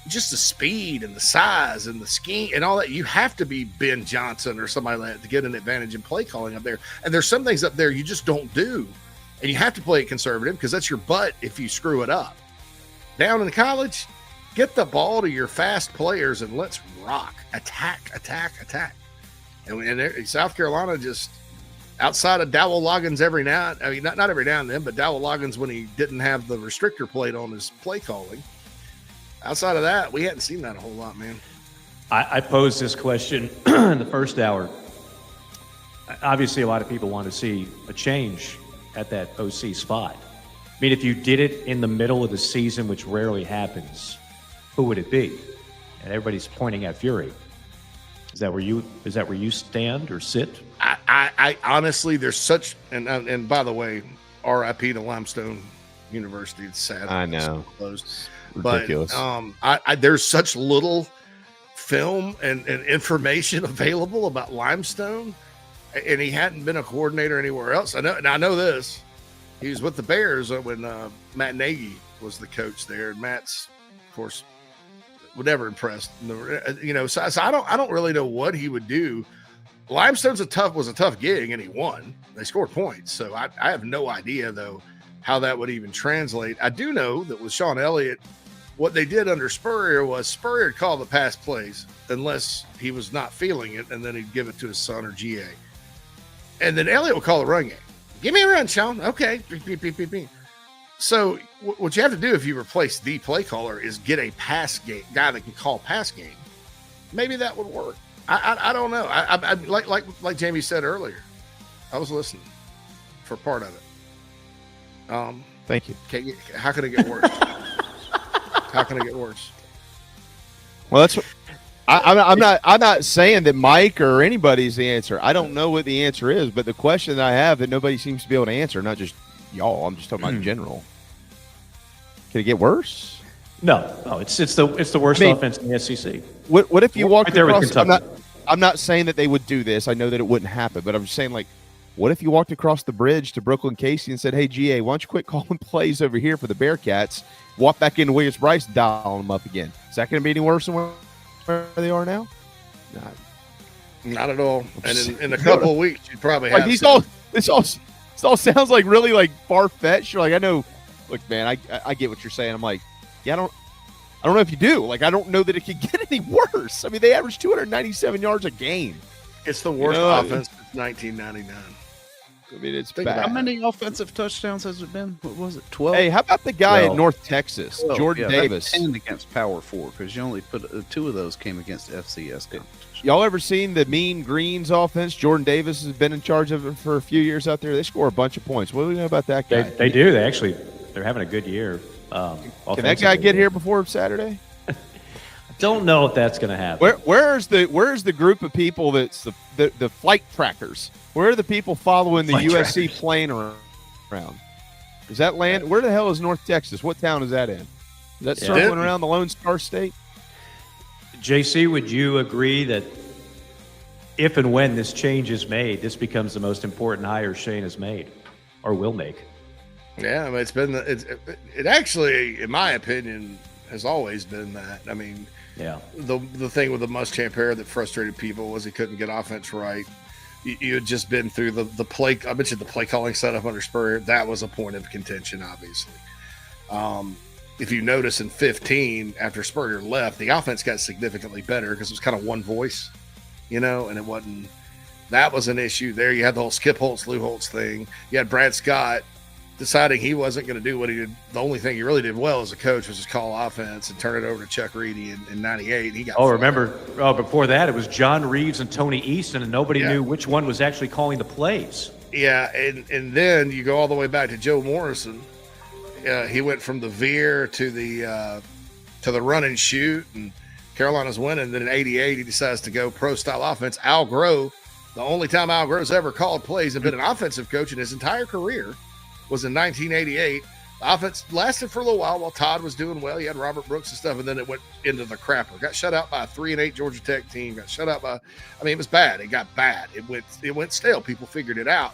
Just the speed and the size and the scheme and all that. You have to be Ben Johnson or somebody like that to get an advantage in play calling up there. And there's some things up there you just don't do. And you have to play it conservative because that's your butt if you screw it up. Down in college, get the ball to your fast players and let's rock. Attack. And South Carolina just outside of Dowell Loggins every now, I mean, not every now and then, but Dowell Loggins when he didn't have the restrictor plate on his play calling. Outside of that, we hadn't seen that a whole lot, man. I posed this question in the first hour. Obviously, a lot of people want to see a change at that OC spot. I mean, if you did it in the middle of the season, which rarely happens, who would it be? And everybody's pointing at Fury. Is that where you stand or sit? I honestly, there's such and by the way, RIP to Limestone University. It's sad. I know. Closed. Ridiculous. But there's such little film and information available about Limestone, and he hadn't been a coordinator anywhere else. I know this. He was with the Bears when Matt Nagy was the coach there, and Matt's, of course, was never impressed. So I don't really know what he would do. Limestone's was a tough gig, and he won. They scored points, so I have no idea though how that would even translate. I do know that with Sean Elliott, what they did under Spurrier was Spurrier called the pass plays unless he was not feeling it, and then he'd give it to his son or GA. And then Elliott would call the run game. Give me a run, Sean. Okay. So what you have to do if you replace the play caller is get a pass game guy that can call pass game. Maybe that would work. I don't know. I like Jamie said earlier, I was listening for part of it. Thank you. How can it get worse? How can it get worse? Well, that's what I'm not saying that Mike or anybody's the answer. I don't know what the answer is, but the question that I have that nobody seems to be able to answer, not just y'all, I'm just talking about in general. Can it get worse? No, it's the worst offense in the SEC. What if you walked there across? with Kentucky? I'm not saying that they would do this. I know that it wouldn't happen, but I'm just saying, like, what if you walked across the bridge to Brooklyn Casey and said, "Hey, GA, why don't you quit calling plays over here for the Bearcats? Walk back into Williams-Brice, dial them up again." Is that going to be any worse than where they are now? Not at all. And in a couple of weeks, you'd probably have. This all sounds like really like far-fetched. You're like, I know. Look, man, I get what you're saying. I'm like, yeah, I don't know if you do. Like, I don't know that it could get any worse. I mean, they average 297 yards a game. It's the worst offense since 1999. I mean, it's bad. How many offensive touchdowns has it been? What was it, 12? Hey, how about the guy at North Texas, Jordan Davis? 10 against Power 4, because you only put 2 of those came against FCS competition. Y'all ever seen the Mean Greens offense? Jordan Davis has been in charge of it for a few years out there. They score a bunch of points. What do we know about that guy? They do. They're having a good year. Can that guy get here before Saturday? Don't know if that's going to happen. Where's the group of people that's the flight trackers? Where are the people following the USC plane around? Is that land? Where the hell is North Texas? What town is that in? Is that circling around the Lone Star State? JC, would you agree that if and when this change is made, this becomes the most important hire Shane has made or will make? Yeah, I mean, it actually, in my opinion, has always been that. I mean, the thing with the Muschamp era that frustrated people was he couldn't get offense right. You had just been through the play. I mentioned the play calling setup under Spurrier. That was a point of contention, obviously. If you notice in 15, after Spurrier left, the offense got significantly better because it was kind of one voice, and it wasn't. That was an issue there. You had the whole Skip Holtz, Lou Holtz thing. You had Brad Scott deciding he wasn't going to do what he did. The only thing he really did well as a coach was just call offense and turn it over to Chuck Reedy in 98. He got before that, it was John Reeves and Tony Easton, and nobody knew which one was actually calling the plays. Yeah, and then you go all the way back to Joe Morrison. He went from the veer to the run and shoot, and Carolina's winning. Then in 88, he decides to go pro-style offense. Al Grove, the only time Al Grove's ever called plays and been an offensive coach in his entire career, was in 1988. The offense lasted for a little while Todd was doing well. He had Robert Brooks and stuff, and then it went into the crapper. Got shut out by a 3-8 Georgia Tech team. Got shut out by, it was bad. It got bad. It went stale. People figured it out.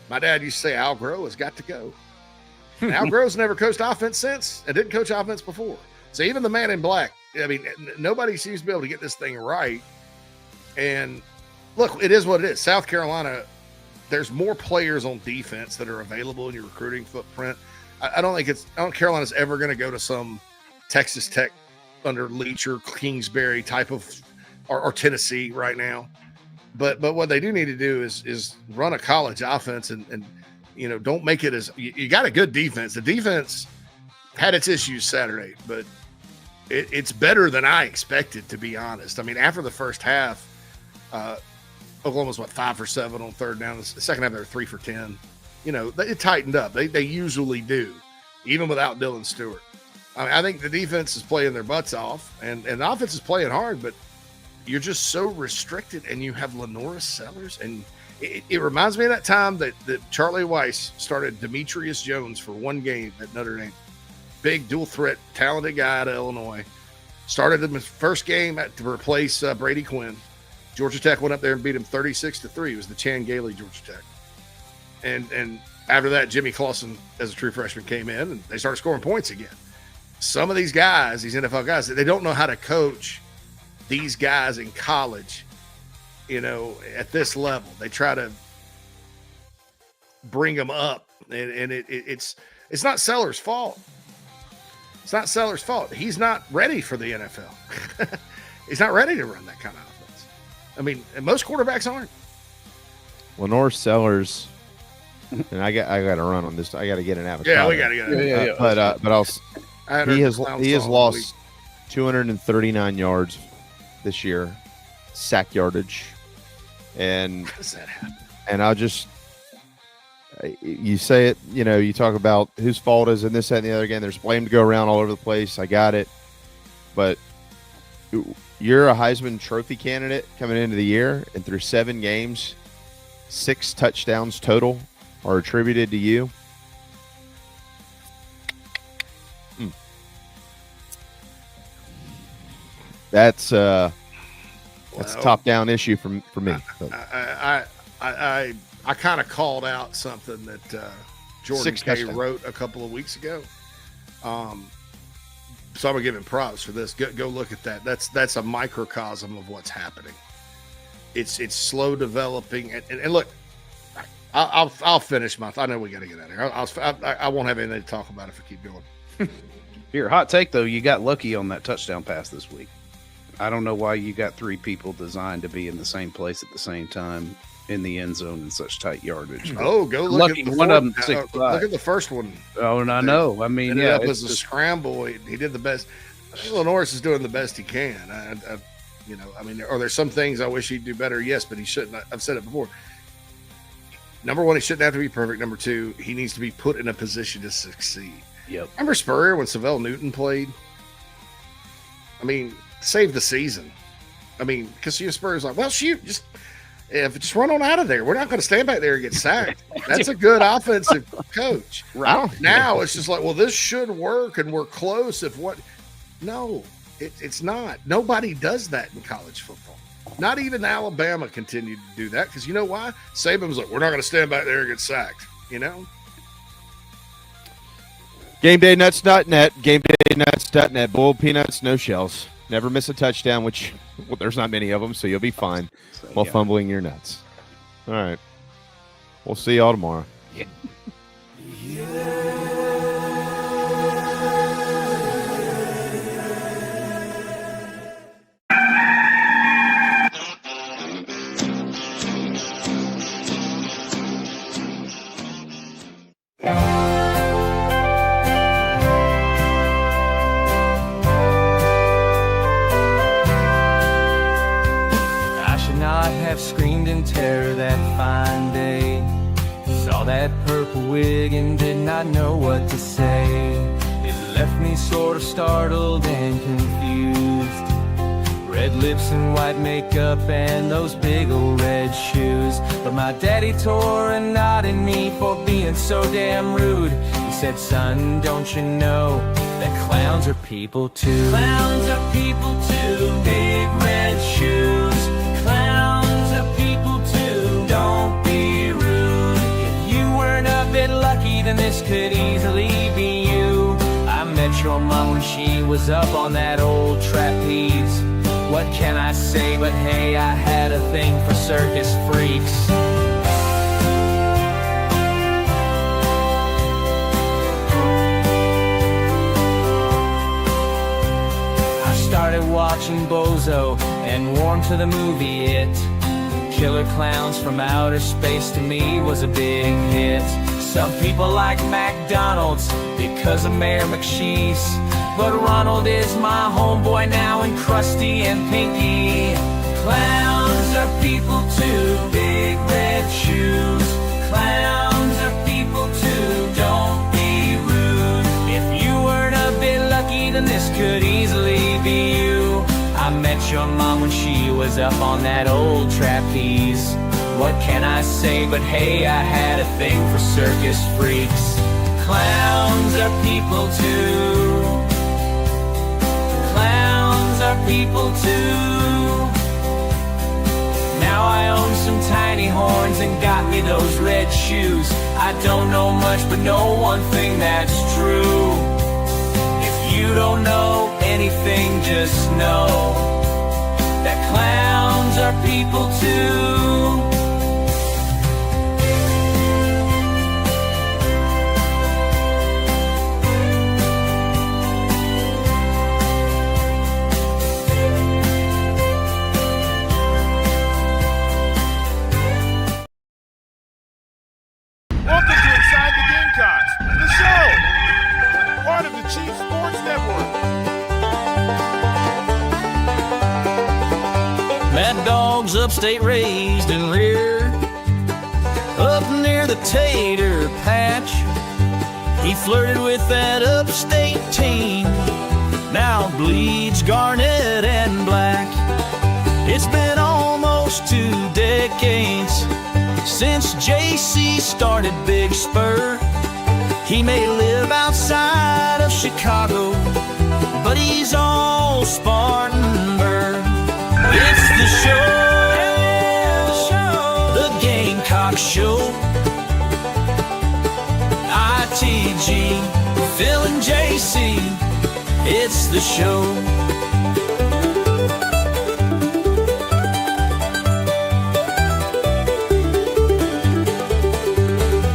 My dad used to say Al Grove has got to go. And Al Grove's never coached offense since and didn't coach offense before. So even the man in black, nobody seems to be able to get this thing right. And look, it is what it is. South Carolina, there's more players on defense that are available in your recruiting footprint. I don't think Carolina's ever going to go to some Texas Tech under Leach or Kingsbury type of, or Tennessee right now. But what they do need to do is run a college offense and don't make it as you got a good defense. The defense had its issues Saturday, but it's better than I expected, to be honest. I mean, after the first half, Oklahoma's 5 for 7 on third down. The second half, they were 3 for 10. It tightened up. They usually do, even without Dylan Stewart. I think the defense is playing their butts off, and the offense is playing hard, but you're just so restricted, and you have Lenoris Sellers, and it reminds me of that time that Charlie Weiss started Demetrius Jones for one game at Notre Dame. Big dual threat, talented guy out of Illinois. Started him his first game to replace Brady Quinn. Georgia Tech went up there and beat him 36-3. It was the Chan Gailey Georgia Tech. And after that, Jimmy Clausen, as a true freshman, came in, and they started scoring points again. Some of these guys, these NFL guys, they don't know how to coach these guys in college, at this level. They try to bring them up, and it's not Sellers' fault. It's not Sellers' fault. He's not ready for the NFL. He's not ready to run that kind of offense. And most quarterbacks aren't. Lenore Sellers, and I got to run on this. I got to get an avocado. Yeah, we got to get it. But he has lost 239 yards this year, sack yardage, and how does that happen? And you say it, you talk about whose fault is in this, that, and the other. Again, there's blame to go around all over the place. I got it, but you're a Heisman Trophy candidate coming into the year, and through 7 games, 6 touchdowns total are attributed to you. That's a top-down issue for me. I kind of called out something that Jordan K. wrote a couple of weeks ago. So I'm gonna give him props for this. Go look at that. That's a microcosm of what's happening. It's slow developing, and look, I'll finish my. I know we got to get out of here. I won't have anything to talk about if I keep going. Here, hot take though. You got lucky on that touchdown pass this week. I don't know why you got 3 people designed to be in the same place at the same time in the end zone in such tight yardage. Oh, go look at one of them. Look at the first one. Oh, and I know. I mean, it was a scramble. He did the best. Lenoris is doing the best he can. Are there some things I wish he'd do better? Yes, but he shouldn't. I've said it before. Number 1, he shouldn't have to be perfect. Number 2, he needs to be put in a position to succeed. Yep. Remember Spurrier when Savell Newton played? save the season. I mean, because your Spurs like, well, shoot, just run on out of there. We're not going to stand back there and get sacked. That's a good offensive coach. Right. Now it's just like, well, this should work, and we're close. No, it's not. Nobody does that in college football. Not even Alabama continued to do that because you know why? Saban was like, we're not going to stand back there and get sacked. You know. GameDayNuts.net, GameDayNuts.net. Boiled peanuts, no shells. Never miss a touchdown, which there's not many of them, so you'll be fine while fumbling your nuts. All right. We'll see y'all tomorrow. Screamed in terror that fine day. Saw that purple wig and did not know what to say. It left me sort of startled and confused. Red lips and white makeup and those big old red shoes. But my daddy tore a knot in me for being so damn rude. He said, son, don't you know that clowns are people too? Clowns are people too. Big red shoes. Clowns are people too. Don't be rude. If you weren't a bit lucky, then this could easily be you. I met your mom when she was up on that old trapeze. What can I say but hey, I had a thing for circus freaks. Started watching Bozo and warmed to the movie It. Killer Clowns from Outer Space to me was a big hit. Some people like McDonald's because of Mayor McSheese, but Ronald is my homeboy now, and Krusty and Pinky. Clowns are people too. Big red shoes. Clowns are people too. Don't be rude. If you weren't a bit lucky, then this could easily be you. I met your mom when she was up on that old trapeze. What can I say but hey, I had a thing for circus freaks. Clowns are people too. Clowns are people too. Now I own some tiny horns and got me those red shoes. I don't know much but know one thing that's true. If you don't know anything, just know that clowns are people too. Welcome to Inside the Gamecocks, the show, part of the Chief Sports Network. Mad Dog's upstate raised and reared up near the tater patch. He flirted with that upstate team, now bleeds garnet and black. It's been almost 2 decades since JC started Big Spur. He may live outside of Chicago, but he's all Spartanburg. It's the show, the Gamecock Show. ITG, Phil and JC, it's the show.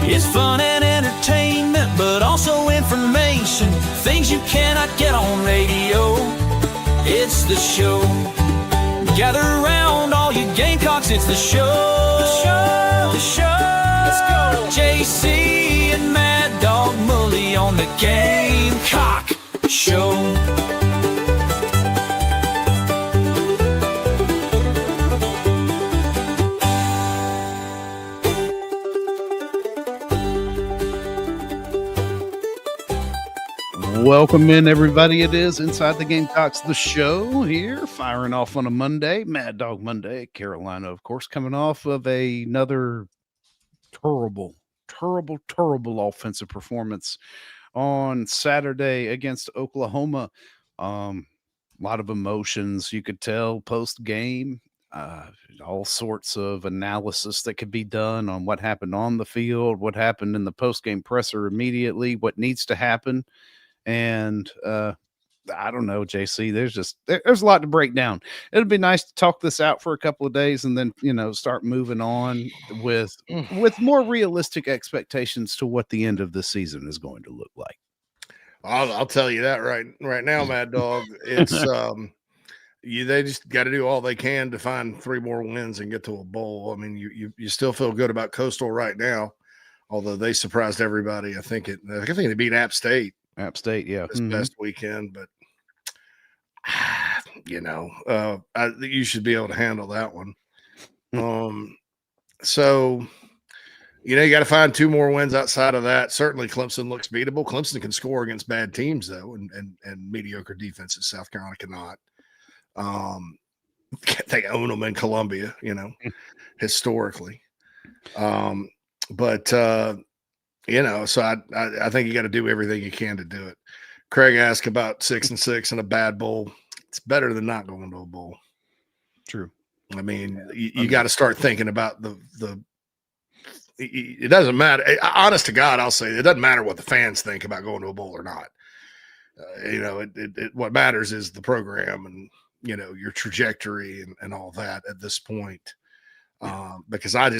It's fun and entertainment, but also information, things you cannot get on radio. It's the show. Gather around all you Gamecocks, it's the show. The show. Let's go. JC and Mad Dog Mully on the Gamecock Show. Welcome in, everybody. It is Inside the Gamecocks, the show here, firing off on a Monday, Mad Dog Monday. Carolina, of course, coming off of another terrible offensive performance on Saturday against Oklahoma. A lot of emotions, you could tell post game. All sorts of analysis that could be done on what happened on the field, what happened in the post game presser immediately, what needs to happen. And I don't know, JC. There's a lot to break down. It'll be nice to talk this out for a couple of days and then start moving on with more realistic expectations to what the end of the season is going to look like. I'll tell you that right now, Mad Dog. It's they just got to do all they can to find 3 more wins and get to a bowl. I mean, you still feel good about Coastal right now, although they surprised everybody. I think they beat App State. Yeah, this past weekend, but you should be able to handle that one. So you got to find 2 more wins outside of that. Certainly, Clemson looks beatable. Clemson can score against bad teams though, and mediocre defenses. South Carolina cannot. They own them in Columbia, historically. So I think you got to do everything you can to do it. Craig asked about 6-6 in a bad bowl. It's better than not going to a bowl. True. I mean, you got to start thinking about it doesn't matter. Honest to God, I'll say it doesn't matter what the fans think about going to a bowl or not. What matters is the program and, your trajectory and all that at this point. Because I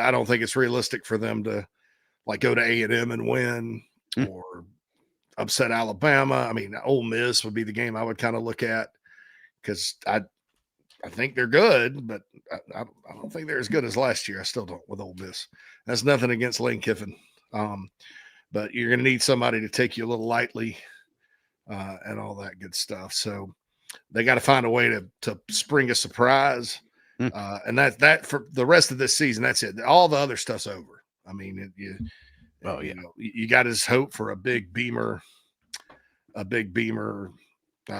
don't think it's realistic for them to go to A&M and win or upset Alabama. I mean, Ole Miss would be the game I would kind of look at because I think they're good, but I don't think they're as good as last year. I still don't with Ole Miss. That's nothing against Lane Kiffin. But you're going to need somebody to take you a little lightly and all that good stuff. So they got to find a way to spring a surprise. And that for the rest of this season, that's it. All the other stuff's over. I mean, you got his hope for a big beamer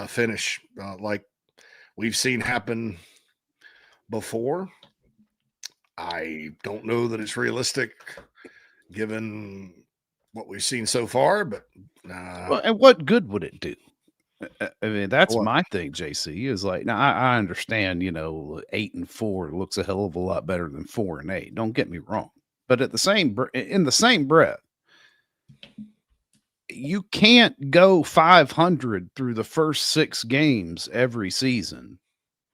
finish like we've seen happen before. I don't know that it's realistic given what we've seen so far, but and what good would it do? I mean, that's my thing, JC, is like, now I understand, 8-4 looks a hell of a lot better than 4-8. Don't get me wrong. But in the same breath, you can't go 500 through the first 6 games every season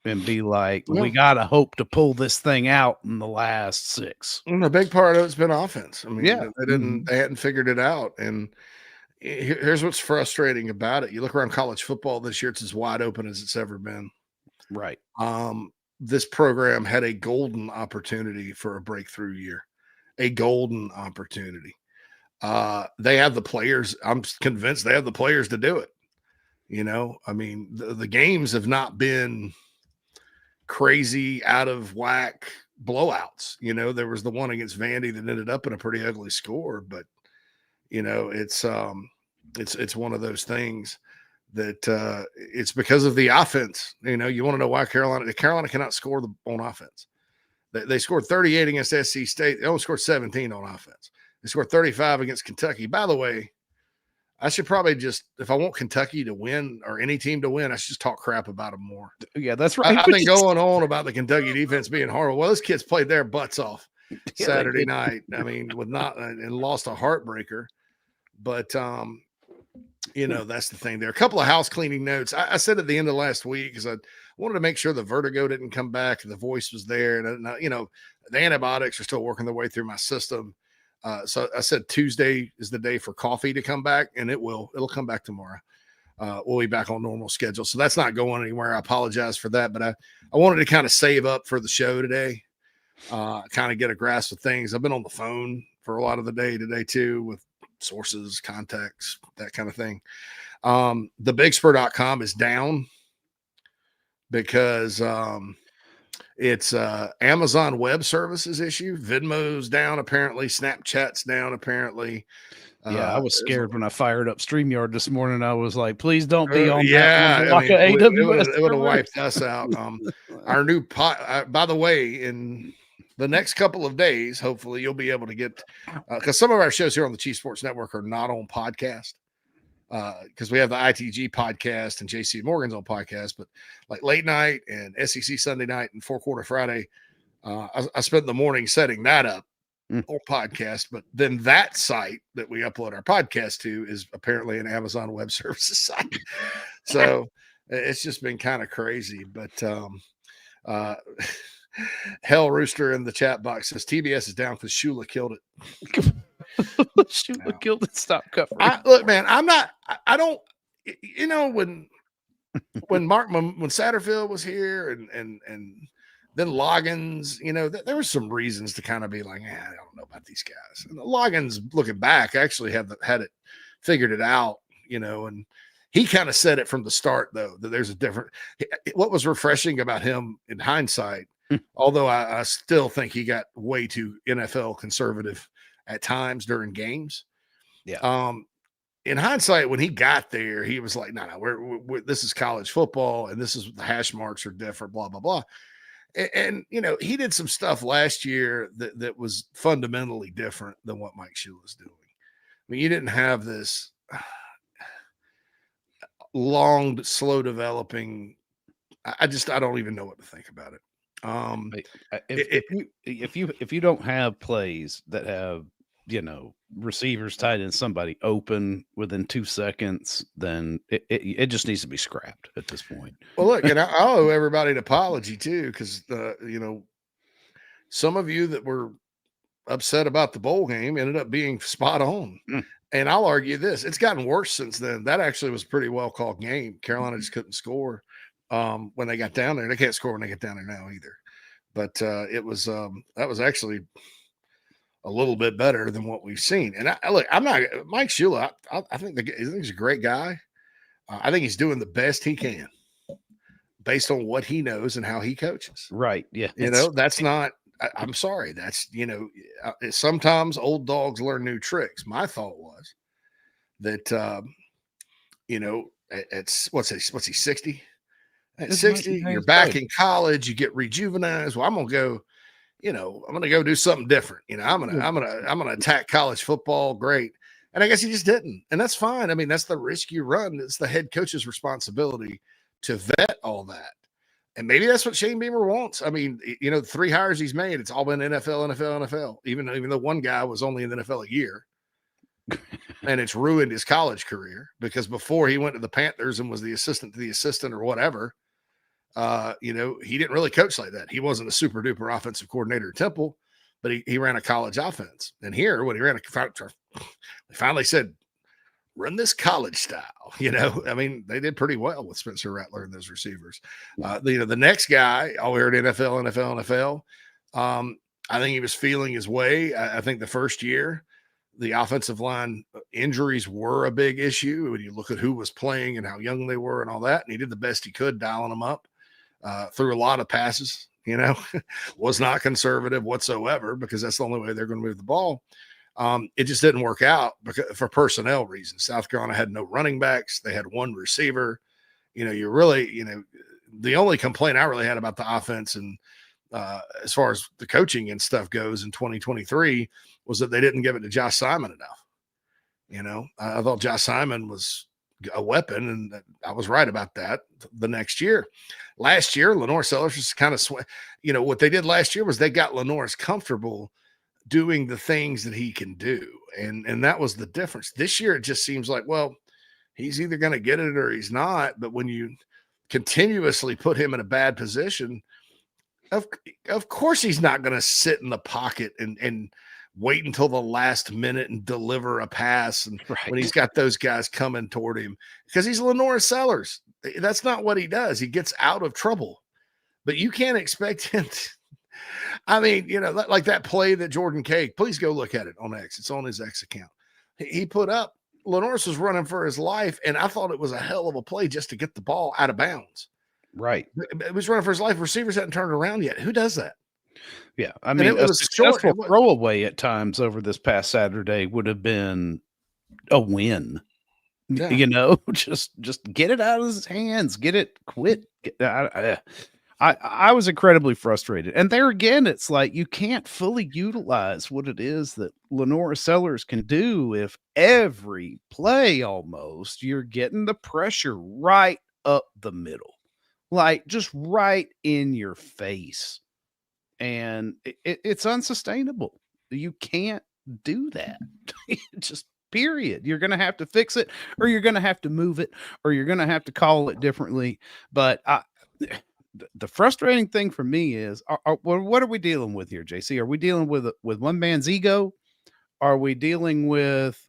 and be like, we got to hope to pull this thing out in the last 6. And a big part of it's been offense. I mean, they hadn't figured it out. And here's what's frustrating about it. You look around college football this year, it's as wide open as it's ever been. Right. This program had a golden opportunity for a breakthrough year. A golden opportunity. They have the players. I'm convinced they have the players to do it. I mean, the games have not been crazy out of whack blowouts. There was the one against Vandy that ended up in a pretty ugly score, but it's one of those things that it's because of the offense. You want to know why Carolina cannot score on offense. They scored 38 against SC State. They only scored 17 on offense. They scored 35 against Kentucky. By the way, I should probably if I want Kentucky to win or any team to win, I should just talk crap about them more. Yeah, that's right. I've been going on about the Kentucky defense being horrible. Well, those kids played their butts off Saturday night. I mean, and lost a heartbreaker. But, that's the thing there. A couple of house cleaning notes. I said at the end of last week because I wanted to make sure the vertigo didn't come back and the voice was there. And, the antibiotics are still working their way through my system. So I said Tuesday is the day for coffee to come back, and it'll come back tomorrow. We'll be back on normal schedule. So that's not going anywhere. I apologize for that, but I wanted to kind of save up for the show today, kind of get a grasp of things. I've been on the phone for a lot of the day today too, with sources, contacts, that kind of thing. The bigspur.com is down because It's Amazon Web Services issue. Venmo's down apparently. Snapchat's down apparently. Yeah, I was scared when I fired up StreamYard this morning. I was like, please don't be on yeah, that I mean, it AWS would have server. wiped us out. Our new by the way, in the next couple of days, hopefully you'll be able to get because some of our shows here on the Chief Sports Network are not on podcast. Because we have the ITG podcast and JC Morgan's on podcast, but like late night and SEC Sunday night and 4-quarter Friday, I spent the morning setting that up on podcast. But then that site that we upload our podcast to is apparently an Amazon Web Services site. So it's just been kind of crazy. But Hell Rooster in the chat box says TBS is down because Shula killed it. Shula killed it. Stop covering. Look, man, I don't, you know, when Satterfield was here and then Loggins, you know, there were some reasons to kind of be like, I don't know about these guys. And Loggins, looking back, actually figured it out, you know, and he kind of said it from the start, though, that there's a different. What was refreshing about him in hindsight, although I still think he got way too NFL conservative at times during games. Yeah. In hindsight, when he got there, he was like, no, we're this is college football, and this is the hash marks are different, blah, blah, blah. And you know, he did some stuff last year that was fundamentally different than what Mike Shula's doing. I mean, you didn't have this long, slow developing. I don't even know what to think about it. If you don't have plays that have, you know, receivers tight end somebody open within 2 seconds, then it just needs to be scrapped at this point. Well, look, and I owe everybody an apology too, because you know, some of you that were upset about the bowl game ended up being spot on. And I'll argue this: it's gotten worse since then. That actually was a pretty well called game. Carolina just couldn't score when they got down there. They can't score when they get down there now either. But it was that was actually a little bit better than what we've seen. And I'm not Mike Shula. I think he's a great guy. I think he's doing the best he can based on what he knows and how he coaches. Right. Yeah. You know, that's not. I'm sorry. That's, you know, sometimes old dogs learn new tricks. My thought was that, you know, what's he 60? At 60, you're back in college, you get rejuvenized. Well, I'm going to go, you know, I'm going to go do something different. You know, I'm going to attack college football. Great. And I guess he just didn't. And that's fine. I mean, that's the risk you run. It's the head coach's responsibility to vet all that. And maybe that's what Shane Beamer wants. I mean, you know, the 3 hires he's made, it's all been NFL. Even though one guy was only in the NFL a year. And it's ruined his college career because before he went to the Panthers and was the assistant to the assistant or whatever, you know, he didn't really coach like that. He wasn't a super duper offensive coordinator at Temple, but he ran a college offense. And here, when he finally said, run this college style, you know, I mean, they did pretty well with Spencer Rattler and those receivers. You know, the next guy, we heard NFL. I think he was feeling his way. I think the first year, the offensive line injuries were a big issue when you look at who was playing and how young they were and all that. And he did the best he could dialing them up, threw a lot of passes, you know, was not conservative whatsoever because that's the only way they're going to move the ball. It just didn't work out for personnel reasons. South Carolina had no running backs. They had one receiver. You know, the only complaint I really had about the offense and as far as the coaching and stuff goes in 2023 was that they didn't give it to Josh Simon enough. You know, I thought Josh Simon was a weapon, and I was right about that the next year. Last year, Lenore Sellers was kind of, you know, what they did last year was they got Lenore's comfortable doing the things that he can do. And that was the difference. This year, it just seems like, well, he's either going to get it or he's not. But when you continuously put him in a bad position, of course he's not going to sit in the pocket and wait until the last minute and deliver a pass. And when he's got those guys coming toward him, because he's Lenore Sellers. That's not what he does. He gets out of trouble. But you can't expect him to. I mean, you know, like that play that Jordan Cake, please go look at it on X. It's on his X account. He put up, Lenore's was running for his life, and I thought it was a hell of a play just to get the ball out of bounds. Right. It was running for his life. Receivers hadn't turned around yet. Who does that? Yeah. I And mean, it a was short. successful throwaway at times over this past Saturday would have been a win. Yeah. You know, just get it out of his hands, get it quit. I was incredibly frustrated. And there again, it's like you can't fully utilize what it is that Lenora Sellers can do if every play almost you're getting the pressure right up the middle, like just right in your face. And it's unsustainable. You can't do that. Just period. You're going to have to fix it, or you're going to have to move it, or you're going to have to call it differently. But the frustrating thing for me is, what are we dealing with here, JC? Are we dealing with one man's ego? Are we dealing with,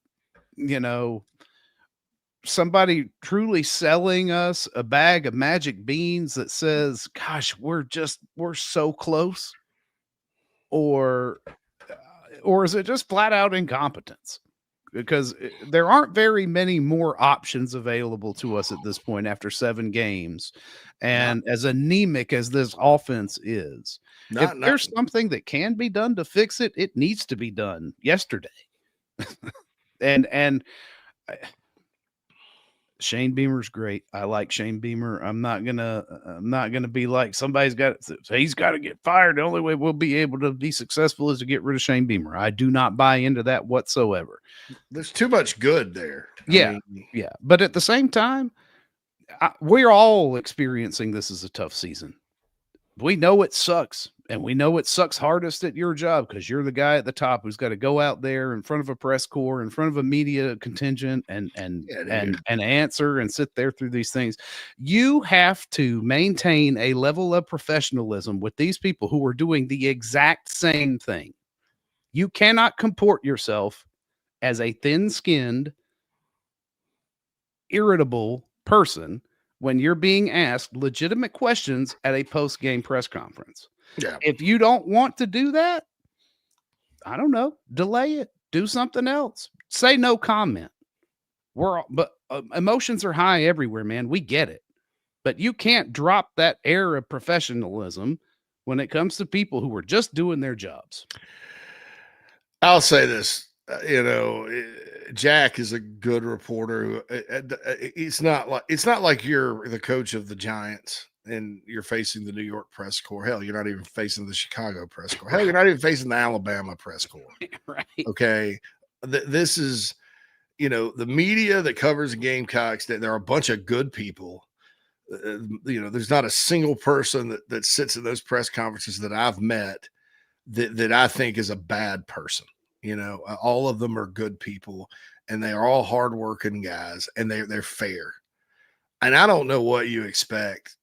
somebody truly selling us a bag of magic beans that says, gosh, we're so close? Or is it just flat out incompetence? Because there aren't very many more options available to us at this point after 7 games. And as anemic as this offense is, if there's something that can be done to fix it, it needs to be done yesterday. and Shane Beamer's great. I like Shane Beamer. I'm not gonna be like he's got to get fired. The only way we'll be able to be successful is to get rid of Shane Beamer. I do not buy into that whatsoever. There's too much good there. Yeah. But at the same time, we're all experiencing this as a tough season. We know it sucks, and we know it sucks hardest at your job because you're the guy at the top who's got to go out there in front of a press corps, in front of a media contingent, and answer and sit there through these things. You have to maintain a level of professionalism with these people who are doing the exact same thing. You cannot comport yourself as a thin-skinned, irritable person when you're being asked legitimate questions at a post-game press conference. Yeah. If you don't want to do that, I don't know, delay it, do something else, say no comment. But emotions are high everywhere, man. We get it, but you can't drop that air of professionalism when it comes to people who are just doing their jobs. I'll say this, Jack is a good reporter. It's not like you're the coach of the Giants and you're facing the New York press corps. Hell, you're not even facing the Chicago press corps. Hell, you're not even facing the Alabama press corps. Right. Okay. This is, the media that covers the Gamecocks, that there are a bunch of good people. There's not a single person that sits in those press conferences that I've met that I think is a bad person. All of them are good people, and they are all hardworking guys, and they're fair. And I don't know what you expect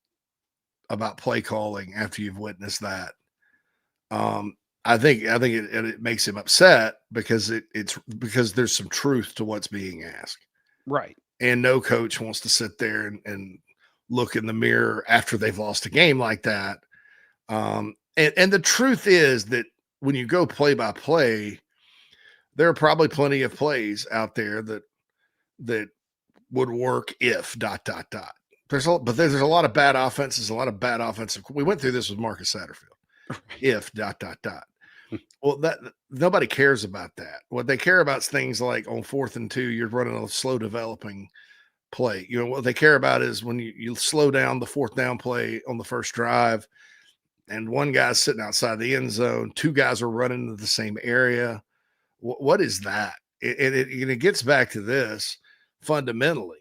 about play calling after you've witnessed that. I think it makes him upset because it's because there's some truth to what's being asked. Right. And no coach wants to sit there and look in the mirror after they've lost a game like that. And the truth is that when you go play by play, there are probably plenty of plays out there that would work if ... But there's a lot of bad offenses, a lot of bad offensive. We went through this with Marcus Satterfield. If ... Well, that nobody cares about that. What they care about is things like on 4th and 2, you're running a slow developing play. What they care about is when you slow down the 4th down play on the first drive, and one guy's sitting outside the end zone, 2 guys are running into the same area. What is that? It gets back to this fundamentally.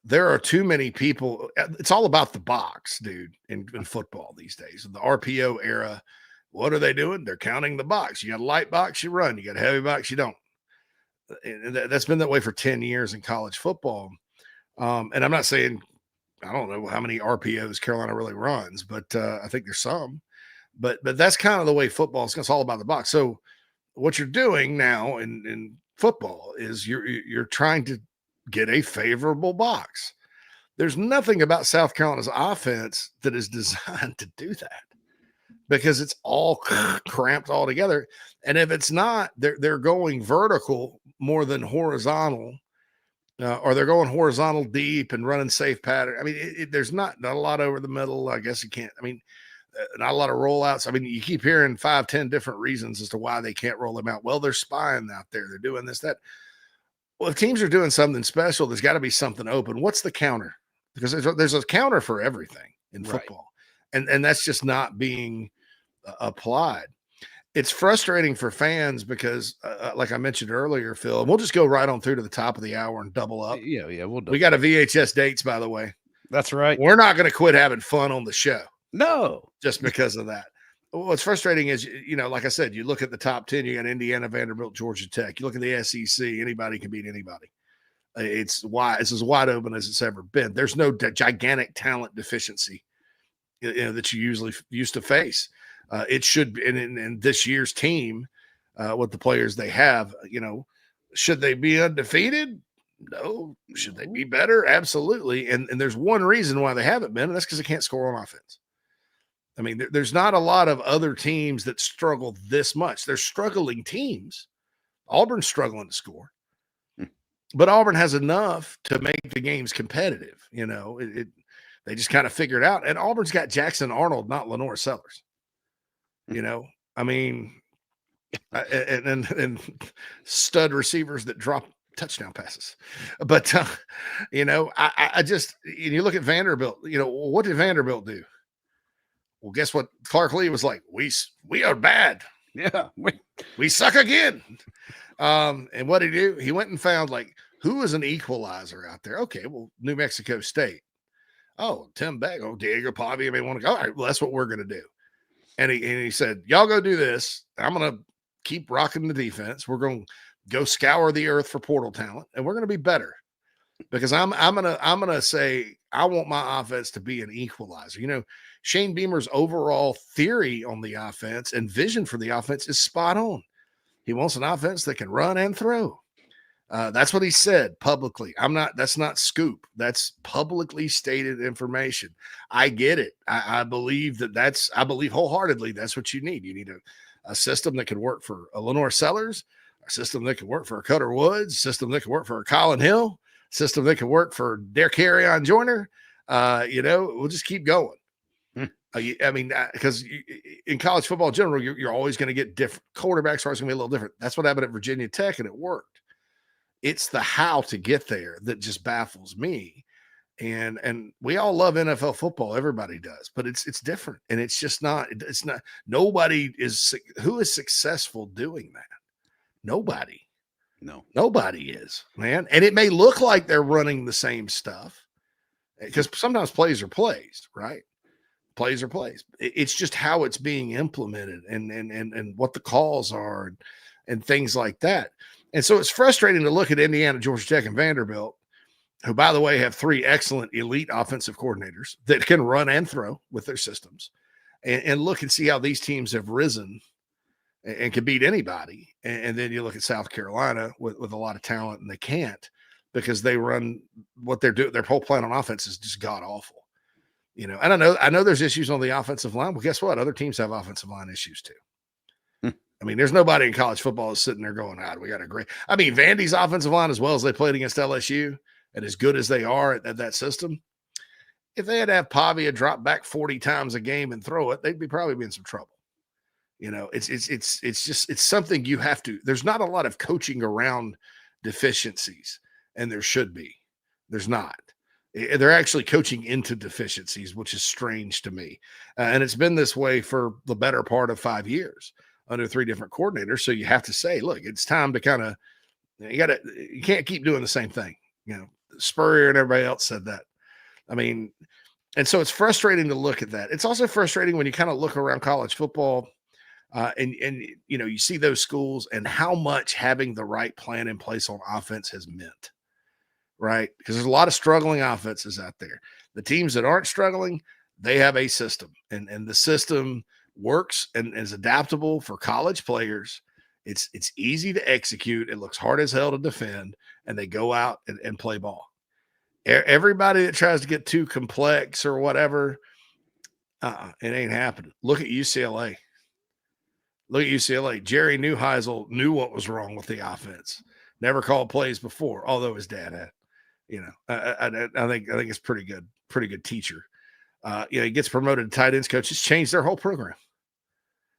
There are too many people. It's all about the box, dude, in football these days. In the RPO era, what are they doing? They're counting the box. You got a light box, you run. You got a heavy box, you don't. And that's been that way for 10 years in college football. And I'm not saying, I don't know how many RPOs Carolina really runs, but I think there's some. But that's kind of the way football is. It's all about the box. So what you're doing now in football is you're trying to get a favorable box. There's nothing about South Carolina's offense that is designed to do that because it's all cramped all together. And if it's not, they're going vertical more than horizontal. or they're going horizontal deep and running safe pattern. I mean, there's not a lot over the middle. I guess you can't. I mean, not a lot of rollouts. I mean, you keep hearing 5-10 different reasons as to why they can't roll them out. Well, they're spying out there. They're doing this, that. Well, if teams are doing something special, there's got to be something open. What's the counter? Because there's a counter for everything in football, and that's just not being applied. It's frustrating for fans because, like I mentioned earlier, Phil, and we'll just go right on through to the top of the hour and double up. Yeah, We got a VHS dates, by the way. That's right. We're not going to quit having fun on the show. No, just because of that. What's frustrating is, like I said, you look at the top 10, you got Indiana, Vanderbilt, Georgia Tech. You look at the SEC, anybody can beat anybody. It's as wide open as it's ever been. There's no gigantic talent deficiency that you usually used to face. It should be in this year's team with the players they have, should they be undefeated? No. Should they be better? Absolutely. And there's one reason why they haven't been, and that's because they can't score on offense. I mean, there's not a lot of other teams that struggle this much. They're struggling teams. Auburn's struggling to score. But Auburn has enough to make the games competitive. They just kind of figure it out. And Auburn's got Jackson Arnold, not Lenore Sellers. I mean, and stud receivers that drop touchdown passes. But, I just, you look at Vanderbilt, what did Vanderbilt do? Well, guess what? Clark Lee was like, we are bad. Yeah. We suck again. And what did he do? He went and found who is an equalizer out there? Okay, well, New Mexico State. Oh, Tim Beck. Oh, Diego Pavia may want to go. All right, well, that's what we're going to do. And he said, y'all go do this. I'm going to keep rocking the defense. We're going to go scour the earth for portal talent, and we're going to be better. Because I'm gonna say I want my offense to be an equalizer. Shane Beamer's overall theory on the offense and vision for the offense is spot on. He wants an offense that can run and throw. That's what he said publicly. That's not scoop. That's publicly stated information. I get it. I believe I believe wholeheartedly that's what you need. You need a system that can work for a Lenore Sellers, a system that can work for a Cutter Woods, a system that can work for a Colin Hill, system that can work for Derek Carrion Joyner. We'll just keep going. I mean, because in college football in general, you're always going to get different quarterbacks. Are always going to be a little different. That's what happened at Virginia Tech, and it worked. It's the how to get there that just baffles me. And we all love NFL football. Everybody does, but it's different. And it's just not, nobody who is successful doing that. Nobody. No, nobody is, man. And it may look like they're running the same stuff because sometimes plays are plays, right? Plays are plays. It's just how it's being implemented and what the calls are and things like that. And so it's frustrating to look at Indiana, Georgia Tech, and Vanderbilt, who, by the way, have 3 excellent elite offensive coordinators that can run and throw with their systems, and look and see how these teams have risen and can beat anybody. And then you look at South Carolina with a lot of talent, and they can't because they run what they're doing. Their whole plan on offense is just god awful. And I know there's issues on the offensive line. Well, guess what? Other teams have offensive line issues too. I mean, there's nobody in college football is sitting there going, we got a great. I mean, Vandy's offensive line, as well as they played against LSU and as good as they are at that system, if they had to have Pavia drop back 40 times a game and throw it, they'd probably be in some trouble. It's something you have to. There's not a lot of coaching around deficiencies, and there should be. There's not. They're actually coaching into deficiencies, which is strange to me. And it's been this way for the better part of 5 years under 3 different coordinators. So you have to say, look, it's time to kind of, you can't keep doing the same thing. Spurrier and everybody else said that. I mean, and so it's frustrating to look at that. It's also frustrating when you kind of look around college football and you see those schools and how much having the right plan in place on offense has meant. Right? Because there's a lot of struggling offenses out there. The teams that aren't struggling, they have a system, and the system works and is adaptable for college players. It's easy to execute. It looks hard as hell to defend, and they go out and play ball. Everybody that tries to get too complex or whatever, it ain't happening. Look at UCLA. Jerry Neuheisel knew what was wrong with the offense. Never called plays before, although his dad had. I think it's pretty good teacher. He gets promoted to tight ends coach. It's changed their whole program.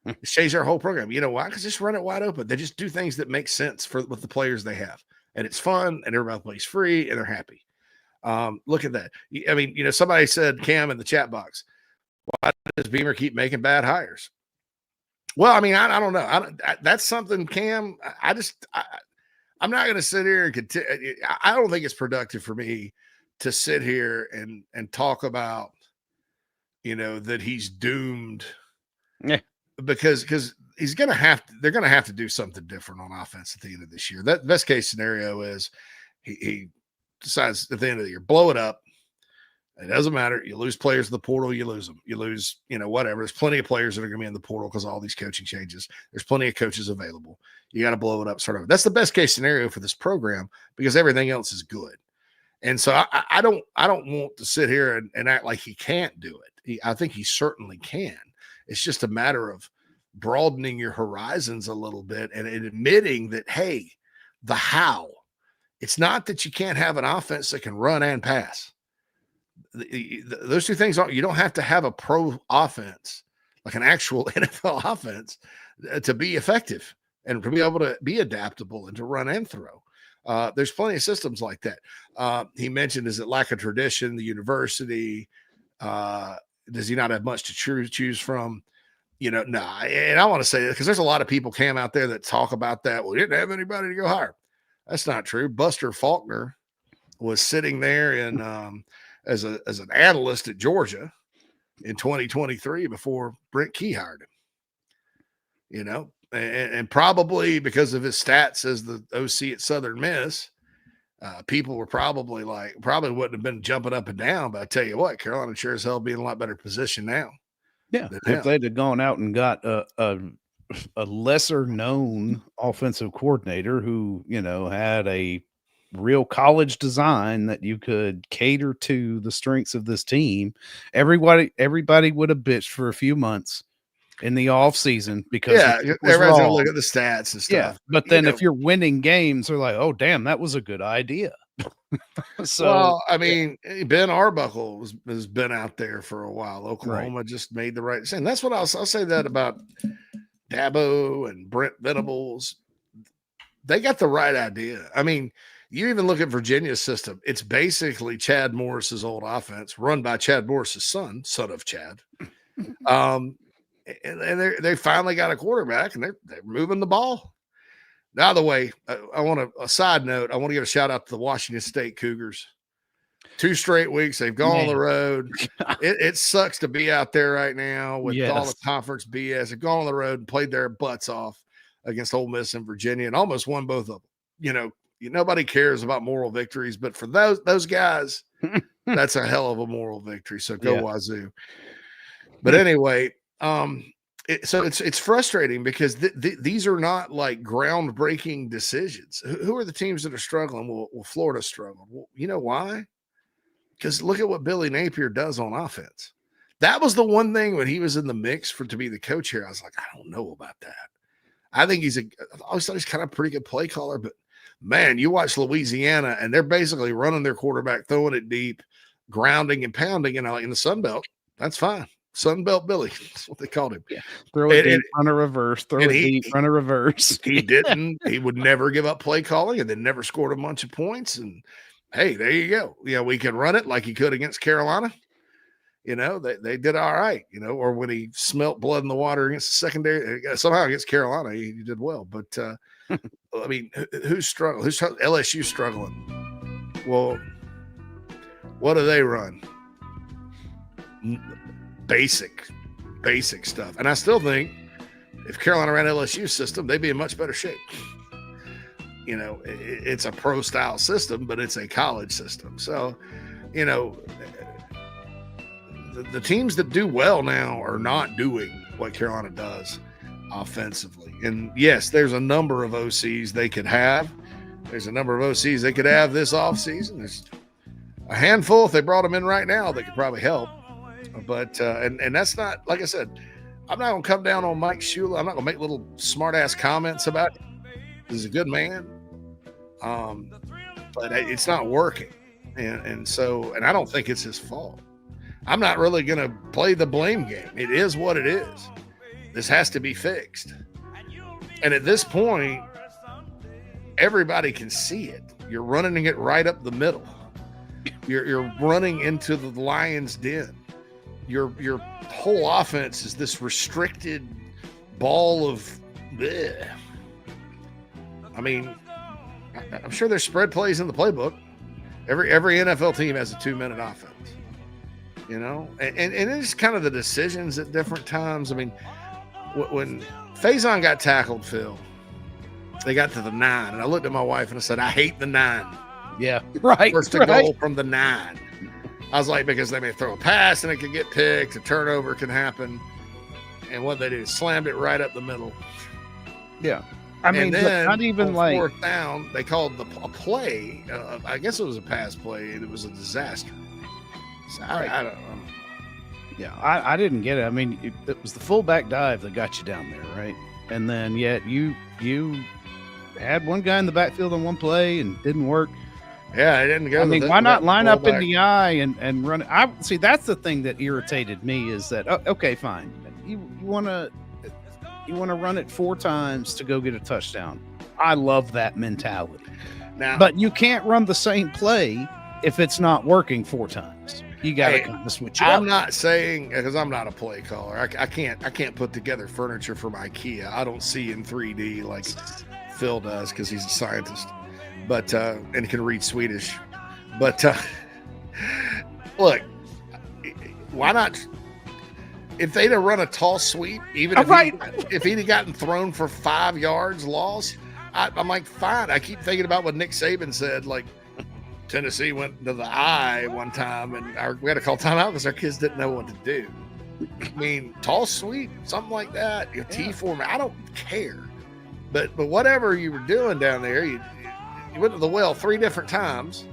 It's changed their whole program. You know why? Because just run it wide open. They just do things that make sense with the players they have, and it's fun, and everybody plays free, and they're happy. Look at that. I mean, somebody said, Cam, in the chat box, why does Beamer keep making bad hires? Well, I mean, I don't know. That's something, Cam. I'm not going to sit here and continue. I don't think it's productive for me to sit here and talk about, that he's doomed. Yeah. Because they're going to have to do something different on offense at the end of this year. That best case scenario is he decides at the end of the year, blow it up. It doesn't matter. You lose players in the portal, you lose them. You lose, whatever. There's plenty of players that are going to be in the portal because of all these coaching changes. There's plenty of coaches available. You got to blow it up. Sort of. That's the best case scenario for this program because everything else is good. And so I don't want to sit here and act like he can't do it. I think he certainly can. It's just a matter of broadening your horizons a little bit and admitting that, hey, the how. It's not that you can't have an offense that can run and pass. Those two things you don't have to have a pro offense, like an actual NFL offense, to be effective and to be able to be adaptable and to run and throw. There's plenty of systems like that. He mentioned, is it lack of tradition, the university? Does he not have much to choose from? No. And I want to say that because there's a lot of people, Cam, out there that talk about that. Well, he didn't have anybody to go hire. That's not true. Buster Faulkner was sitting there in as an analyst at Georgia in 2023 before Brent Key hired him. And probably because of his stats as the OC at Southern Miss, people were probably wouldn't have been jumping up and down. But I tell you what, Carolina sure as hell be in a lot better position now. Yeah, if they'd have gone out and got a lesser known offensive coordinator who had a real college design that you could cater to the strengths of this team, everybody would have bitched for a few months in the off season because everybody's gonna look at the stats and stuff. Yeah, but then if you're winning games, they're like, oh damn, that was a good idea. So I mean, Ben Arbuckle has been out there for a while. Oklahoma just made the right decision. That's what I'll say that about Dabo and Brent Venables. They got the right idea. I mean, you even look at Virginia's system. It's basically Chad Morris's old offense run by Chad Morris's son of Chad. And they finally got a quarterback and they're moving the ball. Now, the way I want a side note, I want to give a shout out to the Washington State Cougars. 2 straight weeks they've gone on the road. It sucks to be out there right now with all the conference BS. They've gone on the road and played their butts off against Ole Miss and Virginia and almost won both of them. Nobody cares about moral victories, but for those guys, that's a hell of a moral victory. So go Wazoo. But anyway, it's frustrating because these are not like groundbreaking decisions. Who are the teams that are struggling? Well, Florida struggled. Well, you know why? Because look at what Billy Napier does on offense. That was the one thing when he was in the mix to be the coach here. I was like, I don't know about that. I think I always thought he's kind of a pretty good play caller, but man, you watch Louisiana and they're basically running their quarterback, throwing it deep, grounding and pounding, in the Sun Belt. That's fine. Sunbelt Billy. That's what they called him. Yeah. Throw it deep, run a reverse. Throw it deep, run a reverse. He would never give up play calling and then never scored a bunch of points. And hey, there you go. We can run it like he could against Carolina. They did all right, or when he smelt blood in the water against the secondary, somehow against Carolina, he did well. But I mean, who's struggling? LSU struggling? Well, what do they run? Basic stuff. And I still think if Carolina ran LSU system, they'd be in much better shape. It's a pro style system, but it's a college system. So, the teams that do well now are not doing what Carolina does offensively. And yes, there's a number of OCs they could have. There's a number of OCs they could have this offseason. There's a handful if they brought them in right now that could probably help. But and that's not, like I said, I'm not gonna come down on Mike Shula. I'm not gonna make little smart ass comments about it. He's a good man. But it's not working. And I don't think it's his fault. I'm not really going to play the blame game. It is what it is. This has to be fixed. And at this point, everybody can see it. You're running it right up the middle. You're running into the lion's den. Your whole offense is this restricted ball of bleh. I mean, I'm sure there's spread plays in the playbook. Every NFL team has a 2-minute offense. You know, and it's kind of the decisions at different times. I mean, when Faison got tackled, Phil, they got to the 9, and I looked at my wife and I said, I hate the 9. Yeah, right. First to goal from the 9. I was like, because they may throw a pass and it could get picked, a turnover can happen. And what they did, slammed it right up the middle. Yeah. I mean, then not even on like 4th down, they called a play. I guess it was a pass play, and it was a disaster. So I don't know. Yeah, I didn't get it. I mean, it was the fullback dive that got you down there, right? And then yet you had one guy in the backfield on one play and didn't work. Yeah, it didn't go. I mean, why not line up in the eye and run it? I see. That's the thing that irritated me is that okay, fine. You want to run it 4 times to go get a touchdown. I love that mentality. Now, but you can't run the same play if it's not working 4 times. You got to kind of switch it up. I'm not saying, because I'm not a play caller. I can't put together furniture from IKEA. I don't see in 3D like Phil does because he's a scientist, but and can read Swedish. But look, why not? If they'd have run a toss sweep, even if he'd have gotten thrown for 5 yards loss, I'm like, fine. I keep thinking about what Nick Saban said, like, Tennessee went to the eye one time, and we had to call timeout because our kids didn't know what to do. I mean, toss sweep, something like that. Your T format, I don't care. But whatever you were doing down there, you went to the well 3 different times.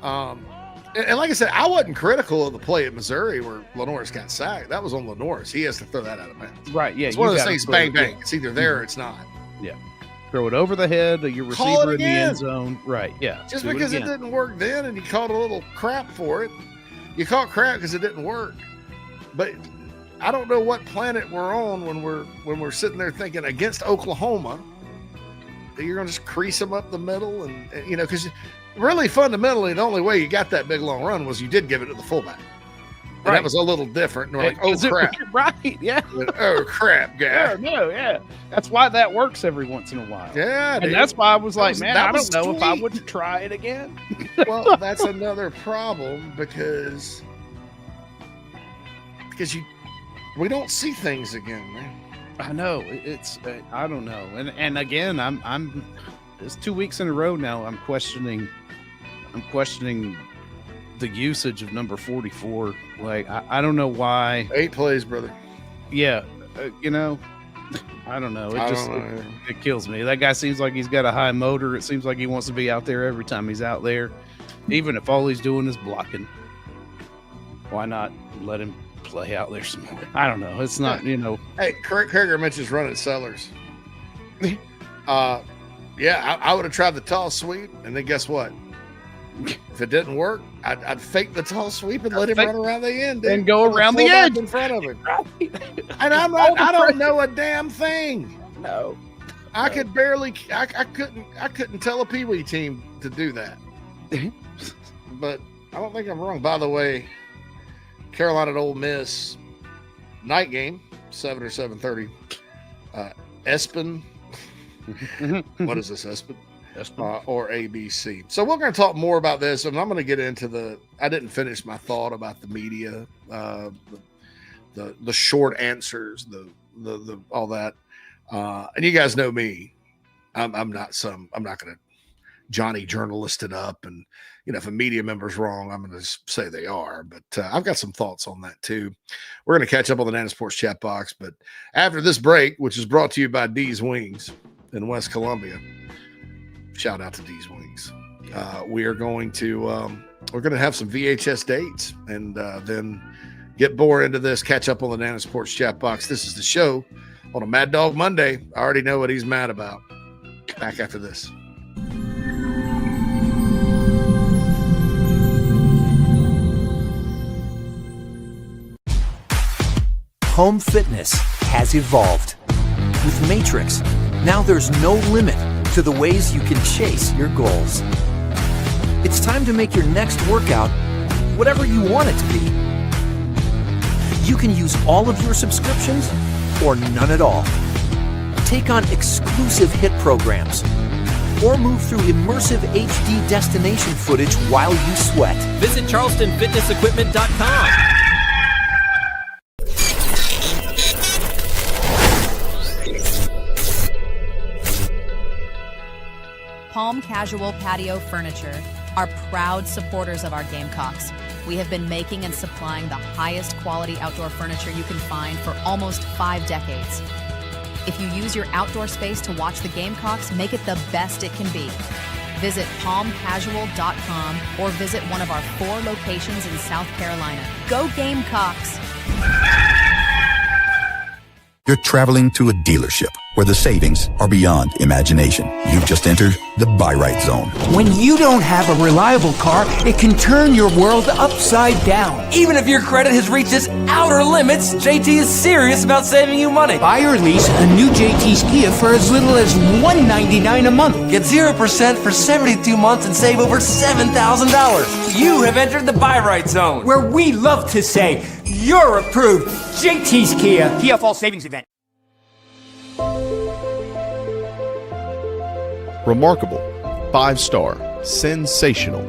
And like I said, I wasn't critical of the play at Missouri where Lenoris got sacked. That was on Lenoris. He has to throw that out of bounds. Right? Yeah, it's one of those things. Bang, bang. It's either there or it's not. Yeah. Throw it over the head of your receiver in the end zone. Right. Yeah. Just because it didn't work then and you caught a little crap for it. You caught crap because it didn't work. But I don't know what planet we're on when we're sitting there thinking against Oklahoma that you're going to just crease them up the middle and you know, because really fundamentally the only way you got that big long run was you did give it to the fullback. And that was a little different. And we're like, oh crap. Right, yeah. Oh crap, guy. Yeah, no, yeah. That's why that works every once in a while. Yeah. And that's why I was like, man, I don't know if I wouldn't try it again. Well, that's another problem because we don't see things again, man. I know. It's I don't know. And again, I'm it's 2 weeks in a row now. I'm questioning the usage of number 44. Like, I don't know why. 8 plays, brother. Yeah. You know, I don't know. It kills me. That guy seems like he's got a high motor. It seems like he wants to be out there every time he's out there. Even if all he's doing is blocking. Why not let him play out there some more? I don't know. It's not, you know. Hey, Krager mentions running Sellers. Yeah, I would have tried the tall sweep, and then guess what? If it didn't work, I'd fake the tall sweep and let him run around the end, and go around the edge in front of him. And I don't know a damn thing. No, I could barely. I couldn't tell a Pee-wee team to do that. But I don't think I'm wrong. By the way, Carolina at Ole Miss night game, 7 or 7:30. Espen. What is this, Espen? Or ABC. So we're going to talk more about this, and I'm going to get into I didn't finish my thought about the media, the short answers, the all that. And you guys know me. I'm not going to Johnny journalist it up, and you know, if a media member's wrong, I'm going to say they are. But I've got some thoughts on that too. We're going to catch up on the Nana Sports chat box, but after this break, which is brought to you by D's Wings in West Columbia. Shout out to D's Wings. We are going to have some VHS dates and then get more into this, catch up on the Nana Sports chat box. This is the show on a Mad Dog Monday. I already know what he's mad about. Back after this. home fitness has evolved. With Matrix, now there's no limit to the ways you can chase your goals. It's time to make your next workout whatever you want it to be. You can use all of your subscriptions or none at all. Take on exclusive hit programs or move through immersive HD destination footage while you sweat. Visit charlestonfitnessequipment.com. Palm Casual Patio Furniture are proud supporters of our Gamecocks. We have been making and supplying the highest quality outdoor furniture you can find for almost 5 decades. If you use your outdoor space to watch the Gamecocks, make it the best it can be. Visit palmcasual.com or visit one of our 4 locations in South Carolina. Go Gamecocks! You're traveling to a dealership where the savings are beyond imagination. You've just entered the buy right zone. When you don't have a reliable car, it can turn your world upside down. Even if your credit has reached its outer limits, JT is serious about saving you money. Buy or lease a new JT's Kia for as little as $199 a month. Get 0% for 72 months and save over $7,000. You have entered the buy right zone, where we love to say, you're approved. JT's Kia. Kia Fall Savings Event. Remarkable, 5-star, sensational.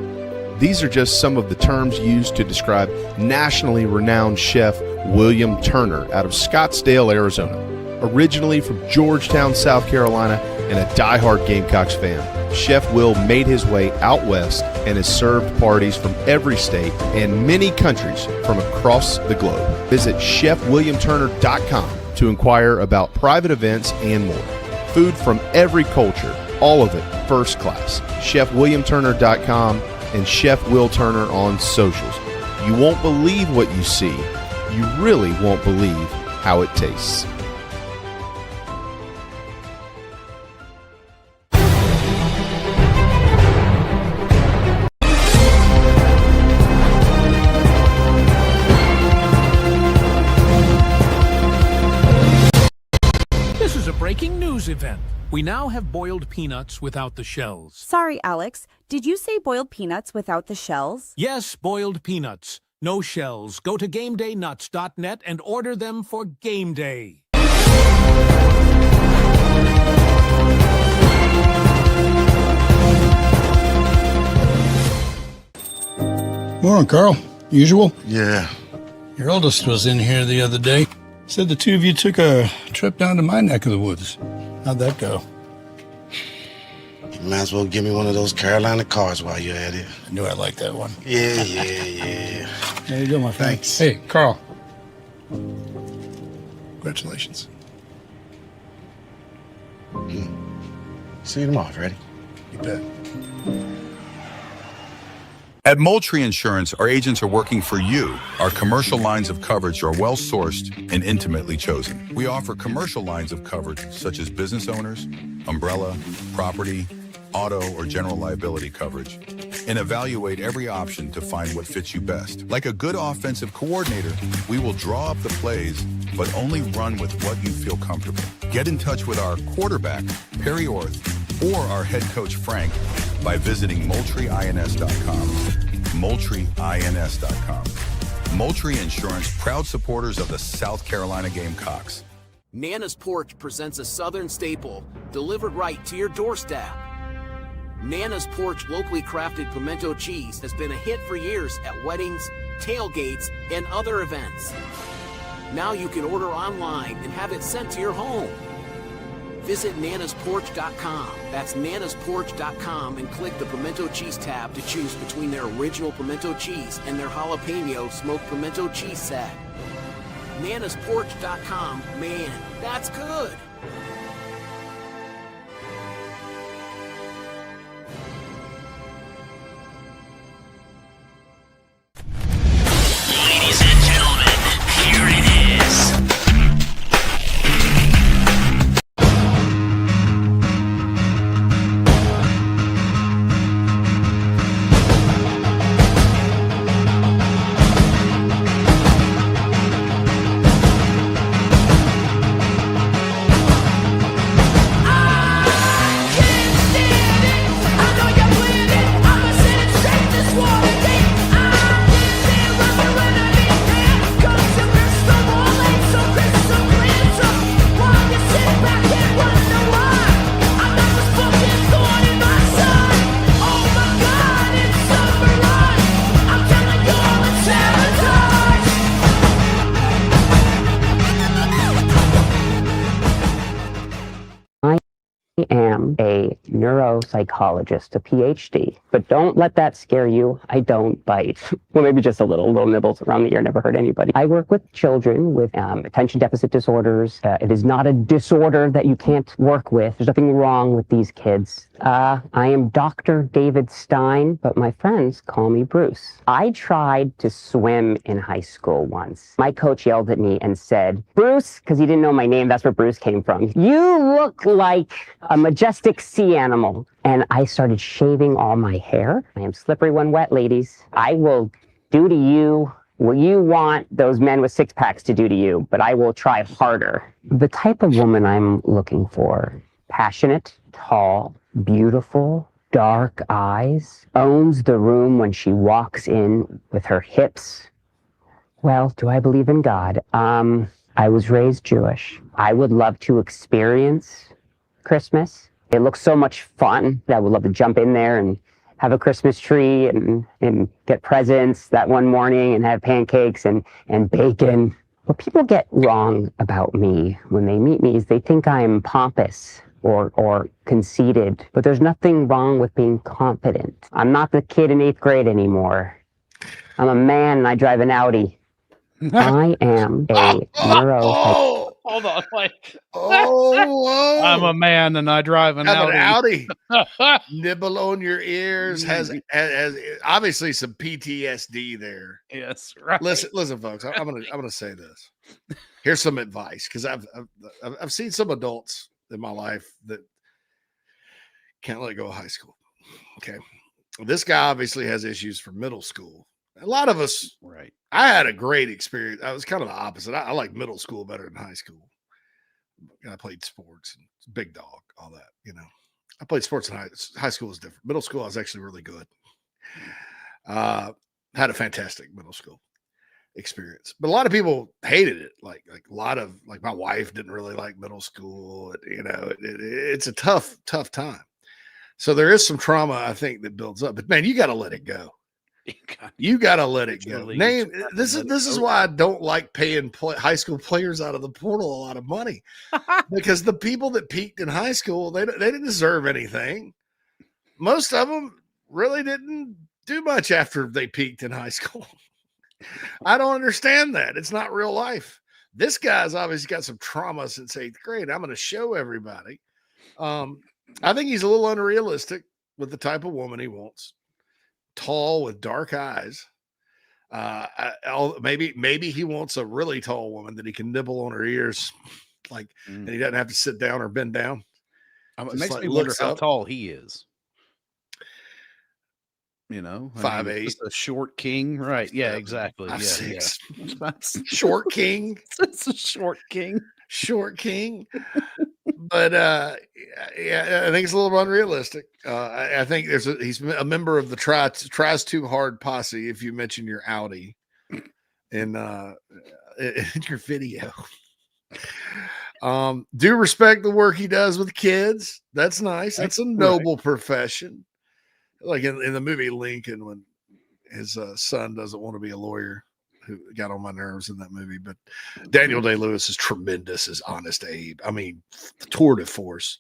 These are just some of the terms used to describe nationally renowned chef William Turner out of Scottsdale, Arizona. Originally from Georgetown, South Carolina, and a diehard Gamecocks fan, Chef Will made his way out west and has served parties from every state and many countries from across the globe. Visit chefwilliamturner.com to inquire about private events and more. Food from every culture, all of it first class. chefwilliamturner.com and Chef Will Turner on socials. You won't believe what you see. You really won't believe how it tastes. This is a breaking news event. We now have boiled peanuts without the shells. Sorry, Alex. Did you say boiled peanuts without the shells? Yes, boiled peanuts. No shells. Go to GameDayNuts.net and order them for Game Day. Morning, Carl. Usual? Yeah. Your oldest was in here the other day. Said the two of you took a trip down to my neck of the woods. How'd that go? You might as well give me one of those Carolina cars while you're at it. I knew I'd like that one. Yeah. There you go, my friend. Thanks. Hey, Carl. Congratulations. See you tomorrow, Freddie. You bet. At Moultrie Insurance, our agents are working for you. Our commercial lines of coverage are well sourced and intimately chosen. We offer commercial lines of coverage such as business owners, umbrella, property, auto, or general liability coverage, and evaluate every option to find what fits you best. Like a good offensive coordinator, we will draw up the plays, but only run with what you feel comfortable. Get in touch with our quarterback, Perry Orth, or our head coach, Frank, by visiting MoultrieINS.com. MoultrieINS.com. Moultrie Insurance, proud supporters of the South Carolina Gamecocks. Nana's Porch presents a Southern staple delivered right to your doorstep. Nana's Porch locally crafted pimento cheese has been a hit for years at weddings, tailgates, and other events. Now you can order online and have it sent to your home. Visit nanasporch.com. That's nanasporch.com and click the pimento cheese tab to choose between their original pimento cheese and their jalapeno smoked pimento cheese set. nanasporch.com. Man, that's good. Ladies and gentlemen, here it is. psychologist, a PhD. But don't let that scare you. I don't bite. Well, maybe just a little nibbles around the ear never hurt anybody. I work with children with attention deficit disorders. It is not a disorder that you can't work with. There's nothing wrong with these kids. I am Dr. David Stein, but my friends call me Bruce. I tried to swim in high school once. My coach yelled at me and said, Bruce, because he didn't know my name, that's where Bruce came from. You look like a majestic sea animal. And I started shaving all my hair. I am slippery when wet, ladies. I will do to you what you want those men with six packs to do to you, but I will try harder. The type of woman I'm looking for, passionate, tall, beautiful, dark eyes, owns the room when she walks in with her hips. Well, do I believe in God? I was raised Jewish. I would love to experience Christmas. It looks so much fun that I would love to jump in there and have a Christmas tree and get presents that one morning and have pancakes and bacon. What people get wrong about me when they meet me is they think I'm pompous or conceited, but there's nothing wrong with being confident. I'm not the kid in 8th grade anymore. I'm a man and I drive an Audi. I am a neuro. Hold on, like, whoa. I'm a man and I drive an Have Audi. an Audi. Nibble on your ears has obviously some PTSD there. Yes, right. Listen, folks. I'm gonna say this. Here's some advice because I've seen some adults in my life that can't let go of high school. Okay, this guy obviously has issues from middle school. A lot of us, right? I had a great experience. I was kind of the opposite. I like middle school better than high school. I played sports and big dog, all that. You know, I played sports in high school was different. Middle school, I was actually really good. Had a fantastic middle school experience, but a lot of people hated it. Like a lot of my wife didn't really like middle school. You know, it's a tough time. So there is some trauma I think that builds up. But man, you got to let it go. You gotta let it go. This is why I don't like paying high school players out of the portal a lot of money, because the people that peaked in high school they didn't deserve anything. Most of them really didn't do much after they peaked in high school. I don't understand that. It's not real life. This guy's obviously got some trauma since 8th grade. I'm going to show everybody. I think he's a little unrealistic with the type of woman he wants. Tall with dark eyes. Maybe he wants a really tall woman that he can nibble on her ears, and he doesn't have to sit down or bend down. It makes me wonder how tall he is. You know, 5'8", a short king, right? Yeah, exactly. 5'6". Yeah. Short king. It's a short king. Short king. But yeah, I think it's a little unrealistic. I think he's a member of the tries too hard posse. If you mention your Audi in your video, do respect the work he does with kids. That's nice. That's a noble profession. Like in the movie Lincoln, when his son doesn't want to be a lawyer, who got on my nerves in that movie. But Daniel Day-Lewis is tremendous as Honest Abe. I mean, tour de force.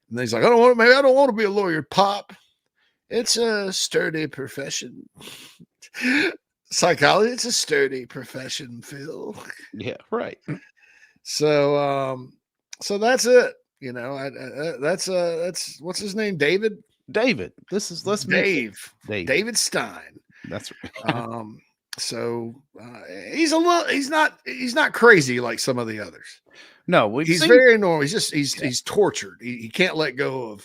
And he's like, I don't want to be a lawyer, Pop. It's a sturdy profession. Psychology, it's a sturdy profession, Phil. Yeah, right. So that's it. You know, that's what's his name? David. David Stein. That's right. So he's not crazy like some of the others. No, he's very normal. He's tortured. He can't let go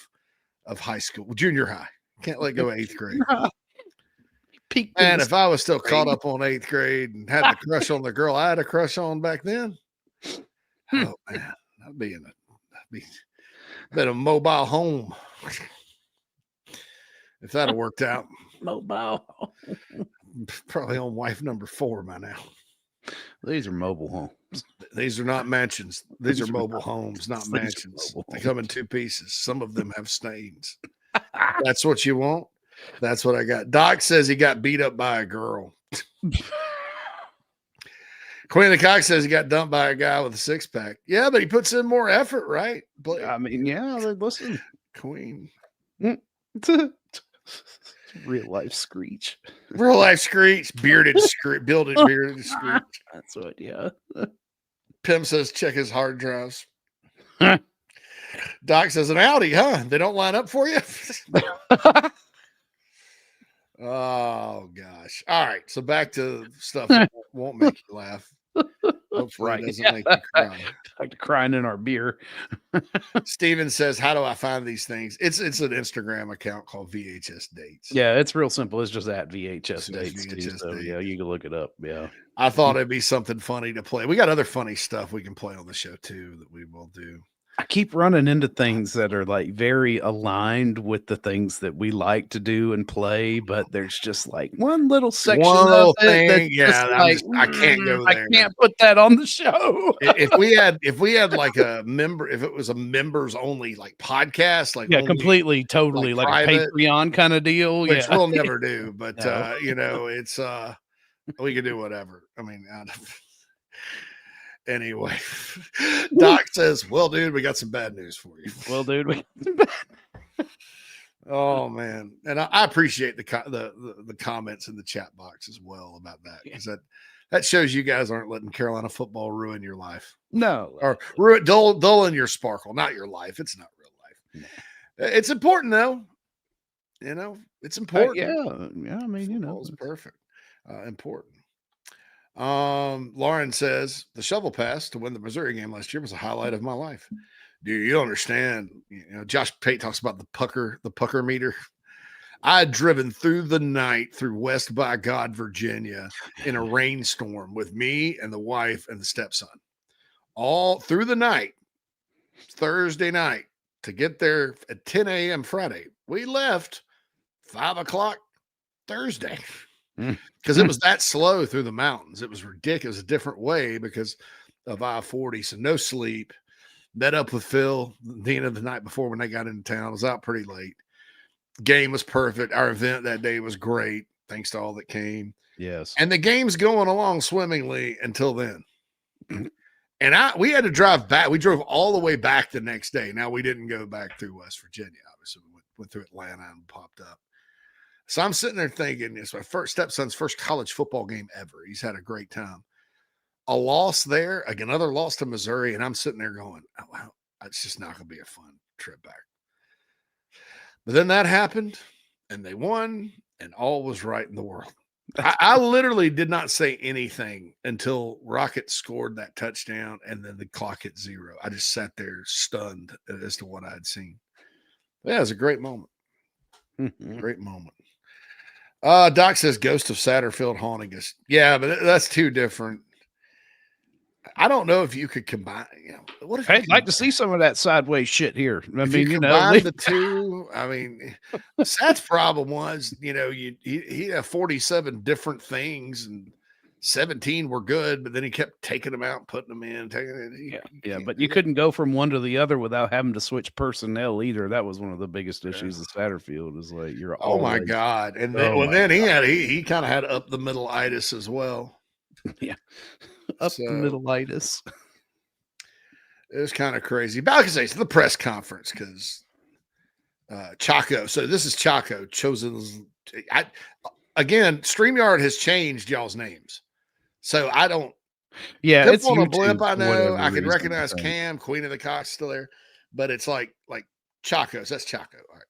of high school, junior high. Can't let go of 8th grade. And if I was still caught up on 8th grade and had the crush on the girl I had a crush on back then, oh man, I'd be a mobile home. If that had worked out. Mobile. Probably on wife number 4 by now. These are mobile homes. These are not mansions. These are mobile homes, not mansions. They come in 2 pieces. Some of them have stains. That's what you want? That's what I got. Doc says he got beat up by a girl. Queen of the Cock says he got dumped by a guy with a 6-pack. Yeah, but he puts in more effort, right? I mean, yeah, listen. Queen. Real life Screech. Real life Screech, bearded Screech, bearded Screech. That's what, yeah. Pim says check his hard drives. Doc says an Audi, huh? They don't line up for you? Oh gosh. All right. So back to stuff that won't make you laugh. Hopefully it doesn't make you cry. Like crying in our beer. Steven says, how do I find these things? It's an Instagram account called VHS Dates. Yeah, it's real simple. It's just at VHS Dates. VHS So, Dates. yeah, you can look it up. Yeah. I thought it'd be something funny to play. We got other funny stuff we can play on the show too that we will do. I keep running into things that are like very aligned with the things that we like to do and play, but there's just like one little section of it that's just like, I can't go there. I can't put that on the show. if we had like a member, if it was a members only like podcast, like yeah, completely, totally like a Patreon kind of deal, which yeah, we'll never do. But No. It's we can do whatever. I mean, anyway, Doc says, well, dude, we got some bad news for you. Well, dude, oh man, and I appreciate the comments in the chat box as well about that, because that shows you guys aren't letting Carolina football ruin your life. No, or dulling your sparkle, not your life. It's not real life. No. It's important though. It's important. Yeah. I mean, it's perfect. Important. Lauren says the shovel pass to win the Missouri game last year was a highlight of my life. Do you understand? Josh Pate talks about the pucker meter. I had driven through the night through West by God, Virginia in a rainstorm with me and the wife and the stepson all through the night, Thursday night, to get there at 10 a.m. Friday. We left 5 o'clock Thursday. Because it was that slow through the mountains. It was ridiculous. A different way because of I-40. So no sleep. Met up with Phil the end of the night before when they got into town. I was out pretty late. Game was perfect. Our event that day was great. Thanks to all that came. Yes. And the game's going along swimmingly until then. And we had to drive back. We drove all the way back the next day. Now, we didn't go back through West Virginia. Obviously, we went through Atlanta and popped up. So I'm sitting there thinking, it's my stepson's first college football game ever. He's had a great time. A loss there, like another loss to Missouri, and I'm sitting there going, oh, wow, it's just not going to be a fun trip back. But then that happened, and they won, and all was right in the world. I literally did not say anything until Rocket scored that touchdown, and then the clock hit 0. I just sat there stunned as to what I had seen. Yeah, it was a great moment. Great moment. Doc says Ghost of Satterfield haunting us. Yeah, but that's too different. I don't know if you could combine. What if I'd like to see some of that sideways shit here? I mean, combine the two. I mean, Sat's problem was, he had 47 different things, and 17 were good, but then he kept taking them out, putting them in. But you couldn't go from one to the other without having to switch personnel either. That was one of the biggest issues of Satterfield. Is like you're oh my god, and then he kind of had up the middle-itis as well. Yeah, the middle-itis. It was kind of crazy. But like I say, it's the press conference because Chaco. So this is Chaco chosen. Again, StreamYard has changed y'all's names. So I don't. Yeah, it's on YouTube, a blip. I know I can reason, recognize Cam, Queen of the Cox, still there, but it's like Chaco's. That's Chaco. All right.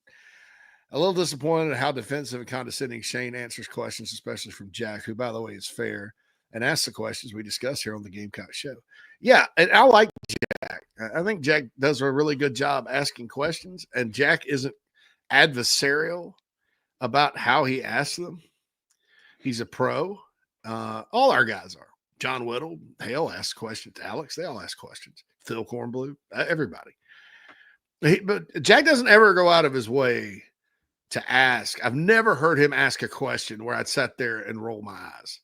A little disappointed at how defensive and condescending Shane answers questions, especially from Jack, who, by the way, is fair and asks the questions we discuss here on the Gamecock Show. Yeah, and I like Jack. I think Jack does a really good job asking questions, and Jack isn't adversarial about how he asks them. He's a pro. All our guys are. John Whittle, they'll ask questions. Alex, they all ask questions. Phil Kornblue, everybody. But Jack doesn't ever go out of his way to ask. I've never heard him ask a question where I'd sat there and roll my eyes.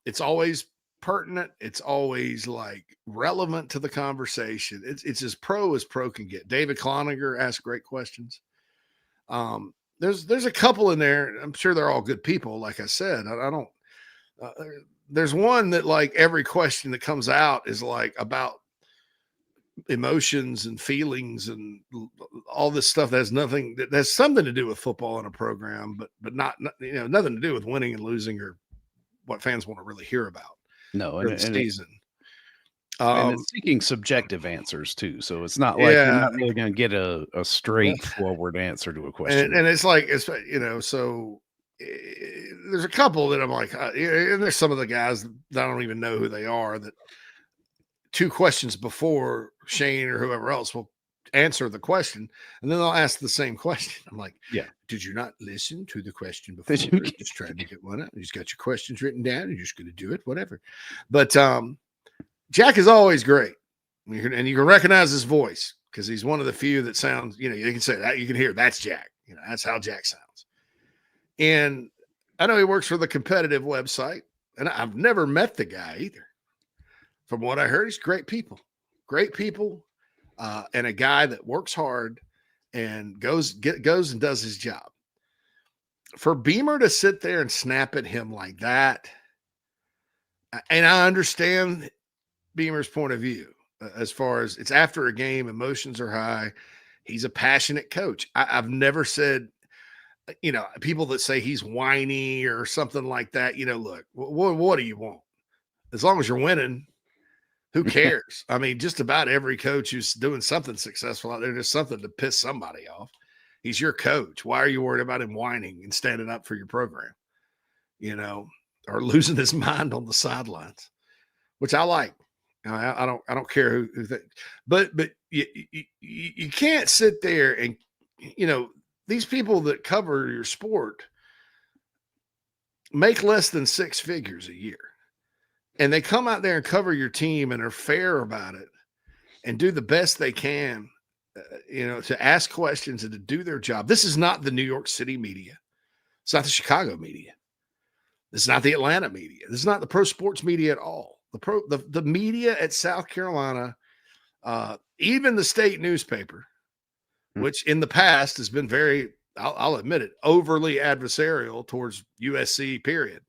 It's always pertinent. It's always like relevant to the conversation. It's as pro can get. David Cloninger asked great questions. There's a couple in there. I'm sure they're all good people. Like I said, I don't. There's one that like every question that comes out is like about emotions and feelings and all this stuff that has something to do with football in a program, but not nothing to do with winning and losing or what fans want to really hear about. No, for the season. And it's seeking subjective answers too. So it's not like you're not really going to get a straightforward answer to a question. And it's like, so there's a couple that I'm like, and there's some of the guys that I don't even know who they are, that 2 questions before Shane or whoever else will answer the question, and then they'll ask the same question. I'm like, yeah, did you not listen to the question before? Just trying to get one out. You just got your questions written down, and you're just going to do it, whatever. But Jack is always great, and you can recognize his voice because he's one of the few that sounds, you can say that, you can hear that's Jack. That's how Jack sounds. And I know he works for the competitive website, and I've never met the guy either. From what I heard, he's great people, and a guy that works hard and goes and does his job. For Beamer to sit there and snap at him like that, and I understand Beamer's point of view as far as it's after a game, emotions are high. He's a passionate coach. I've never said, people that say he's whiny or something like that, look, what do you want? As long as you're winning, who cares? I mean, just about every coach who's doing something successful out there, there's something to piss somebody off. He's your coach. Why are you worried about him whining and standing up for your program, or losing his mind on the sidelines, which I like. I don't care who thinks, but you can't sit there and, these people that cover your sport make less than 6 figures a year. And they come out there and cover your team and are fair about it and do the best they can, to ask questions and to do their job. This is not the New York City media. It's not the Chicago media. This is not the Atlanta media. This is not the pro sports media at all. The media at South Carolina, even the state newspaper, which in the past has been very, I'll admit it, overly adversarial towards USC, period.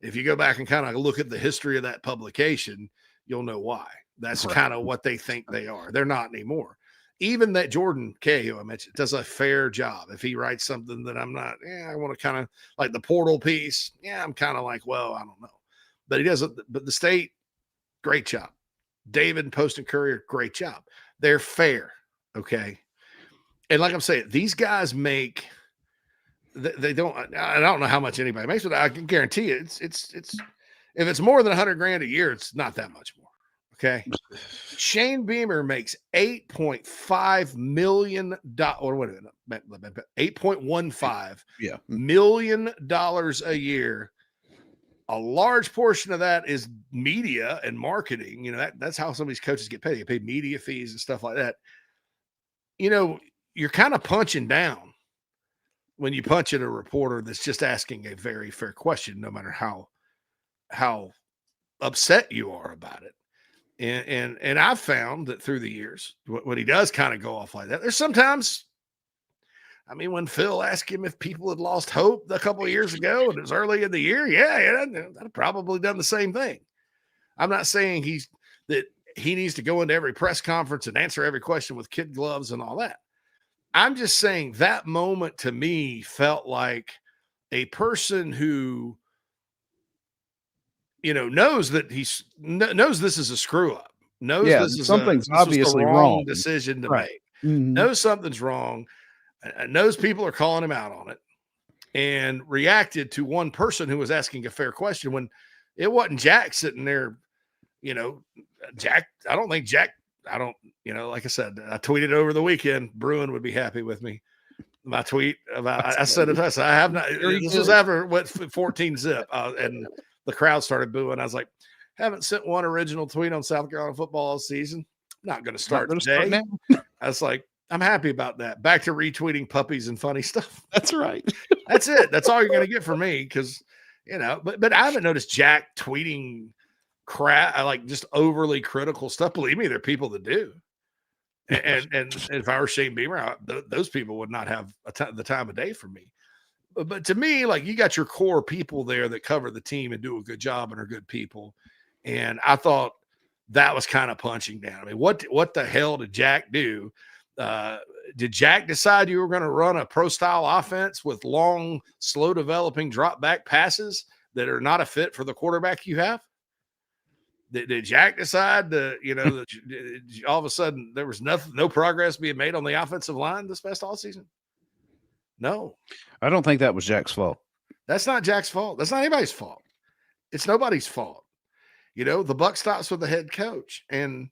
If you go back and kind of look at the history of that publication, you'll know why. That's kind of what they think they are. They're not anymore. Even that Jordan K, who I mentioned, does a fair job. If he writes something that I'm not, I want to kind of like the portal piece. I'm kind of like, well, I don't know. But he doesn't. But the state, great job. David, Post and Courier, great job. They're fair. Okay. And like I'm saying, these guys make, they don't, I don't know how much anybody makes, but I can guarantee you it's if it's more than $100,000 a year, it's not that much more. Okay. Shane Beamer makes $8.5 million, or what is it? $8.15 million a year. A large portion of that is media and marketing. That's how some of these coaches get paid. They get paid media fees and stuff like that. You're kind of punching down when you punch at a reporter that's just asking a very fair question, no matter how upset you are about it. And I've found that through the years, when he does kind of go off like that, there's sometimes, when Phil asked him if people had lost hope a couple of years ago and it was early in the year, I'd probably done the same thing. I'm not saying that he needs to go into every press conference and answer every question with kid gloves and all that. I'm just saying that moment to me felt like a person who, knows that knows this is a screw up, knows this is something's obviously wrong decision to make, knows something's wrong, knows people are calling him out on it, and reacted to one person who was asking a fair question when it wasn't Jack sitting there. Jack, I don't think Jack, like I said, I tweeted over the weekend, Bruin would be happy with me. My tweet about, I said it, I have not, this was after what 14 zip, and the crowd started booing. I was like, haven't sent one original tweet on South Carolina football all season. Not going to start today. I was like, I'm happy about that. Back to retweeting puppies and funny stuff. That's right. That's it. That's all you're going to get from me. Cause but I haven't noticed Jack tweeting crap. I like just overly critical stuff. Believe me, there are people that do. And if I were Shane Beamer, those people would not have the time of day for me. But to me, like, you got your core people there that cover the team and do a good job and are good people. And I thought that was kind of punching down. I mean, what the hell did Jack do? Did Jack decide you were going to run a pro style offense with long, slow developing drop back passes that are not a fit for the quarterback you have? Did Jack decide that all of a sudden there was no progress being made on the offensive line this past all season? No, I don't think that was Jack's fault. That's not Jack's fault. That's not anybody's fault. It's nobody's fault. The buck stops with the head coach, and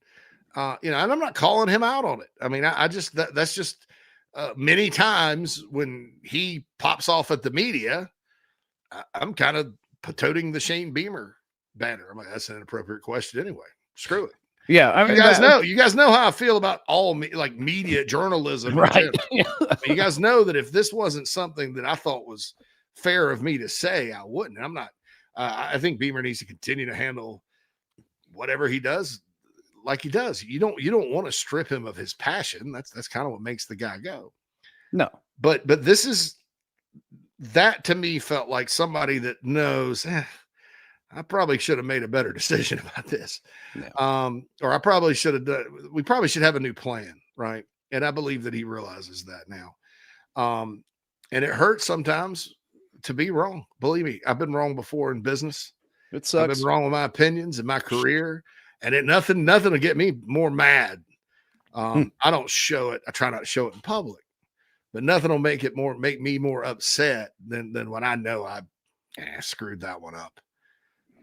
and I'm not calling him out on it. I mean, I just that's just many times when he pops off at the media, I'm kind of toting the Shane Beamer banner. I'm like, that's an inappropriate question anyway. Screw it. Yeah, I mean, you guys know how I feel about all media journalism, right? You guys know that if this wasn't something that I thought was fair of me to say, I wouldn't. I'm not. I think Beamer needs to continue to handle whatever he does like he does. You don't want to strip him of his passion. That's kind of what makes the guy go. No, but that to me felt like somebody that knows. I probably should have made a better decision about this. Yeah. Or I probably should have done. We probably should have a new plan, right? And I believe that he realizes that now. And it hurts sometimes to be wrong. Believe me, I've been wrong before in business. It sucks. I've been wrong with my opinions in my career, and nothing will get me more mad. I don't show it. I try not to show it in public, but nothing will make me more upset than when I know I screwed that one up.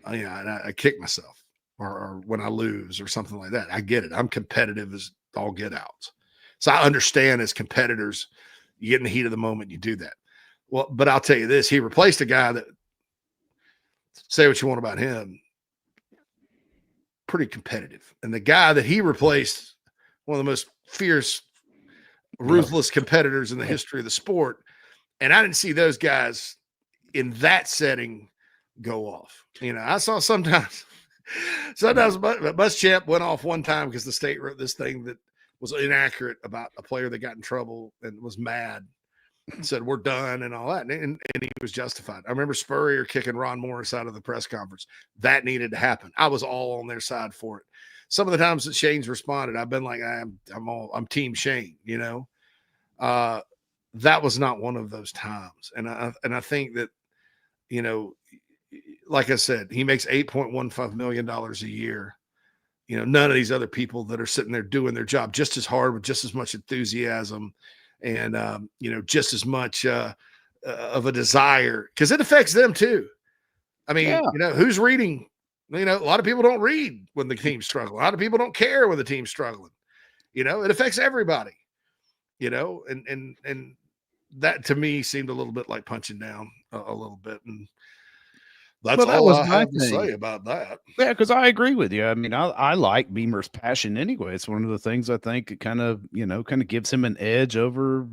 And I kick myself, or when I lose or something like that. I get it. I'm competitive as all get out. So I understand as competitors, you get in the heat of the moment, you do that. Well, but I'll tell you this, he replaced a guy that, say what you want about him, pretty competitive. And the guy that he replaced, one of the most fierce, ruthless competitors in the history of the sport. And I didn't see those guys in that setting go off. I saw sometimes Muschamp went off one time because the state wrote this thing that was inaccurate about a player that got in trouble and was mad and said, we're done and all that. And he was justified. I remember Spurrier kicking Ron Morris out of the press conference. That needed to happen. I was all on their side for it. Some of the times that Shane's responded, I've been like, I'm team Shane, that was not one of those times. And I think that, like I said, he makes $8.15 million a year. None of these other people that are sitting there doing their job just as hard with just as much enthusiasm and, just as much of a desire, because it affects them too. I mean, who's reading? A lot of people don't read when the team's struggling. A lot of people don't care when the team's struggling. It affects everybody, and that to me seemed a little bit like punching down a little bit. And that's all I have to say about that. Yeah, because I agree with you. I mean, I like Beamer's passion anyway. It's one of the things I think it kind of gives him an edge over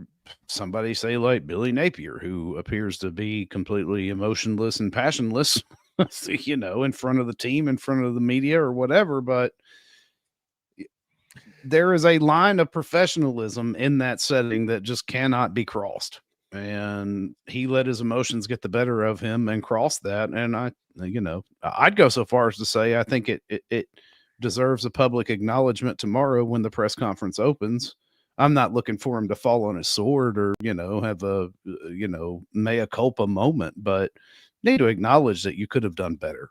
somebody, say, like Billy Napier, who appears to be completely emotionless and passionless, in front of the team, in front of the media or whatever. But there is a line of professionalism in that setting that just cannot be crossed. And he let his emotions get the better of him and cross that. And I'd go so far as to say, I think it deserves a public acknowledgement tomorrow when the press conference opens. I'm not looking for him to fall on his sword or, have a, mea culpa moment, but need to acknowledge that you could have done better.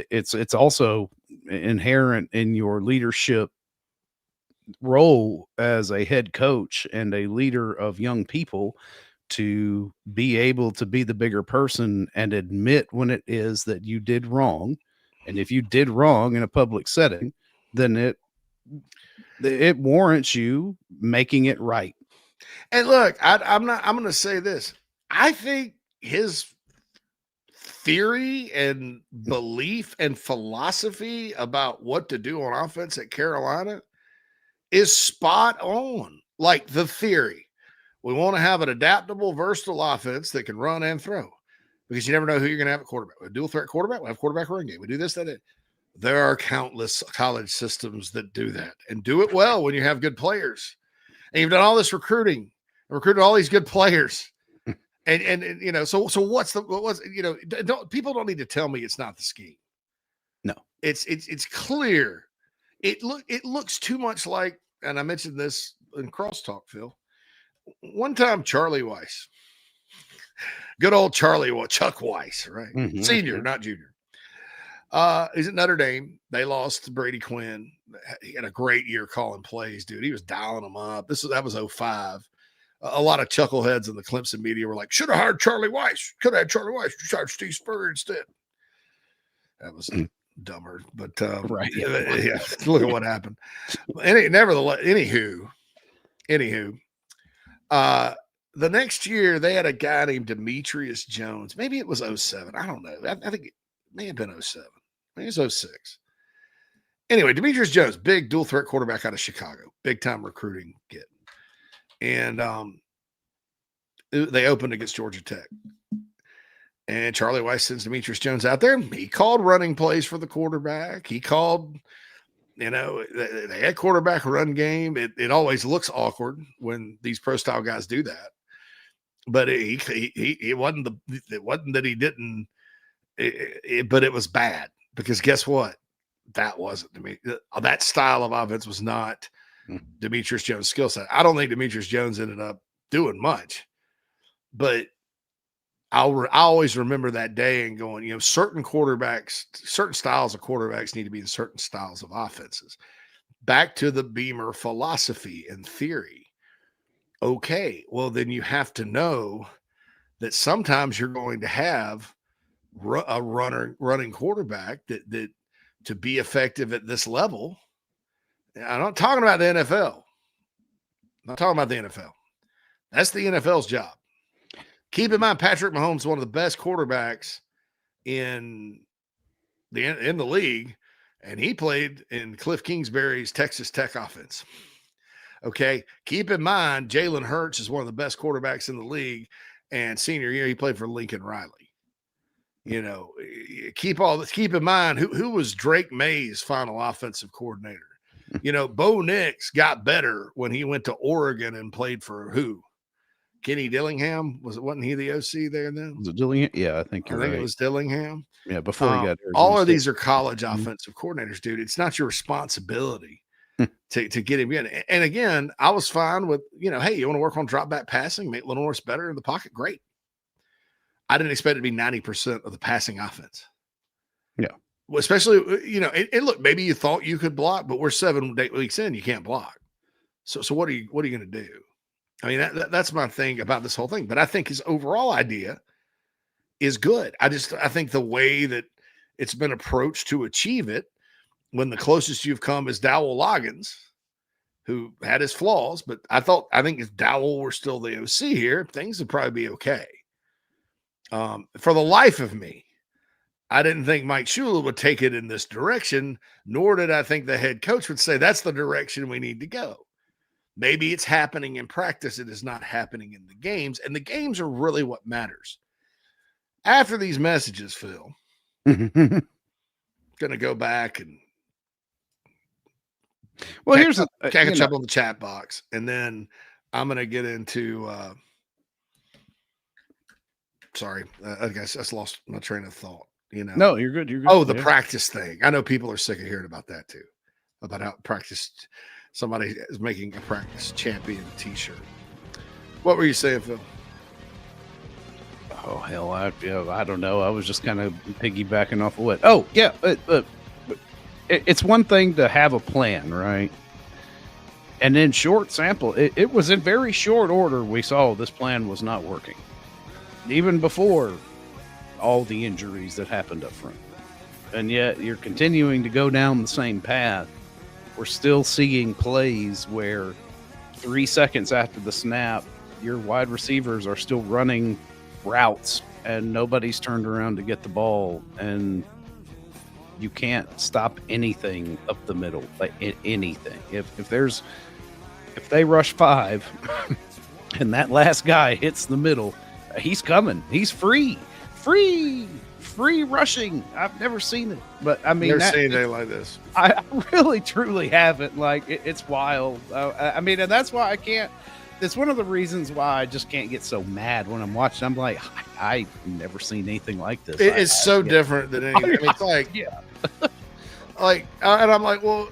It's also inherent in your leadership role as a head coach and a leader of young people to be able to be the bigger person and admit when it is that you did wrong. And if you did wrong in a public setting, then it warrants you making it right. And look, I'm going to say this. I think his theory and belief and philosophy about what to do on offense at Carolina is spot on. Like the theory, we want to have an adaptable, versatile offense that can run and throw, because you never know who you're going to have at quarterback. We have a dual threat quarterback. We have quarterback run game. We do this, that. There are countless college systems that do that and do it well when you have good players. And you've done all this recruiting and recruited all these good players. And so people don't need to tell me it's not the scheme. No. It's clear. It looks too much like, and I mentioned this in crosstalk, Phil. One time, Charlie Weiss, good old Chuck Weiss, right? Senior, not junior. He's at Notre Dame. They lost to Brady Quinn. He had a great year calling plays, dude. He was dialing them up. That was 05. A lot of chuckleheads in the Clemson media were like, should have hired Charlie Weiss. Could have had Charlie Weiss. You hired Steve Spurrier instead. That was dumber, but right. Yeah, look at what happened. Nevertheless, anywho, the next year they had a guy named Demetrius Jones. Maybe it was 07. I don't know. I think it may have been 07. Maybe it was 06. Anyway, Demetrius Jones, big dual threat quarterback out of Chicago, big time recruiting kid. And they opened against Georgia Tech. And Charlie Weiss sends Demetrius Jones out there. He called running plays for the quarterback. He called, they had quarterback run game. It always looks awkward when these pro style guys do that. But it wasn't that he didn't, but it was bad because guess what? That wasn't that style of offense was not Demetrius Jones' skill set. I don't think Demetrius Jones ended up doing much, but I always remember that day and going, certain styles of quarterbacks need to be in certain styles of offenses. Back to the Beamer philosophy and theory. Okay, well, then you have to know that sometimes you're going to have a running quarterback that to be effective at this level. I'm not talking about the NFL. I'm not talking about the NFL. That's the NFL's job. Keep in mind, Patrick Mahomes is one of the best quarterbacks in the league, and he played in Cliff Kingsbury's Texas Tech offense. Okay, keep in mind, Jalen Hurts is one of the best quarterbacks in the league, and senior year he played for Lincoln Riley. Keep in mind who was Drake May's final offensive coordinator. Bo Nix got better when he went to Oregon and played for who? Kenny Dillingham? Wasn't he the OC there then? Was it Dillingham? Yeah, I think you're right. It was Dillingham. Yeah, before he got all of these are college offensive coordinators, dude. It's not your responsibility to get him in. And again, I was fine with, hey, you want to work on drop back passing, make Little Norris better in the pocket? Great. I didn't expect it to be 90% of the passing offense. Yeah. Well, especially, and look, maybe you thought you could block, but we're 7 weeks in, you can't block. So what are you going to do? I mean, that's my thing about this whole thing. But I think his overall idea is good. I think the way that it's been approached to achieve it, when the closest you've come is Dowell Loggins, who had his flaws, but I think if Dowell were still the OC here, things would probably be okay. For the life of me, I didn't think Mike Shula would take it in this direction, nor did I think the head coach would say that's the direction we need to go. Maybe it's happening in practice. It is not happening in the games, and the games are really what matters. After these messages, Phil, going to go back and here's catch up on the chat box, and then I'm going to get into sorry, I guess I lost my train of thought. No, you're good. You're good. Oh, the practice thing. I know people are sick of hearing about that too, about how practice. Somebody is making a practice champion t-shirt. What were you saying, Phil? Oh, hell, I don't know. I was just kind of piggybacking off of what. Oh, yeah. But it's one thing to have a plan, right? And in short sample, it was in very short order we saw this plan was not working. Even before all the injuries that happened up front. And yet you're continuing to go down the same path. We're still seeing plays where 3 seconds after the snap, your wide receivers are still running routes and nobody's turned around to get the ball, and you can't stop anything up the middle, like anything. If they rush 5 and that last guy hits the middle, he's coming. He's free rushing. I've never seen it, but I mean, never seen anything like this. I really, truly haven't. Like, it's wild. I mean, and that's why I can't. It's one of the reasons why I just can't get so mad when I'm watching. I'm like, I've never seen anything like this. It's so different than anything. I mean, it's like, Like, and I'm like, well,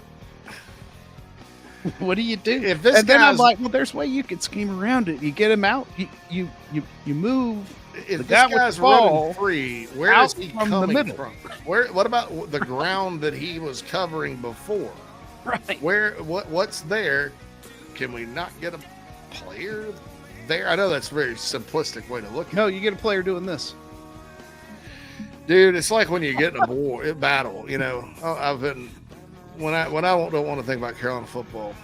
what do you do? If this and then I'm guy's- like, well, there's a way you could scheme around it. You get him out. You move. If the this guy with guy's the ball running free, where out is he from the coming middle. from? What about the ground that he was covering before? Right. What's there? Can we not get a player there? I know that's a very simplistic way to look at it. No, you get a player doing this. Dude, it's like when you get in a battle. You know, I've been when I don't want to think about Carolina football,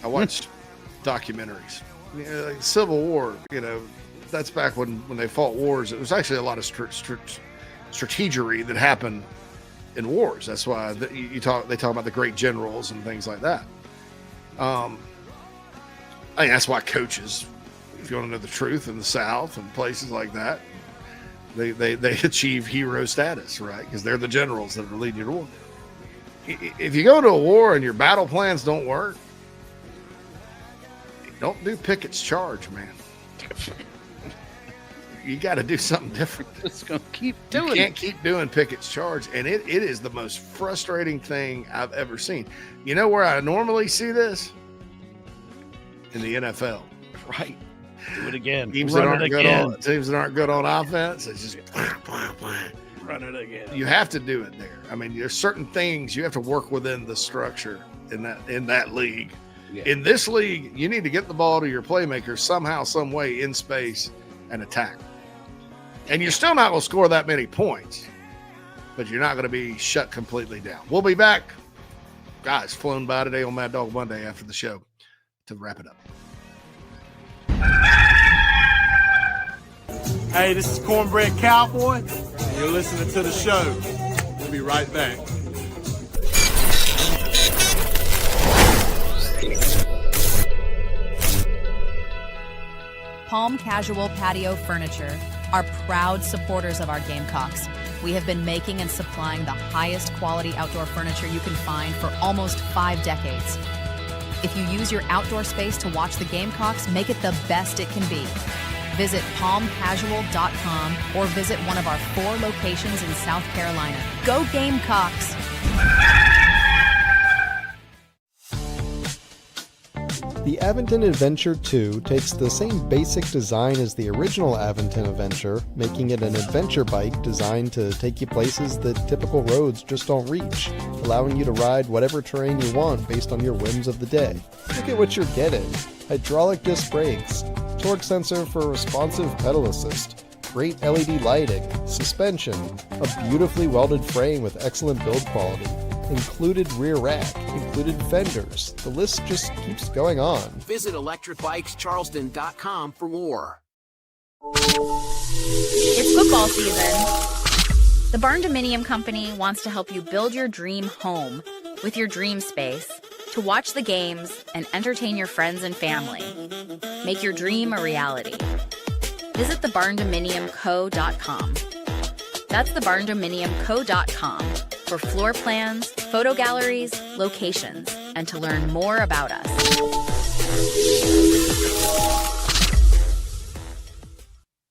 I watch documentaries. You know, like Civil War. You know, that's back when they fought wars. It was actually a lot of strategery that happened in wars. That's why they talk about the great generals and things like that. I think that's why coaches, if you want to know the truth, in the South and places like that, they achieve hero status, right? Because they're the generals that are leading you to war. If you go to a war and your battle plans don't work, don't do Pickett's charge, man. You got to do something different. It's going to keep doing You can't it. keep doing Pickett's charge, and it is the most frustrating thing I've ever seen. You know where I normally see this? In the NFL. Right. Do it again. Teams Run that aren't it good again. teams that aren't good on offense, it's just Run it again. you have to do it there. I mean, there's certain things you have to work within the structure in that league. Yeah. In this league, you need to get the ball to your playmakers somehow, some way in space and attack. And you're still not going to score that many points, but you're not going to be shut completely down. We'll be back. Guys, flown by today on Mad Dog Monday after the show to wrap it up. Hey, this is Cornbread Cowboy, and you're listening to the show. We'll be right back. Palm Casual Patio Furniture are proud supporters of our Gamecocks. We have been making and supplying the highest quality outdoor furniture you can find for almost 5 decades. If you use your outdoor space to watch the Gamecocks, make it the best it can be. Visit palmcasual.com or visit one of our 4 locations in South Carolina. Go Gamecocks! The Aventon Adventure 2 takes the same basic design as the original Aventon Adventure, making it an adventure bike designed to take you places that typical roads just don't reach, allowing you to ride whatever terrain you want based on your whims of the day. Look at what you're getting. Hydraulic disc brakes, torque sensor for responsive pedal assist, great LED lighting, suspension, a beautifully welded frame with excellent build quality, included rear rack, included fenders. The list just keeps going on. Visit electricbikescharleston.com for more. It's football season. The Barn Dominium Company wants to help you build your dream home with your dream space to watch the games and entertain your friends and family. Make your dream a reality. Visit thebarndominiumco.com. That's thebarndominiumco.com for floor plans, photo galleries, locations, and to learn more about us.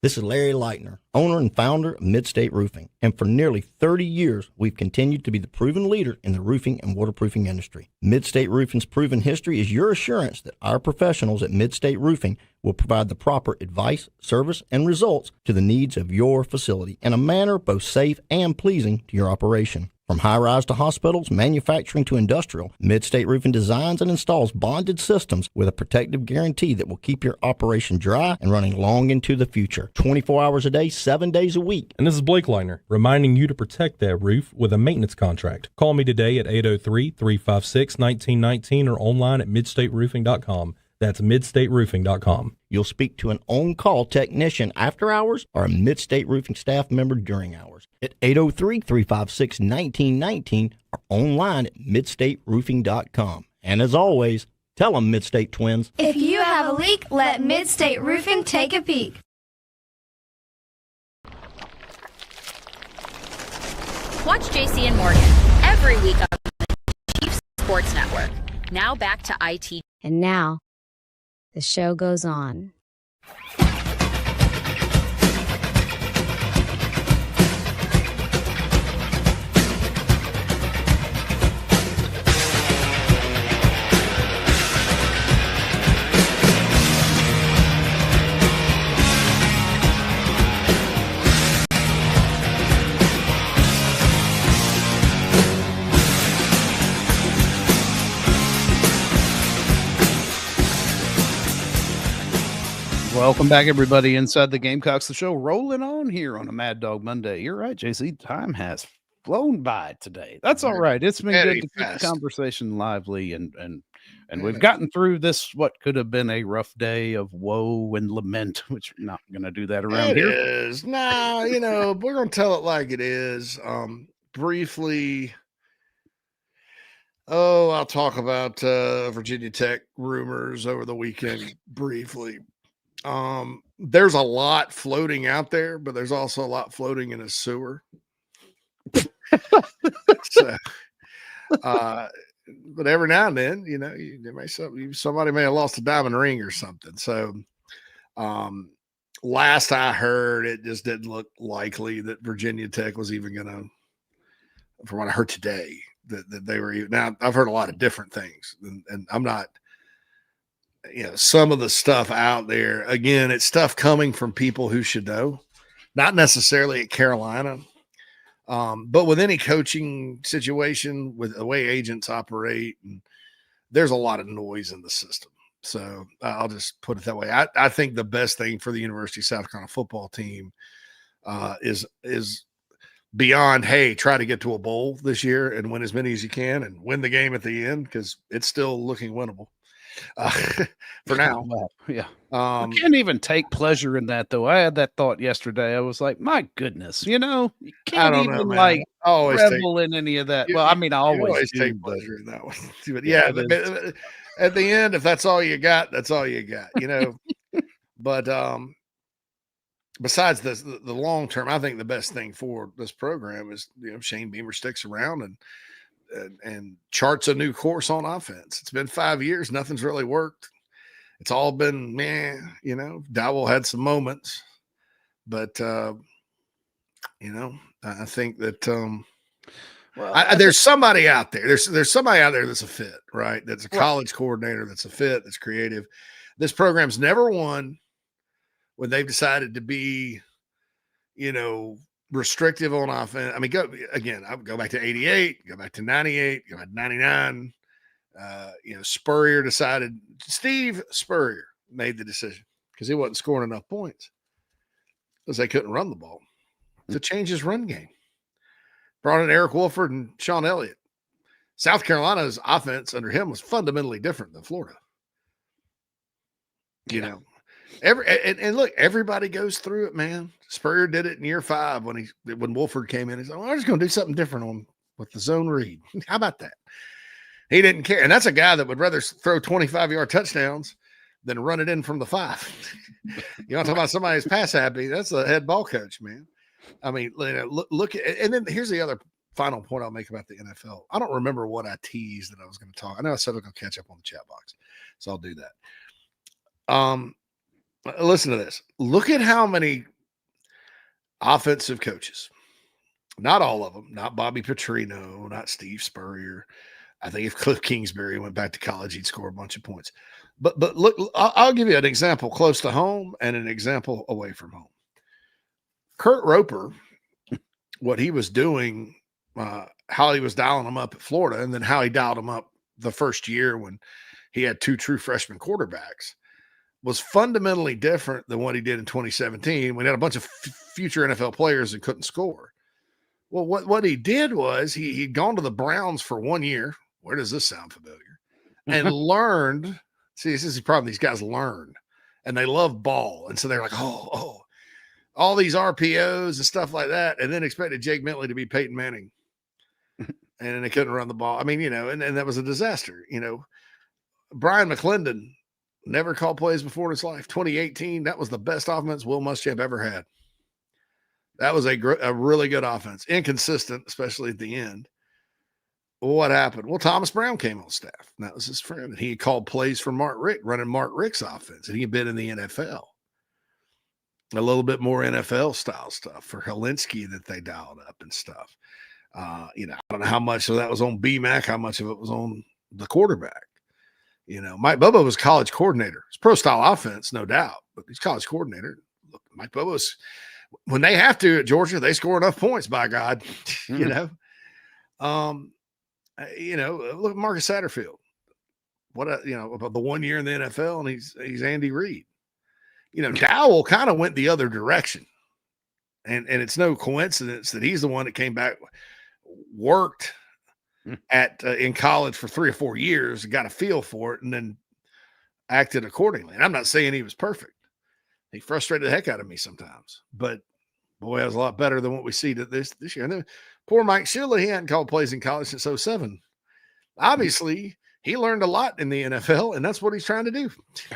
This is Larry Leitner, owner and founder of Midstate Roofing, and for nearly 30 years, we've continued to be the proven leader in the roofing and waterproofing industry. Midstate Roofing's proven history is your assurance that our professionals at Midstate Roofing will provide the proper advice, service, and results to the needs of your facility in a manner both safe and pleasing to your operation. From high-rise to hospitals, manufacturing to industrial, Midstate Roofing designs and installs bonded systems with a protective guarantee that will keep your operation dry and running long into the future. 24 hours a day, 7 days a week. And this is Blake Leitner, reminding you to protect that roof with a maintenance contract. Call me today at 803-356-1919 or online at midstateroofing.com. That's midstateroofing.com. You'll speak to an on-call technician after hours or a Midstate Roofing staff member during hours at 803-356-1919 or online at midstateroofing.com. And as always, tell them Midstate Twins. If you have a leak, let Midstate Roofing take a peek. Watch JC and Morgan every week on the Chiefs Sports Network. Now back to IT. And now, the show goes on. Welcome back, everybody, inside the Gamecocks, the show rolling on here on a Mad Dog Monday. You're right, JC. Time has flown by today. That's all right. It's been good to keep the conversation lively, and we've gotten through this what could have been a rough day of woe and lament, which we're not going to do that around here. It is. Nah, we're going to tell it like it is. Briefly. Oh, I'll talk about Virginia Tech rumors over the weekend briefly. There's a lot floating out there, but there's also a lot floating in a sewer. So, but every now and then, somebody may have lost a diamond ring or something. So, last I heard, it just didn't look likely that Virginia Tech was even going to, from what I heard today, that they were even. Now, I've heard a lot of different things, and I'm not, some of the stuff out there, again, it's stuff coming from people who should know, not necessarily at Carolina, but with any coaching situation, with the way agents operate, and there's a lot of noise in the system. So I'll just put it that way. I think the best thing for the University of South Carolina football team is beyond, hey, try to get to a bowl this year and win as many as you can and win the game at the end, because it's still looking winnable for now. Yeah. I can't even take pleasure in that, though. I had that thought yesterday. I was like, my goodness, you can't even revel in any of that. I always do, take pleasure in that one. But yeah, at the end, if that's all you got, that's all you got, But besides the long term, I think the best thing for this program is Shane Beamer sticks around and charts a new course on offense. It's been 5 years, nothing's really worked. It's all been Dowell had some moments, but I think that there's somebody out there. There's somebody out there that's a fit, right? That's a college coordinator that's a fit, that's creative. This program's never won when they've decided to be, restrictive on offense. I mean, I'll go back to 88, go back to 98, go back to 99. Steve Spurrier made the decision because he wasn't scoring enough points because they couldn't run the ball to change his run game. Brought in Eric Wolford and Sean Elliott. South Carolina's offense under him was fundamentally different than Florida. Look, everybody goes through it, man. Spurrier did it in year 5 when Wolford came in. He said, "Well, I'm just going to do something different with the zone read." How about that? He didn't care, and that's a guy that would rather throw 25-yard touchdowns than run it in from the 5. You want to talk about somebody who's pass happy? That's a head ball coach, man. I mean, look at, and then here's the other final point I'll make about the NFL. I don't remember what I teased that I was going to talk. I know I said I'm going to catch up on the chat box, so I'll do that. Listen to this. Look at how many offensive coaches, not all of them, not Bobby Petrino, not Steve Spurrier. I think if Cliff Kingsbury went back to college, he'd score a bunch of points. But look, I'll give you an example close to home and an example away from home. Kurt Roper, what he was doing, how he was dialing them up at Florida, and then how he dialed them up the first year when he had 2 true freshman quarterbacks, was fundamentally different than what he did in 2017 when he had a bunch of future NFL players and couldn't score. Well, what he did was he'd gone to the Browns for 1 year. Where does this sound familiar? And learned. See, this is the problem. These guys learn, and they love ball. And so they're like, oh, all these RPOs and stuff like that, and then expected Jake Bentley to be Peyton Manning. And they couldn't run the ball. I mean, and that was a disaster. Brian McClendon never called plays before in his life. 2018, that was the best offense Will Muschamp ever had. That was a really good offense. Inconsistent, especially at the end. Well, what happened? Well, Thomas Brown came on staff. And that was his friend. And he called plays for Mark Richt, running Mark Richt's offense. And he had been in the NFL. A little bit more NFL style stuff for Helinski that they dialed up and stuff. I don't know how much of that was on BMAC, how much of it was on the quarterback. Mike Bobo was college coordinator. It's pro style offense, no doubt, but he's college coordinator. Look, Mike Bobo's, when they have to at Georgia, they score enough points, by God. Look at Marcus Satterfield. About the 1 year in the NFL, and he's Andy Reid. Dowell kind of went the other direction. And it's no coincidence that he's the one that came back, worked in college for 3 or 4 years, got a feel for it, and then acted accordingly. And I'm not saying he was perfect. He frustrated the heck out of me sometimes. But boy, that was a lot better than what we see this year. And then poor Mike Shula, he hadn't called plays in college since 2007. Obviously, he learned a lot in the NFL, and that's what he's trying to do.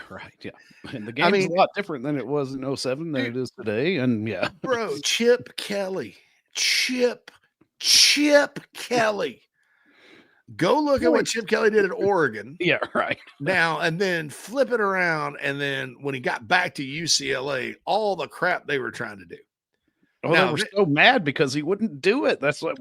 Right, yeah. And the game's a lot different than it was in 2007 than it is today. And yeah. Bro, Chip Kelly. Go look at what Chip Kelly did at Oregon. Yeah, right. Now, and then flip it around. And then when he got back to UCLA, all the crap they were trying to do. Oh, they were so mad because he wouldn't do it. That's why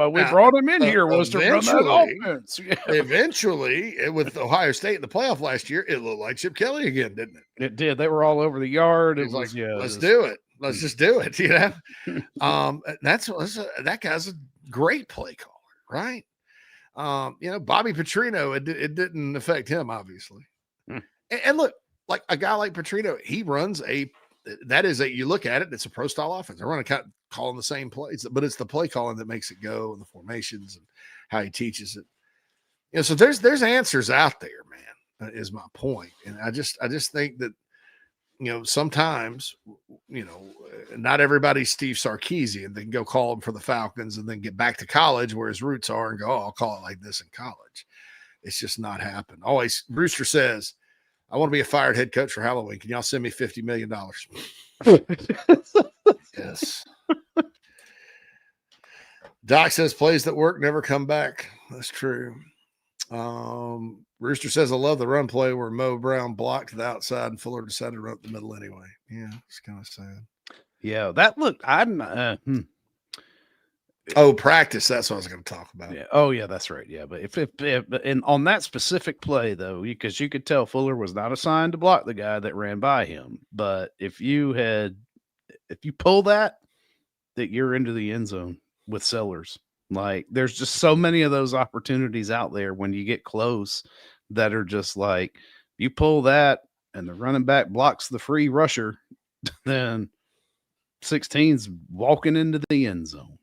we brought him in here, was to run that offense. Yeah. Eventually, with Ohio State in the playoff last year, it looked like Chip Kelly again, didn't it? It did. They were all over the yard. It was like, let's do it. Let's just do it. That guy's a great play caller, right? Bobby Petrino, it didn't affect him, obviously. And look, like a guy like Petrino, he runs you look at it, it's a pro style offense. They're running calling the same plays, but it's the play calling that makes it go, and the formations and how he teaches it. So there's answers out there, man, is my point. And I just think that, sometimes, not everybody's Steve Sarkisian. They can go call him for the Falcons and then get back to college where his roots are and go, I'll call it like this in college. It's just not happened. Always, Brewster says, I want to be a fired head coach for Halloween. Can y'all send me $50 million? Yes. Doc says plays that work never come back. That's true. Rooster says, I love the run play where Mo Brown blocked to the outside and Fuller decided to run up the middle anyway. Yeah, it's kind of sad. Yeah, that looked, practice. That's what I was going to talk about. Yeah. Oh, yeah, that's right. Yeah, but if and on that specific play though, because you could tell Fuller was not assigned to block the guy that ran by him. But if you pull that you're into the end zone with Sellers. Like, there's just so many of those opportunities out there when you get close that are just like, you pull that and the running back blocks the free rusher, then 16's walking into the end zone.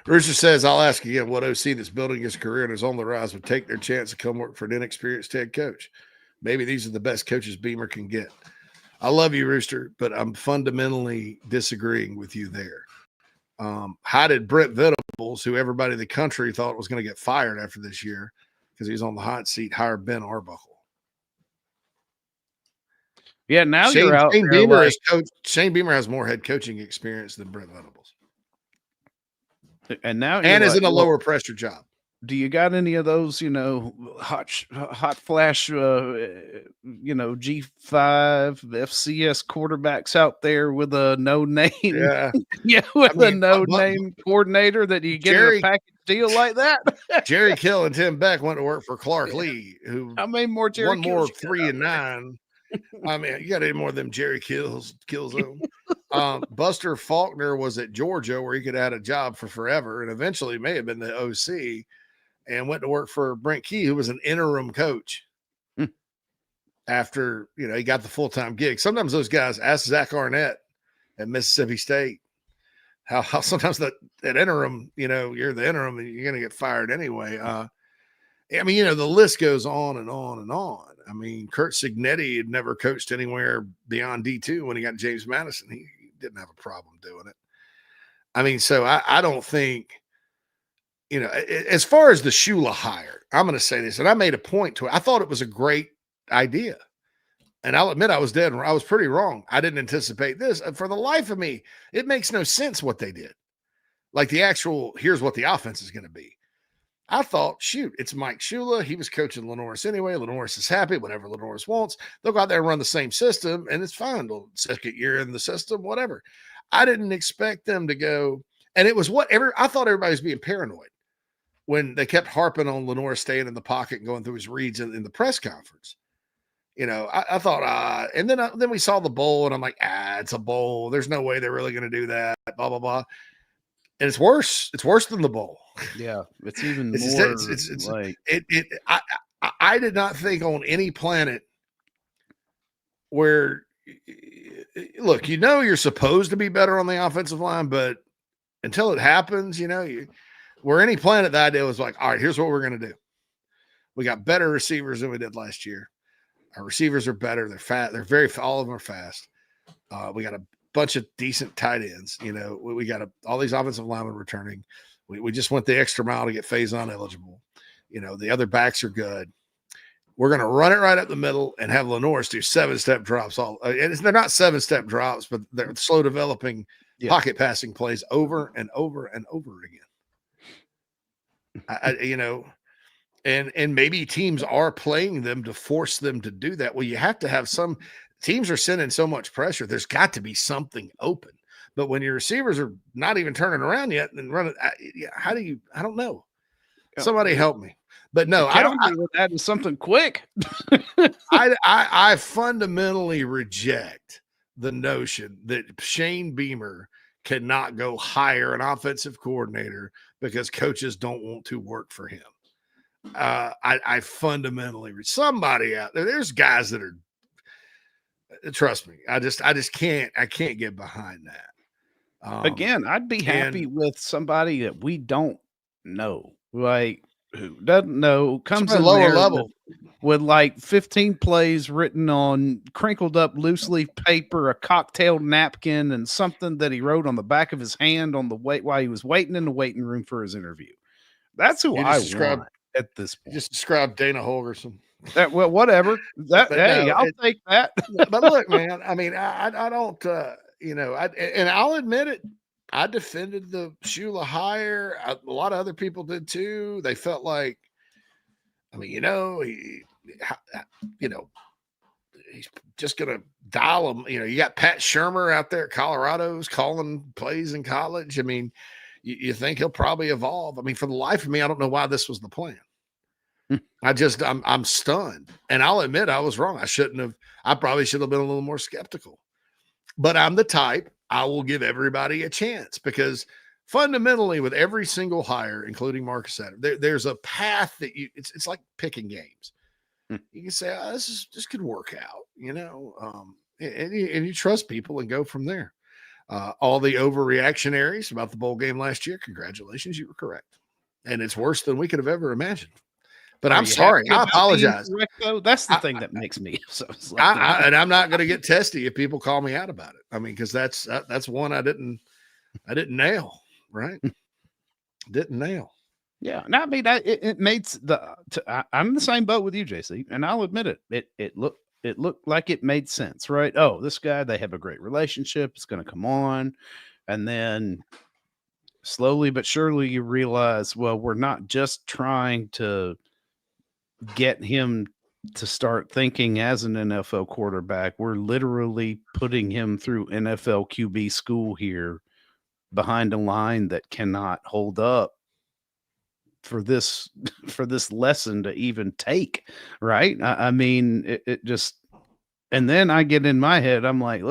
Rooster says, I'll ask again, what OC that's building his career and is on the rise would take their chance to come work for an inexperienced head coach? Maybe these are the best coaches Beamer can get. I love you, Rooster, but I'm fundamentally disagreeing with you there. How did Brent Venables, who everybody in the country thought was going to get fired after this year because he's on the hot seat, hire Ben Arbuckle? Yeah, now you're out Shane there Beamer like, Shane Beamer has more head coaching experience than Brent Venables. And now is in a lower pressure job. Do you got any of those, hot flash, G5 FCS quarterbacks out there with a no name? Yeah, a no name coordinator that you get a package deal like that. Jerry Kill and Tim Beck went to work for Clark Lee, who more one more 3-9. I mean, you got any more of them Jerry Kill Zone? Buster Faulkner was at Georgia where he could have had a job for forever, and eventually may have been the OC. And went to work for Brent Key, who was an interim coach after, he got the full-time gig. Sometimes those guys, ask Zach Arnett at Mississippi State, how sometimes that interim, you're the interim and you're going to get fired anyway. The list goes on and on and on. I mean, Kurt Signetti had never coached anywhere beyond D2 when he got James Madison. He didn't have a problem doing it. I mean, so I don't think, as far as the Shula hire, I'm going to say this, and I made a point to it. I thought it was a great idea. And I'll admit I was dead. I was pretty wrong. I didn't anticipate this. And for the life of me, it makes no sense what they did. Like here's what the offense is going to be. I thought, shoot, it's Mike Shula. He was coaching Lenoris anyway. Lenoris is happy, whatever Lenoris wants. They'll go out there and run the same system, and it's fine. Second year in the system, whatever. I didn't expect them to go. And it was I thought everybody was being paranoid when they kept harping on Lenoris staying in the pocket and going through his reads in the press conference. I thought, and then we saw the bowl, and I'm like, it's a bowl. There's no way they're really going to do that, blah, blah, blah. And it's worse. It's worse than the bowl. Yeah, it's even more like I did not think on any planet where, look, you're supposed to be better on the offensive line, but until it happens, where any planet that day was like, all right, here's what we're going to do. We got better receivers than we did last year. Our receivers are better. They're fat. All of them are fast. We got a bunch of decent tight ends. We got all these offensive linemen returning. We just went the extra mile to get Faison eligible. The other backs are good. We're going to run it right up the middle and have Lenoris do 7-step drops. They're not 7-step drops, but they're slow developing pocket passing plays over and over and over again. And maybe teams are playing them to force them to do that. Well, you have to have some teams are sending so much pressure. There's got to be something open. But when your receivers are not even turning around yet and running, I don't know. Somebody help me. But no, I don't. That is something quick. I fundamentally reject the notion that Shane Beamer cannot go hire an offensive coordinator because coaches don't want to work for him. I fundamentally somebody out there. There's guys that are. Trust me, I can't get behind that. Again, I'd be happy with somebody that we don't know, like who doesn't know, comes in lower there level with like 15 plays written on crinkled up loose leaf paper, a cocktail napkin, and something that he wrote on the back of his hand on the while he was waiting in the waiting room for his interview. That's who I want at this point. You just described Dana Holgerson. Well, whatever. I'll take that. But look, man, I mean, I don't, and I'll admit it. I defended the Shula hire. A lot of other people did too. They felt like, he's just going to dial them. You got Pat Shermer out there at Colorado's calling plays in college. You think he'll probably evolve. For the life of me, I don't know why this was the plan. I'm stunned. And I'll admit I was wrong. I probably should have been a little more skeptical. But I'm the type, I will give everybody a chance because fundamentally with every single hire, including Marcus Adams, there's a path that it's like picking games. You can say, this could work out, and you trust people and go from there. All the overreactionaries about the bowl game last year, congratulations, you were correct. And it's worse than we could have ever imagined. But I'm sorry. I apologize. That's the thing that makes me so. And I'm not going to get testy if people call me out about it. Because that's one I didn't nail. Right? Didn't nail. Yeah. No, it made I'm in the same boat with you, JC, and I'll admit it. It looked like it made sense, right? Oh, this guy, they have a great relationship. It's going to come on, and then slowly but surely you realize, well, we're not just trying to get him to start thinking as an NFL quarterback. We're literally putting him through NFL QB school here behind a line that cannot hold up for this lesson to even take. Right. It just, and then I get in my head, I'm like,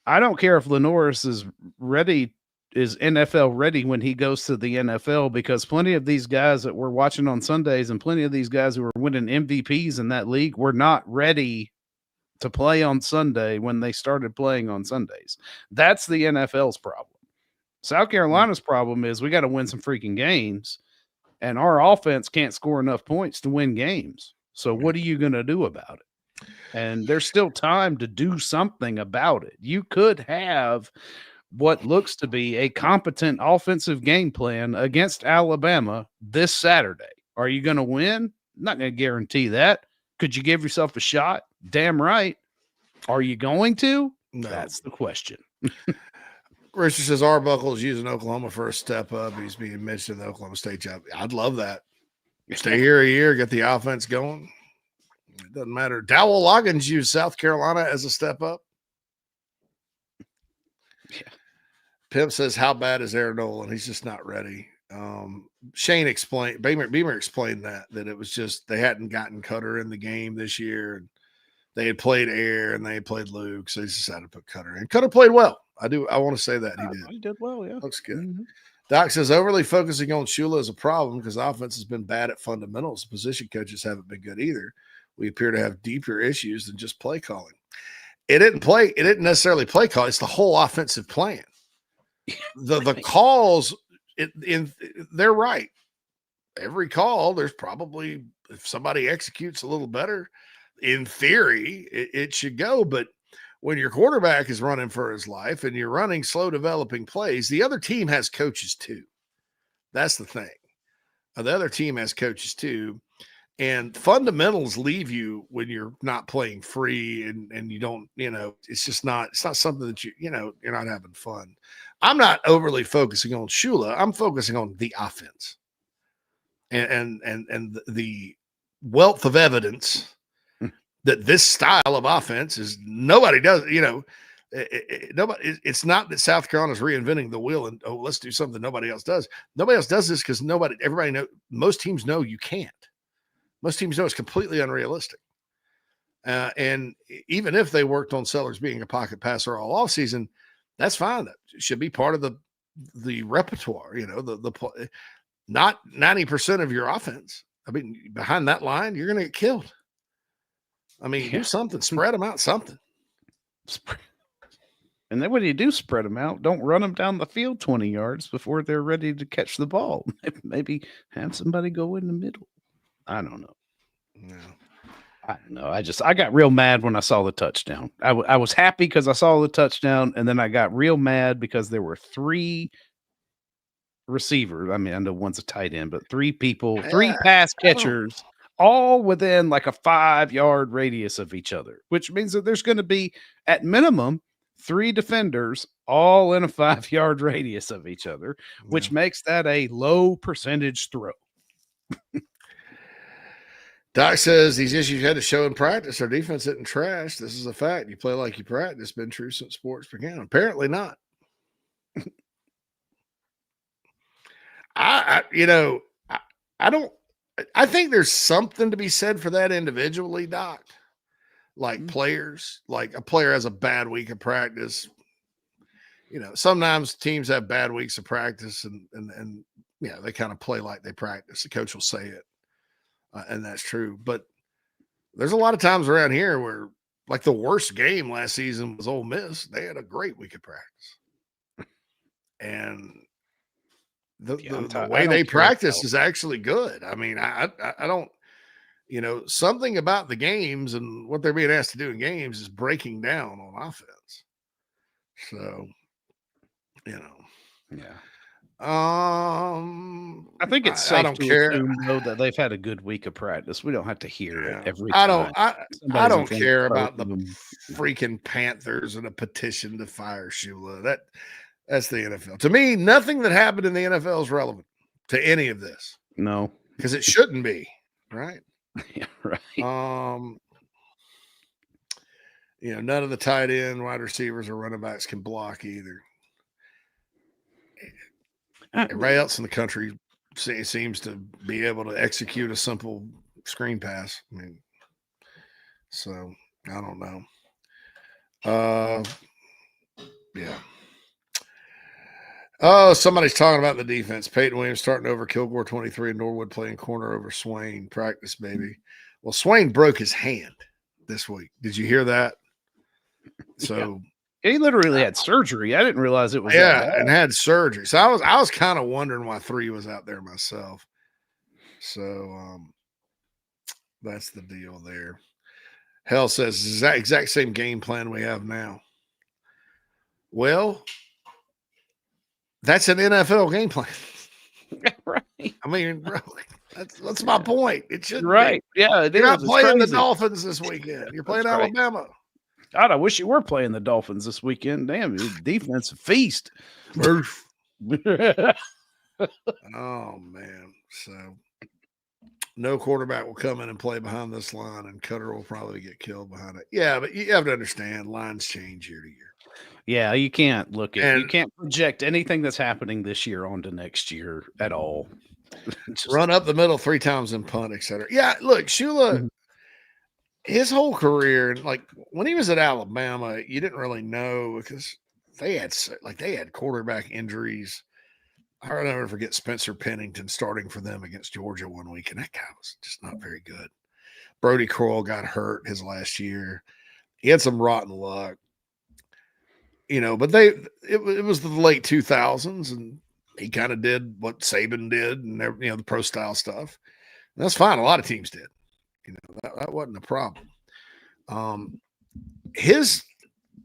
I don't care if Lenoris is NFL ready when he goes to the NFL, because plenty of these guys that we're watching on Sundays and plenty of these guys who are winning MVPs in that league were not ready to play on Sunday when they started playing on Sundays. That's the NFL's problem. South Carolina's problem is we got to win some freaking games, and our offense can't score enough points to win games. So what are you going to do about it? And there's still time to do something about it. You could have what looks to be a competent offensive game plan against Alabama this Saturday. Are you going to win? Not going to guarantee that. Could you give yourself a shot? Damn right. Are you going to? No. That's the question. Richard says Arbuckle is using Oklahoma for a step up. He's being mentioned in the Oklahoma State job. I'd love that. Stay here a year, get the offense going. It doesn't matter. Dowell Loggins used South Carolina as a step up. Yeah. Pimp says, how bad is Aaron Nolan? He's just not ready. Shane explained, Beamer explained that it was just they hadn't gotten Cutter in the game this year. And they had played Air and they had played Luke, so they decided to put Cutter in. Cutter played well. I want to say that he did. He did well, yeah. Looks good. Mm-hmm. Doc says overly focusing on Shula is a problem because the offense has been bad at fundamentals. Position coaches haven't been good either. we appear to have deeper issues than just play calling. It didn't necessarily play call. It's the whole offensive plan. The calls, they're right. Every call, there's probably, if somebody executes a little better, in theory, it should go. But when your quarterback is running for his life and you're running slow developing plays, the other team has coaches too. That's the thing. The other team has coaches too. And fundamentals leave you when you're not playing free and you don't, it's not something that you're not having fun. I'm not overly focusing on Shula. I'm focusing on the offense and the wealth of evidence that this style of offense is nobody does, it's not that South Carolina's reinventing the wheel and, let's do something nobody else does. Nobody else does this because everybody knows, most teams know you can't. Most teams know it's completely unrealistic. And even if they worked on Sellers being a pocket passer all offseason, that's fine. That should be part of the repertoire, not 90% of your offense. I mean, behind that line, you're going to get killed. I mean, do something, spread them out, something. And then when you do spread them out, don't run them down the field 20 yards before they're ready to catch the ball. Maybe have somebody go in the middle. I don't know. No. I don't know. I got real mad when I saw the touchdown. I was happy because I saw the touchdown, and then I got real mad because there were 3 receivers. I mean, I know one's a tight end, but 3 people, 3 pass catchers, all within like a 5-yard radius of each other, which means that there's going to be at minimum 3 defenders all in a 5-yard radius of each other, which makes that a low percentage throw. Doc says these issues had to show in practice. Our defense isn't trash. This is a fact. You play like you practice. Been true since sports began. Apparently not. I think there's something to be said for that individually, Doc. Like players, like a player has a bad week of practice. Sometimes teams have bad weeks of practice and they kind of play like they practice. The coach will say it. And that's true. But there's a lot of times around here where, like, the worst game last season was Ole Miss. They had a great week of practice. And the way they practice is actually good. I mean, I don't, something about the games and what they're being asked to do in games is breaking down on offense. So, yeah. I think it's safe to assume, though, that they've had a good week of practice. We don't have to hear it every time. I don't care about the freaking Panthers and a petition to fire Shula. That's the NFL. To me, nothing that happened in the NFL is relevant to any of this. No, because it shouldn't be, right? Yeah, right. None of the tight end, wide receivers, or running backs can block either. Everybody else in the country seems to be able to execute a simple screen pass. I mean, so I don't know. Yeah. Oh, somebody's talking about the defense. Peyton Williams starting over Kilgore 23 and Norwood playing corner over Swain. Practice, baby. Well, Swain broke his hand this week. Did you hear that? So he literally had surgery. I didn't realize it was and had surgery. So I was kind of wondering why 3 was out there myself. So that's the deal there. Hell says exact same game plan we have now. Well, that's an NFL game plan. Right. I mean, bro, that's my point. It should right. Be. Yeah, you're not playing the Dolphins this weekend. You're playing Alabama. God, I wish you were playing the Dolphins this weekend. Damn, defense feast. Oh man. So no quarterback will come in and play behind this line, and Cutter will probably get killed behind it. Yeah, but you have to understand lines change year to year. Yeah, you can't you can't project anything that's happening this year onto next year at all. Run up the middle 3 times and punt, etc. Yeah, look, Shula, his whole career, like when he was at Alabama, you didn't really know because they had quarterback injuries. I'll never forget Spencer Pennington starting for them against Georgia one week, and that guy was just not very good. Brody Croyle got hurt his last year. He had some rotten luck, but it was the late 2000s, and he kind of did what Saban did, and the pro style stuff. And that's fine. A lot of teams did. That wasn't a problem. His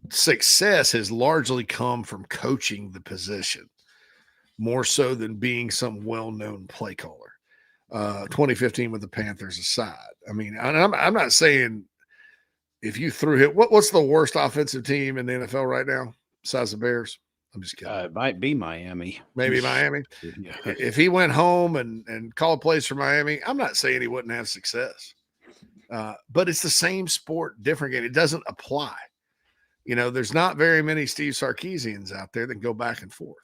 success has largely come from coaching the position more so than being some well-known play caller. 2015 with the Panthers aside. I mean, I'm not saying if you threw him, what's the worst offensive team in the NFL right now besides the Bears? I'm just kidding. It might be Miami. Maybe Miami. Yeah. If he went home and called plays for Miami, I'm not saying he wouldn't have success. But it's the same sport, different game. It doesn't apply. There's not very many Steve Sarkisians out there that go back and forth.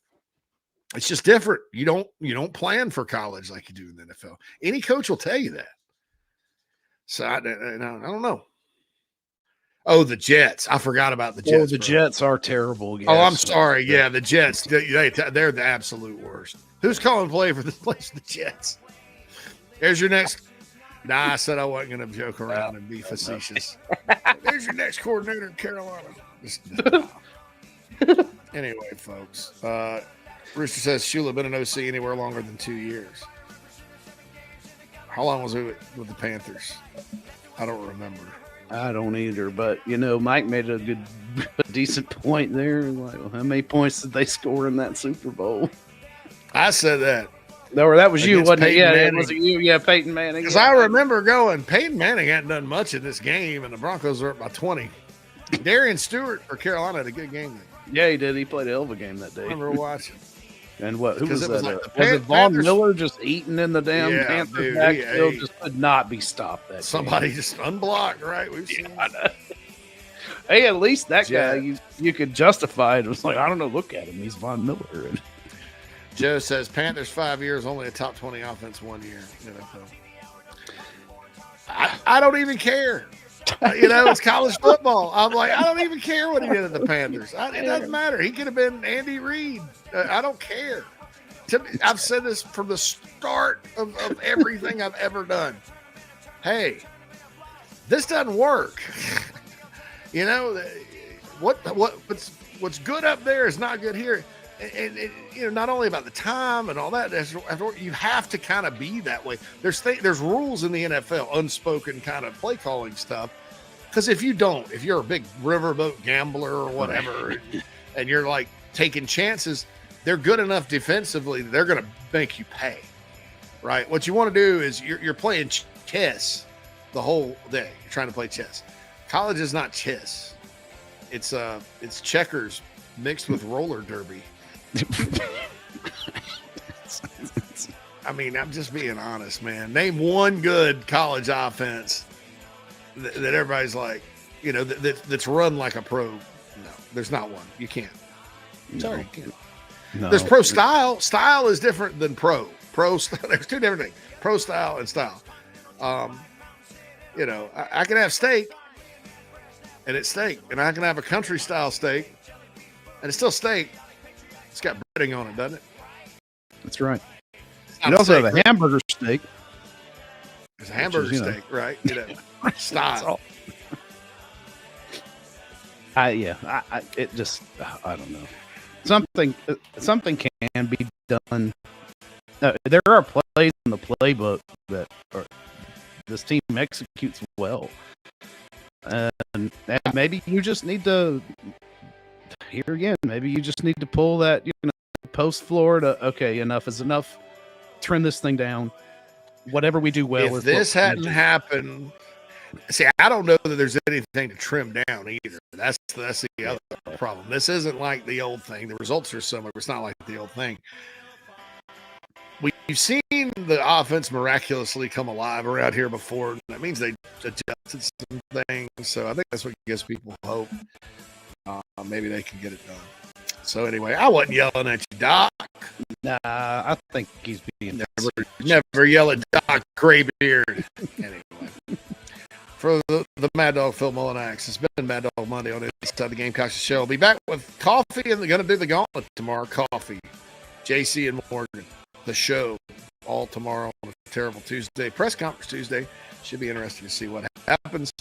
It's just different. You don't plan for college like you do in the NFL. Any coach will tell you that. So I don't know. Oh, the Jets. I forgot about the Jets. Oh, the Jets are terrible. Yes. Oh, I'm sorry. Yeah, the Jets. They're the absolute worst. Who's calling play for this place? The Jets. There's your next. Nah, I said I wasn't going to joke around and be facetious. There's your next coordinator in Carolina. Anyway, folks. Rooster says Shula been an OC anywhere longer than 2 years. How long was it with the Panthers? I don't remember. I don't either, but Mike made a decent point there. Like, how many points did they score in that Super Bowl? I said that. No, that was you, wasn't it? Yeah, Manning. was it you? Yeah, Peyton Manning. Because I remember going, Peyton Manning hadn't done much in this game, and the Broncos were up by 20. Darian Stewart for Carolina had a good game there. Yeah, he did. He played a hell of a game that day. I remember watching. And who was that? Was it Von Miller just eating in the damn Panther backfield? Just could not be stopped. That somebody game. Just unblocked, right? We've seen Hey, at least that guy, you could justify it. It was like, I don't know, look at him. He's Von Miller. Joe says, Panthers 5 years, only a top 20 offense 1 year. I don't even care. It's college football. I'm like, I don't even care what he did at the Panthers. It doesn't matter. He could have been Andy Reid. I don't care. I've said this from the start of everything I've ever done. Hey, this doesn't work. What's good up there is not good here. And not only about the time and all that, you have to kind of be that way. There's rules in the NFL, unspoken kind of play calling stuff. Because if you're a big riverboat gambler or whatever, and you're like taking chances, they're good enough defensively that they're going to make you pay, right? What you want to do is you're playing chess the whole day. You're trying to play chess. College is not chess. It's checkers mixed with roller derby. I mean, I'm just being honest, man. Name one good college offense that everybody's like, that's run like a pro. No, there's not one. You can't. Sorry, you can't. No. There's pro style. Style is different than pro. There's two different things. Pro style and style. I can have steak, and it's steak, and I can have a country style steak, and it's still steak. It's got breading on it, doesn't it? That's right. You also have a hamburger steak. It's a hamburger steak, right? Style. I don't know. Something can be done. There are plays in the playbook that this team executes well, and maybe you just need to. Here again, maybe you just need to pull that, post Florida. Okay, enough is enough. Trim this thing down. Whatever we do well. If this hadn't happened, see, I don't know that there's anything to trim down either. That's the other problem. This isn't like the old thing. The results are similar. It's not like the old thing. We've seen the offense miraculously come alive around here before. That means they adjusted some things. So I think that's what gives people hope. Maybe they can get it done. So anyway, I wasn't yelling at you, Doc. Nah, I think he's being never yell at Doc Graybeard. Anyway, for the Mad Dog Phil Mullinax, it's been Mad Dog Monday on Inside the Gamecocks show. I'll be back with coffee and they're going to do the gauntlet tomorrow. Coffee, JC and Morgan, the show all tomorrow on a terrible Tuesday, press conference Tuesday. Should be interesting to see what happens.